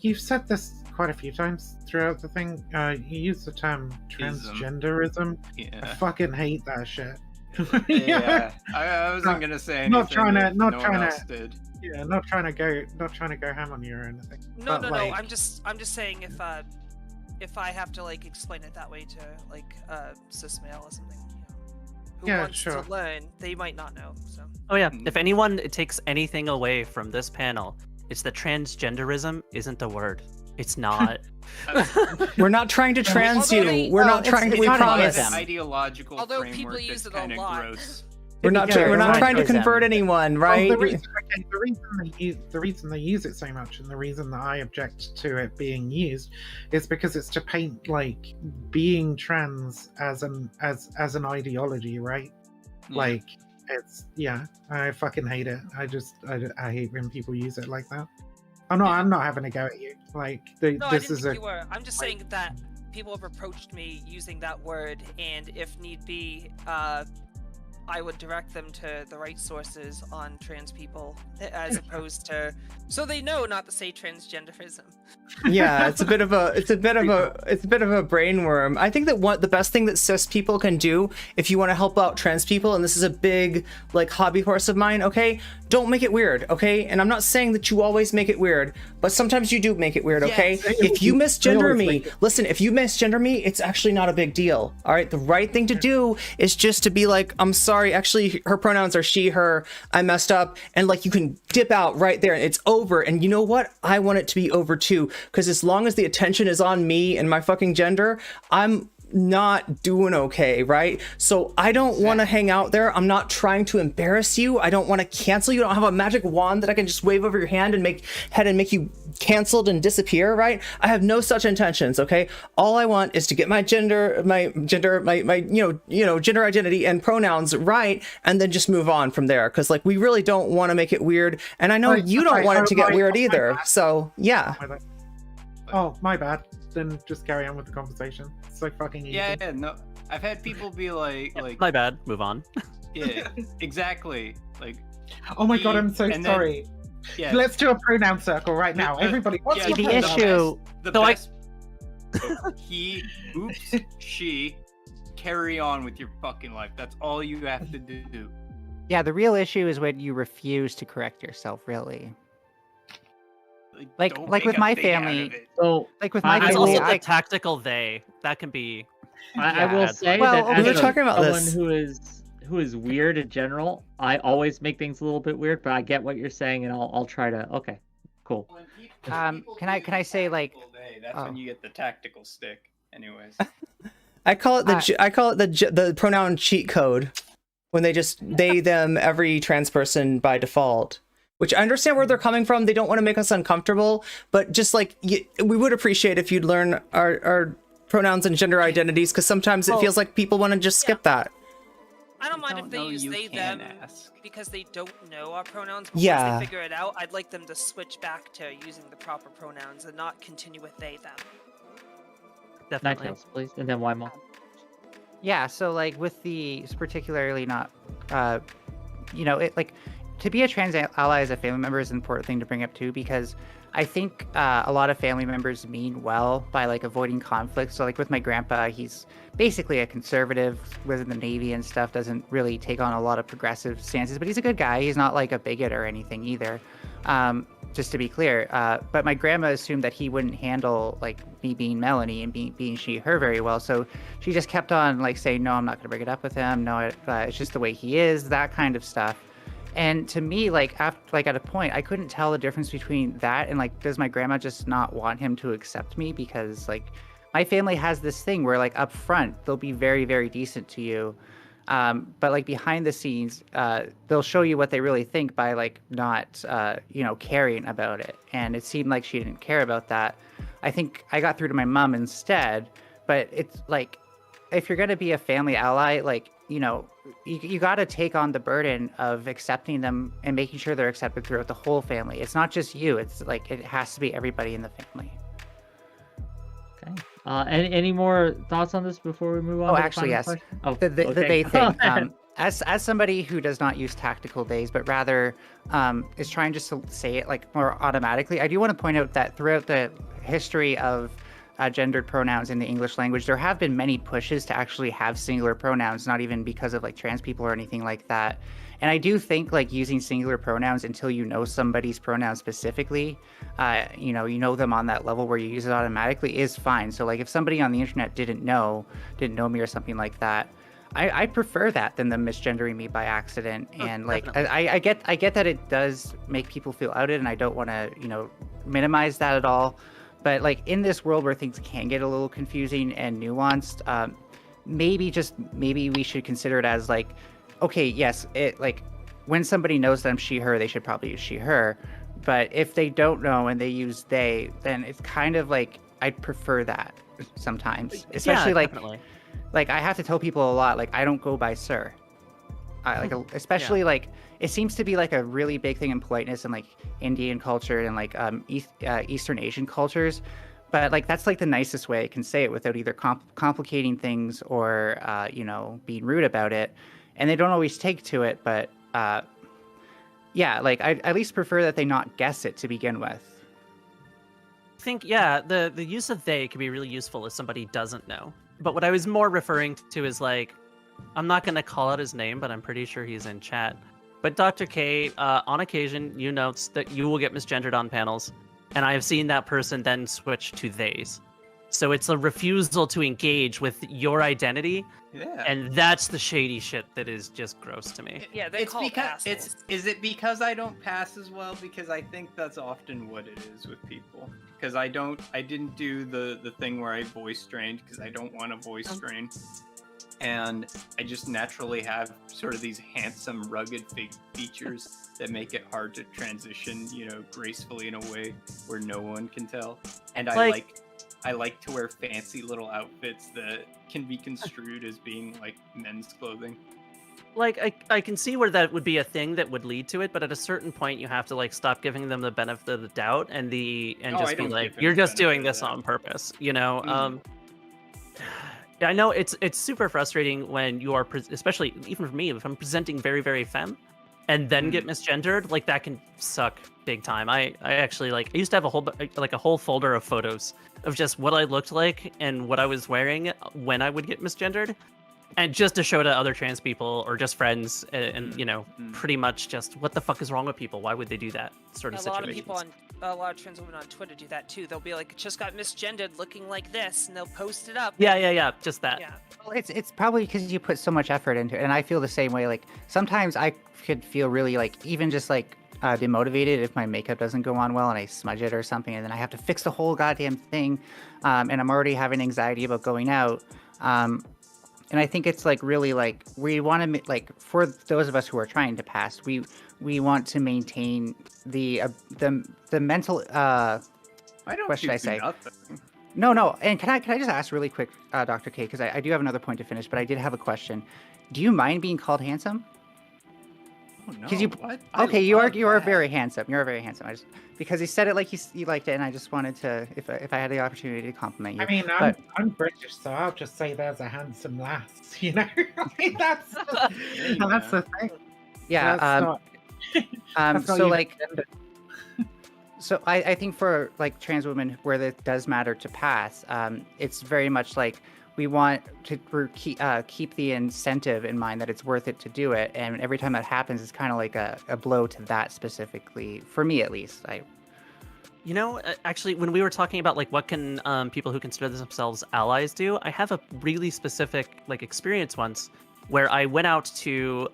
You've said this quite a few times throughout the thing. You use the term transgenderism. Yeah. I fucking hate that shit. Yeah. I wasn't gonna say anything. Not trying to. Yeah, not trying to go ham on you or anything. No. I'm just saying if I have to explain it that way to cis male or something, who wants to learn, they might not know. So. Oh yeah, if anyone takes anything away from this panel, it's that transgenderism isn't a word. It's not. We're not trying to trans you. We're not trying to. We promise. Ideological Although framework people use that's it a kind of lot. gross. We're not trying to convert anyone, right? Well, the reason they use it so much, and the reason that I object to it being used, is because it's to paint being trans as an ideology, right? Yeah. I fucking hate it. I hate when people use it like that. I'm not having a go at you. I'm just saying that people have approached me using that word, and if need be, I would direct them to the right sources on trans people, as opposed to, so they know not to say transgenderism. Yeah, it's a bit of a brainworm. I think that the best thing that cis people can do, if you want to help out trans people, and this is a big hobby horse of mine, okay, don't make it weird, okay? And I'm not saying that you always make it weird, but sometimes you do make it weird, okay? Yes. If you misgender me, listen, if you misgender me, it's actually not a big deal, all right? The right thing to do is just to be like, I'm sorry, actually her pronouns are she, her, I messed up, and you can dip out right there and it's over. And you know what? I want it to be over too, because as long as the attention is on me and my fucking gender, I'm not doing okay, right? So I don't want to hang out there. I'm not trying to embarrass you. I don't want to cancel you. I don't have a magic wand that I can just wave over your hand and make you canceled and disappear, right? I have no such intentions, okay? All I want is to get my gender gender identity and pronouns right, and then just move on from there. Because like we really don't want to make it weird, and I know you don't want it to get weird either. So yeah. Oh, my bad. Then just carry on with the conversation. It's so fucking easy. Yeah, no. I've had people be like, My bad. Move on. yeah, exactly. Like, Oh my god, I'm so and then- sorry. yeah. Let's do a pronoun circle right now. Everybody, what's yeah, your the pronoun? issue- The So best. He, oops, she, carry on with your fucking life. That's all you have to do. Yeah, the real issue is when you refuse to correct yourself, really. Like don't with make a my thing out of family, it. So like with I my It's will- family, also the like tactical they. That can be. I will Yeah, say well, that we as were a- talking about someone this. who is weird in general, I always make things a little bit weird, but I get what you're saying, and I'll try to. Okay, cool. When people can I use say, like, tactical they, that's oh. when you get the tactical stick. Anyways. I call it the pronoun cheat code, when they just they them every trans person by default. Which I understand where they're coming from. They don't want to make us uncomfortable, but just like we would appreciate if you'd learn our pronouns and gender identities, because sometimes it feels like people want to just skip that. I don't mind if don't they know, use you they can them ask. because they don't know our pronouns. But Yeah. once they figure it out, I'd like them to switch back to using the proper pronouns and not continue with they them. Definitely. Ninetails, please, and then Wymal. yeah. So like with the particularly not, it like to be a trans ally as a family member is an important thing to bring up too, because I think a lot of family members mean well by like avoiding conflict. So like with my grandpa, he's basically a conservative, was in the Navy and stuff, doesn't really take on a lot of progressive stances, but he's a good guy. He's not like a bigot or anything either. Just to be clear. But my grandma assumed that he wouldn't handle like me being Melanie and being she, her very well. So she just kept on like saying, no, I'm not gonna bring it up with him. No, it's just the way he is, that kind of stuff. And to me, like at a point, I couldn't tell the difference between that and like, does my grandma just not want him to accept me? Because like my family has this thing where like up front, they'll be very, very decent to you. But like behind the scenes, they'll show you what they really think by like not, caring about it. And it seemed like she didn't care about that. I think I got through to my mom instead, but it's like, if you're going to be a family ally, like, you got to take on the burden of accepting them and making sure they're accepted throughout the whole family. It's not just you. It's like, it has to be everybody in the family. Okay. Any more thoughts on this before we move on? Oh, to the actually, final yes. question? Oh, The okay. they thing. As somebody who does not use tactical days, but rather is trying just to say it like more automatically, I do want to point out that throughout the history of gendered pronouns in the English language, there have been many pushes to actually have singular pronouns, not even because of like trans people or anything like that. And I do think like using singular pronouns until you know somebody's pronouns specifically, you know them on that level where you use it automatically is fine. So like if somebody on the internet didn't know me or something like that, I prefer that than them misgendering me by accident. And like I get that it does make people feel outed, and I don't want to minimize that at all. But like in this world where things can get a little confusing and nuanced, maybe we should consider it as like, okay, yes, it like when somebody knows that I'm she, her, they should probably use she, her. But if they don't know and they use they, then it's kind of like I'd prefer that sometimes, especially like I have to tell people a lot, like I don't go by sir. Especially like it seems to be like a really big thing in politeness in like Indian culture and like Eastern Asian cultures, but like that's like the nicest way I can say it without either complicating things or being rude about it. And they don't always take to it, but like I at least prefer that they not guess it to begin with. I think, the use of they can be really useful if somebody doesn't know. But what I was more referring to is like, I'm not going to call out his name, but I'm pretty sure he's in chat. But Dr. K, on occasion, you note that you will get misgendered on panels, and I have seen that person then switch to theys. So it's a refusal to engage with your identity, and that's the shady shit that is just gross to me. Yeah, they It's call because assholes. is it because I don't pass as well? Because I think that's often what it is with people. because I didn't do the thing where I voice strained because I don't want to voice strain, and I just naturally have sort of these handsome, rugged features that make it hard to transition, gracefully in a way where no one can tell. And I like to wear fancy little outfits that can be construed as being like men's clothing. Like I can see where that would be a thing that would lead to it, but at a certain point you have to like stop giving them the benefit of the doubt and just be like, you're just doing this on purpose, Mm. Yeah, I know it's super frustrating when you are, especially even for me, if I'm presenting very, very femme and then get misgendered, like that can suck big time. I actually I used to have a whole folder of photos of just what I looked like and what I was wearing when I would get misgendered. And just to show to other trans people or just friends, and pretty much just what the fuck is wrong with people? Why would they do that sort of situation? A lot of trans women on Twitter do that too. They'll be like, just got misgendered, looking like this, and they'll post it up. Yeah, just that. Yeah. Well, it's probably because you put so much effort into it, and I feel the same way. Like sometimes I could feel really even just demotivated if my makeup doesn't go on well and I smudge it or something, and then I have to fix the whole goddamn thing, and I'm already having anxiety about going out. And I think it's really we want to for those of us who are trying to pass, we want to maintain the mental I don't what should I say? Nothing. No. And can I just ask really quick, Dr. K, because I do have another point to finish, but I did have a question. Do you mind being called handsome? Oh, no. What? I Okay, you are love very handsome. You're very handsome. Because he said it like he liked it, and I just wanted to, if I had the opportunity to compliment you. I mean, I'm British, so I'll just say there's a handsome lass. That's the thing. Yeah. So I think for trans women where it does matter to pass, it's very much we want to keep the incentive in mind that it's worth it to do it, and every time that happens, it's kind of like a blow to that specifically, for me at least. Actually, when we were talking about what can people who consider themselves allies do, I have a really specific experience once where I went out to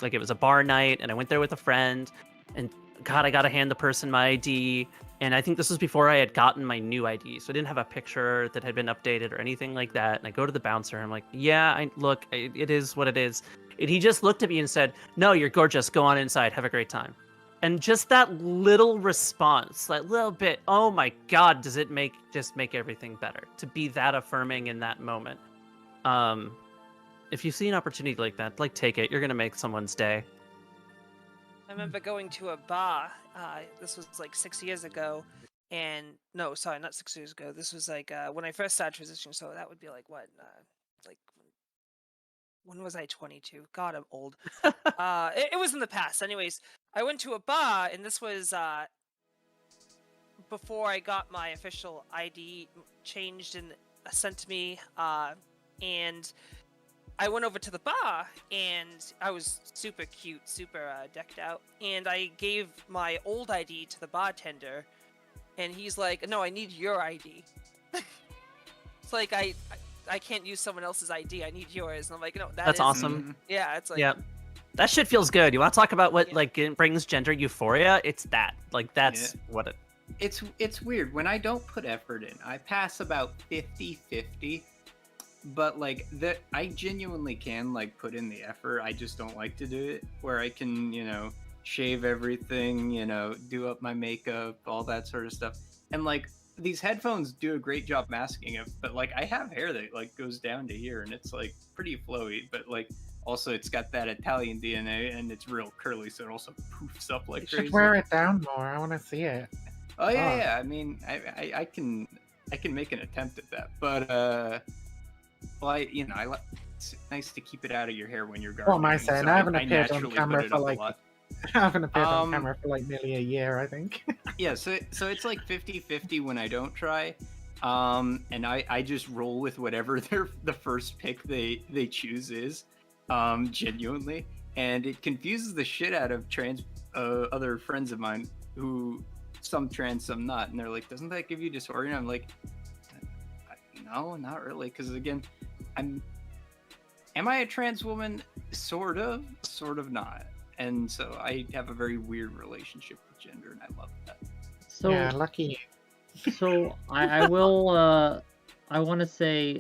it was a bar night, and I went there with a friend, and God, I gotta hand the person my ID. And I think this was before I had gotten my new ID, so I didn't have a picture that had been updated or anything like that. And I go to the bouncer, and I'm like, yeah, it is what it is. And he just looked at me and said, no, you're gorgeous. Go on inside. Have a great time. And just that little response, that little bit, oh my God, does it make everything better to be that affirming in that moment? If you see an opportunity like that, take it. You're going to make someone's day. I remember going to a bar. This was 6 years ago, and no, sorry, not 6 years ago. This was when I first started transitioning. So that would be what? When was I 22? God, I'm old. It was in the past. Anyways, I went to a bar, and this was before I got my official ID changed and sent to me. And I went over to the bar, and I was super cute, super decked out, and I gave my old ID to the bartender, and he's like, no, I need your ID. It's I can't use someone else's ID, I need yours. And I'm like, no, that's awesome. Yeah, it's yeah. That shit feels good. You want to talk about what brings gender euphoria? It's that. That's what it... It's weird. When I don't put effort in, I pass about 50-50. But I genuinely can put in the effort. I just don't like to do it. Where I can, shave everything, do up my makeup, all that sort of stuff. And these headphones do a great job masking it. But I have hair that goes down to here, and it's pretty flowy. But also it's got that Italian DNA, and it's real curly, so it also poofs up like crazy. You should wear it down more. I want to see it. Oh yeah. I mean, I can make an attempt at that, but it's nice to keep it out of your hair when you're gardening. What am I saying? I haven't appeared on camera for nearly a year, I think. Yeah, so it's 50-50 when I don't try. And I just roll with whatever the first pick they choose is, genuinely. And it confuses the shit out of trans other friends of mine who, some trans, some not. And they're like, doesn't that give you dysphoria? And I'm like, no, not really. Because again, am I a trans woman? Sort of not. And so I have a very weird relationship with gender, and I love that. So yeah, lucky. So I will. I want to say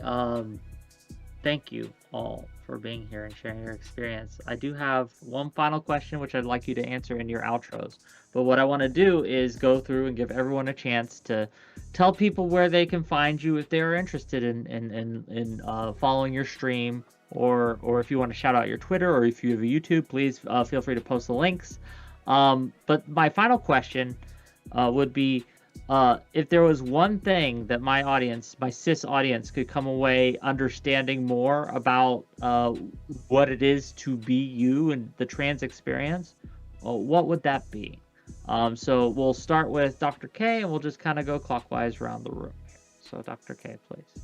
thank you all for being here and sharing your experience. I do have one final question, which I'd like you to answer in your outros. But what I want to do is go through and give everyone a chance to tell people where they can find you if they are interested in following your stream, or if you want to shout out your Twitter, or if you have a YouTube, please feel free to post the links. But my final question would be, if there was one thing that my audience, my cis audience, could come away understanding more about what it is to be you and the trans experience, what would that be? So we'll start with Dr. K, and we'll just kind of go clockwise around the room. So Dr. K, please.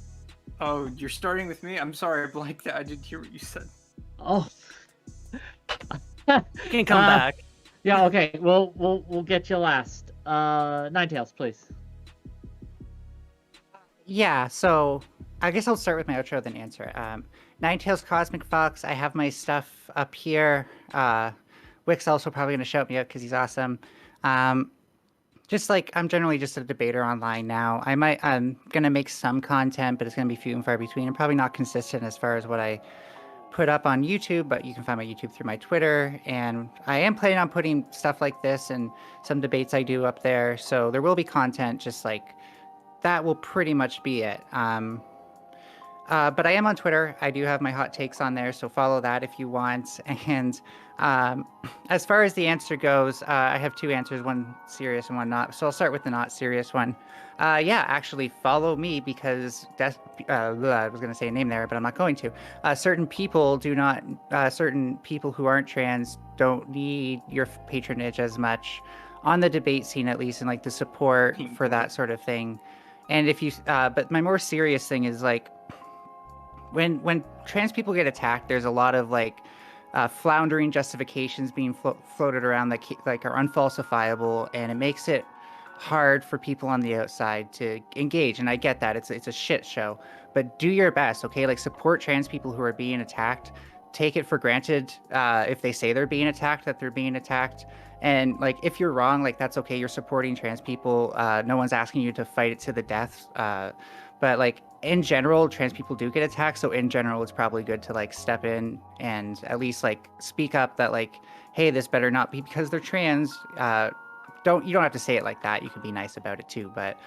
Oh, you're starting with me? I'm sorry, I blanked that. I didn't hear what you said. Oh. You can come back. Yeah, okay. We'll get you last. Ninetails, please. Yeah, so I guess I'll start with my outro, then answer. ninetailscosmicfox, I have my stuff up here. Wick's also probably going to shout me out because he's awesome. Just like, I'm generally just a debater online now. I'm going to make some content, but it's going to be few and far between. I'm probably not consistent as far as what I put up on YouTube, but you can find my YouTube through my Twitter. And I am planning on putting stuff like this and some debates I do up there. So there will be content, just like that will pretty much be it. But I am on Twitter. I do have my hot takes on there, so follow that if you want. And as far as the answer goes, I have two answers, one serious and one not. So I'll start with the not serious one. Yeah, actually follow me because I was going to say a name there, but I'm not going to. Certain people who aren't trans don't need your patronage as much on the debate scene, at least, and like the support for that sort of thing. And if you, but my more serious thing is like, when trans people get attacked, there's a lot of like floundering justifications being floated around that like are unfalsifiable, and it makes it hard for people on the outside to engage. And I get that it's a shit show, but do your best, okay? Like, support trans people who are being attacked. Take it for granted if they say they're being attacked, that they're being attacked. And like, if you're wrong, like, that's okay. You're supporting trans people. No one's asking you to fight it to the death. But like, in general, trans people do get attacked. So in general, it's probably good to like step in and at least like speak up that like, hey, this better not be because they're trans. You don't have to say it like that. You can be nice about it too. But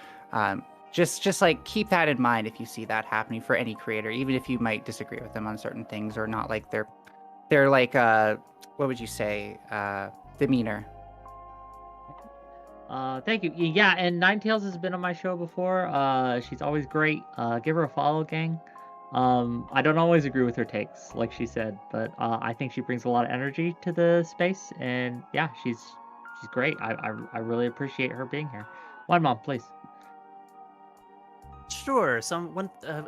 just like keep that in mind if you see that happening for any creator, even if you might disagree with them on certain things or not like they're like what would you say, demeanor. Thank you. Yeah, and Ninetails has been on my show before. She's always great. Give her a follow, gang. I don't always agree with her takes, like she said, but I think she brings a lot of energy to the space, and yeah, she's great. I really appreciate her being here. One mom, please. Sure.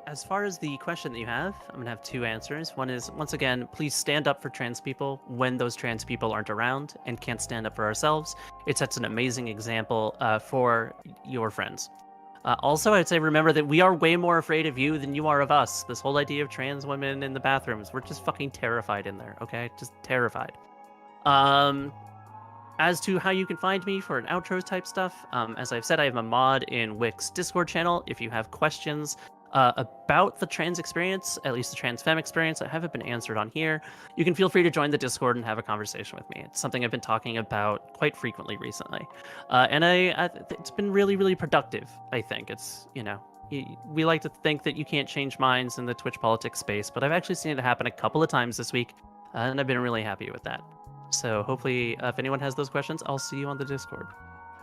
As far as the question that you have, I'm gonna have two answers. One is, once again, please stand up for trans people when those trans people aren't around and can't stand up for ourselves. It sets an amazing example for your friends. Also, I'd say remember that we are way more afraid of you than you are of us. This whole idea of trans women in the bathrooms, we're just fucking terrified in there, okay? Just terrified. As to how you can find me for an outro type stuff, as I've said, I have a mod in Wick's Discord channel. If you have questions about the trans experience, at least the trans femme experience that haven't been answered on here, you can feel free to join the Discord and have a conversation with me. It's something I've been talking about quite frequently recently. And it's been really, really productive, I think. It's, we like to think that you can't change minds in the Twitch politics space, but I've actually seen it happen a couple of times this week, and I've been really happy with that. So hopefully, if anyone has those questions, I'll see you on the Discord.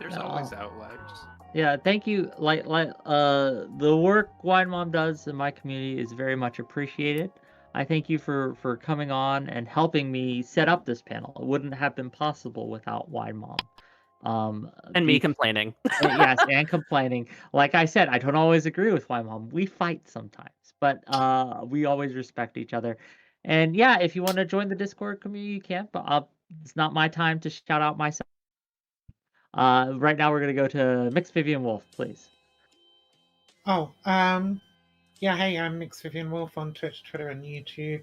There's always outliers. Yeah, thank you. The work Wine Mom does in my community is very much appreciated. I thank you for coming on and helping me set up this panel. It wouldn't have been possible without Wine Mom. And me complaining. Yes, and complaining. Like I said, I don't always agree with Wine Mom. We fight sometimes, but we always respect each other. And yeah, if you want to join the Discord community, you can. But it's not my time to shout out myself. Right now, we're gonna go to Mixed Vivian Wulf, please. Oh, yeah. Hey, I'm Mixed Vivian Wulf on Twitch, Twitter, and YouTube.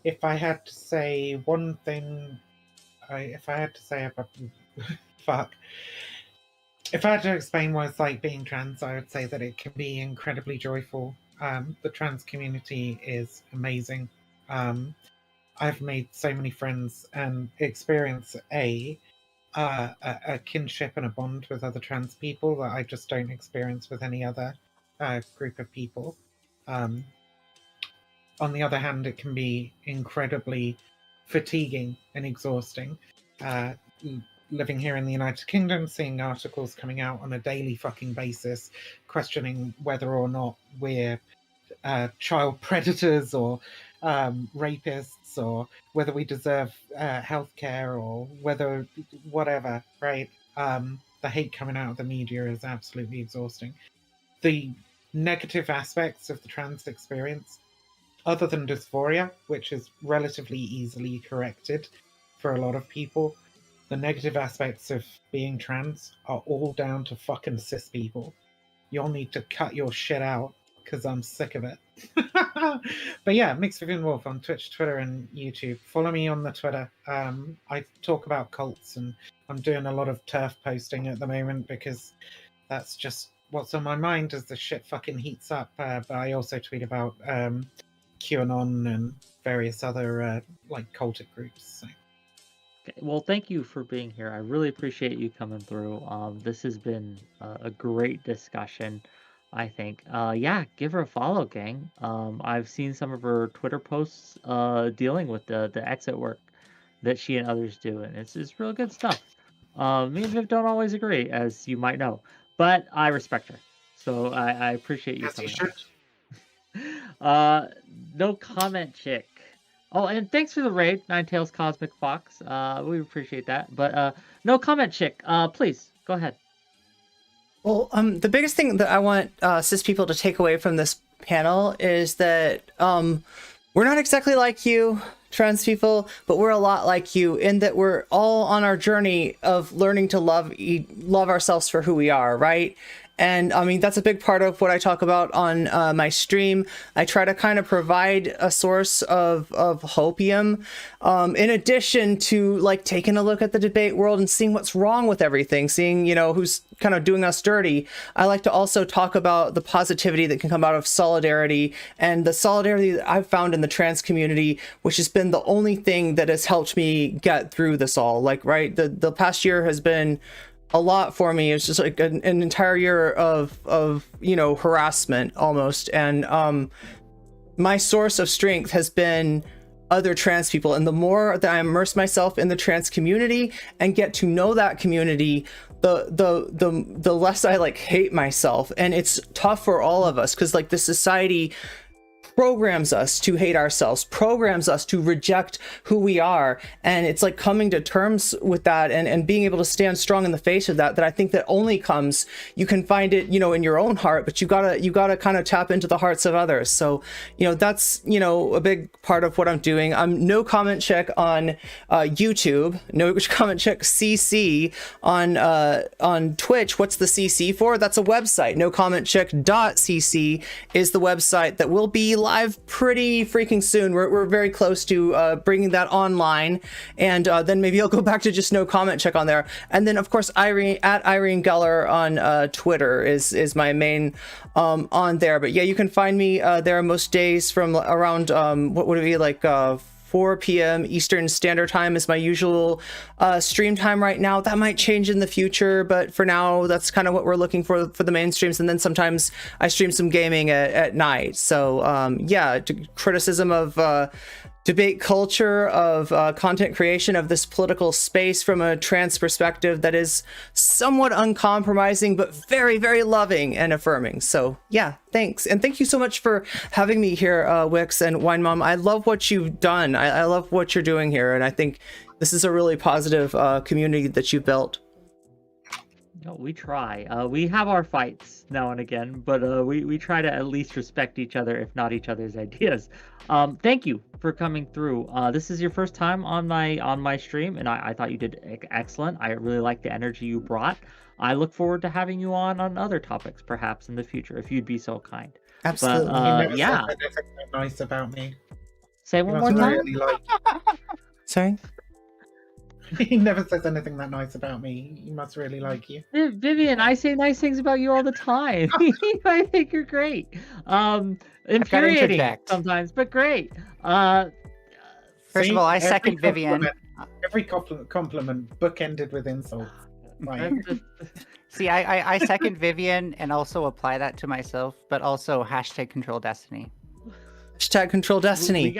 If I had to say one thing, fuck. If I had to explain what it's like being trans, I would say that it can be incredibly joyful. The trans community is amazing. I've made so many friends and experience a kinship and a bond with other trans people that I just don't experience with any other group of people. On the other hand, it can be incredibly fatiguing and exhausting. Living here in the United Kingdom, seeing articles coming out on a daily fucking basis, questioning whether or not we're child predators or rapists, or whether we deserve healthcare, or whether whatever, right? The hate coming out of the media is absolutely exhausting. The negative aspects of the trans experience, other than dysphoria, which is relatively easily corrected for a lot of people, the negative aspects of being trans are all down to fucking cis people. You'll need to cut your shit out because I'm sick of it. But yeah, Mixed Vivian Wulf on Twitch, Twitter, and YouTube. Follow me on the Twitter. I talk about cults, and I'm doing a lot of turf posting at the moment because that's just what's on my mind as the shit fucking heats up. But I also tweet about QAnon and various other like cultic groups. So. Okay, well, thank you for being here. I really appreciate you coming through. This has been a great discussion, I think. Yeah, give her a follow, gang. I've seen some of her Twitter posts dealing with the exit work that she and others do, and it's real good stuff. Me and Viv don't always agree, as you might know, but I respect her, so I appreciate you Yes, you coming should. on. No comment, chick. Oh, and thanks for the raid, ninetailscosmicfox. We appreciate that. But no comment, chick. Please go ahead. Well, the biggest thing that I want cis people to take away from this panel is that we're not exactly like you, trans people, but we're a lot like you in that we're all on our journey of learning to love ourselves for who we are, right? And I mean, that's a big part of what I talk about on my stream. I try to kind of provide a source of hopium, in addition to like taking a look at the debate world and seeing what's wrong with everything, seeing, you know, who's kind of doing us dirty. I like to also talk about the positivity that can come out of solidarity, and the solidarity that I've found in the trans community, which has been the only thing that has helped me get through this all. Like, right, the past year has been a lot for me. It's just like an entire year of you know, harassment almost, and my source of strength has been other trans people, and the more that I immerse myself in the trans community and get to know that community, the less I like hate myself. And it's tough for all of us because like the society programs us to hate ourselves, programs us to reject who we are. And it's like coming to terms with that and being able to stand strong in the face of that I think that only comes, you can find it, you know, in your own heart, but you gotta kind of tap into the hearts of others. So, you know, that's, you know, a big part of what I'm doing. I'm No Comment Check on YouTube, No Comment Check CC on Twitch. What's the CC for? That's a website. nocommentchick.cc is the website that will be live pretty freaking soon. We're very close to bringing that online, and then maybe I'll go back to just No Comment Check on there. And then of course Irene at Irene Geller on Twitter is my main on there. But yeah, you can find me there most days from around what would it be, like 4 p.m. Eastern Standard Time is my usual stream time right now. That might change in the future, but for now, that's kind of what we're looking for the main streams. And then sometimes I stream some gaming at night. So yeah, criticism of debate culture, of content creation, of this political space from a trans perspective that is somewhat uncompromising, but very, very loving and affirming. So yeah, thanks. And thank you so much for having me here, Wix and Wine Mom. I love what you've done. I love what you're doing here. And I think this is a really positive community that you've built. No, we try. We have our fights now and again, but we try to at least respect each other, if not each other's ideas. Thank you for coming through. This is your first time on my stream, and I thought you did excellent. I really like the energy you brought. I look forward to having you on other topics, perhaps in the future, if you'd be so kind. Absolutely. But, yeah. Anything nice about me. Say one more time. Really like... Sorry. He never says anything that nice about me. He must really like you. Vivian, I say nice things about you all the time. I think you're great. Infuriating interject. sometimes, but great. First See, of all, I every second Vivian. Every compliment bookended with insults. Right. See, I second Vivian and also apply that to myself, but also hashtag control destiny. Hashtag control destiny.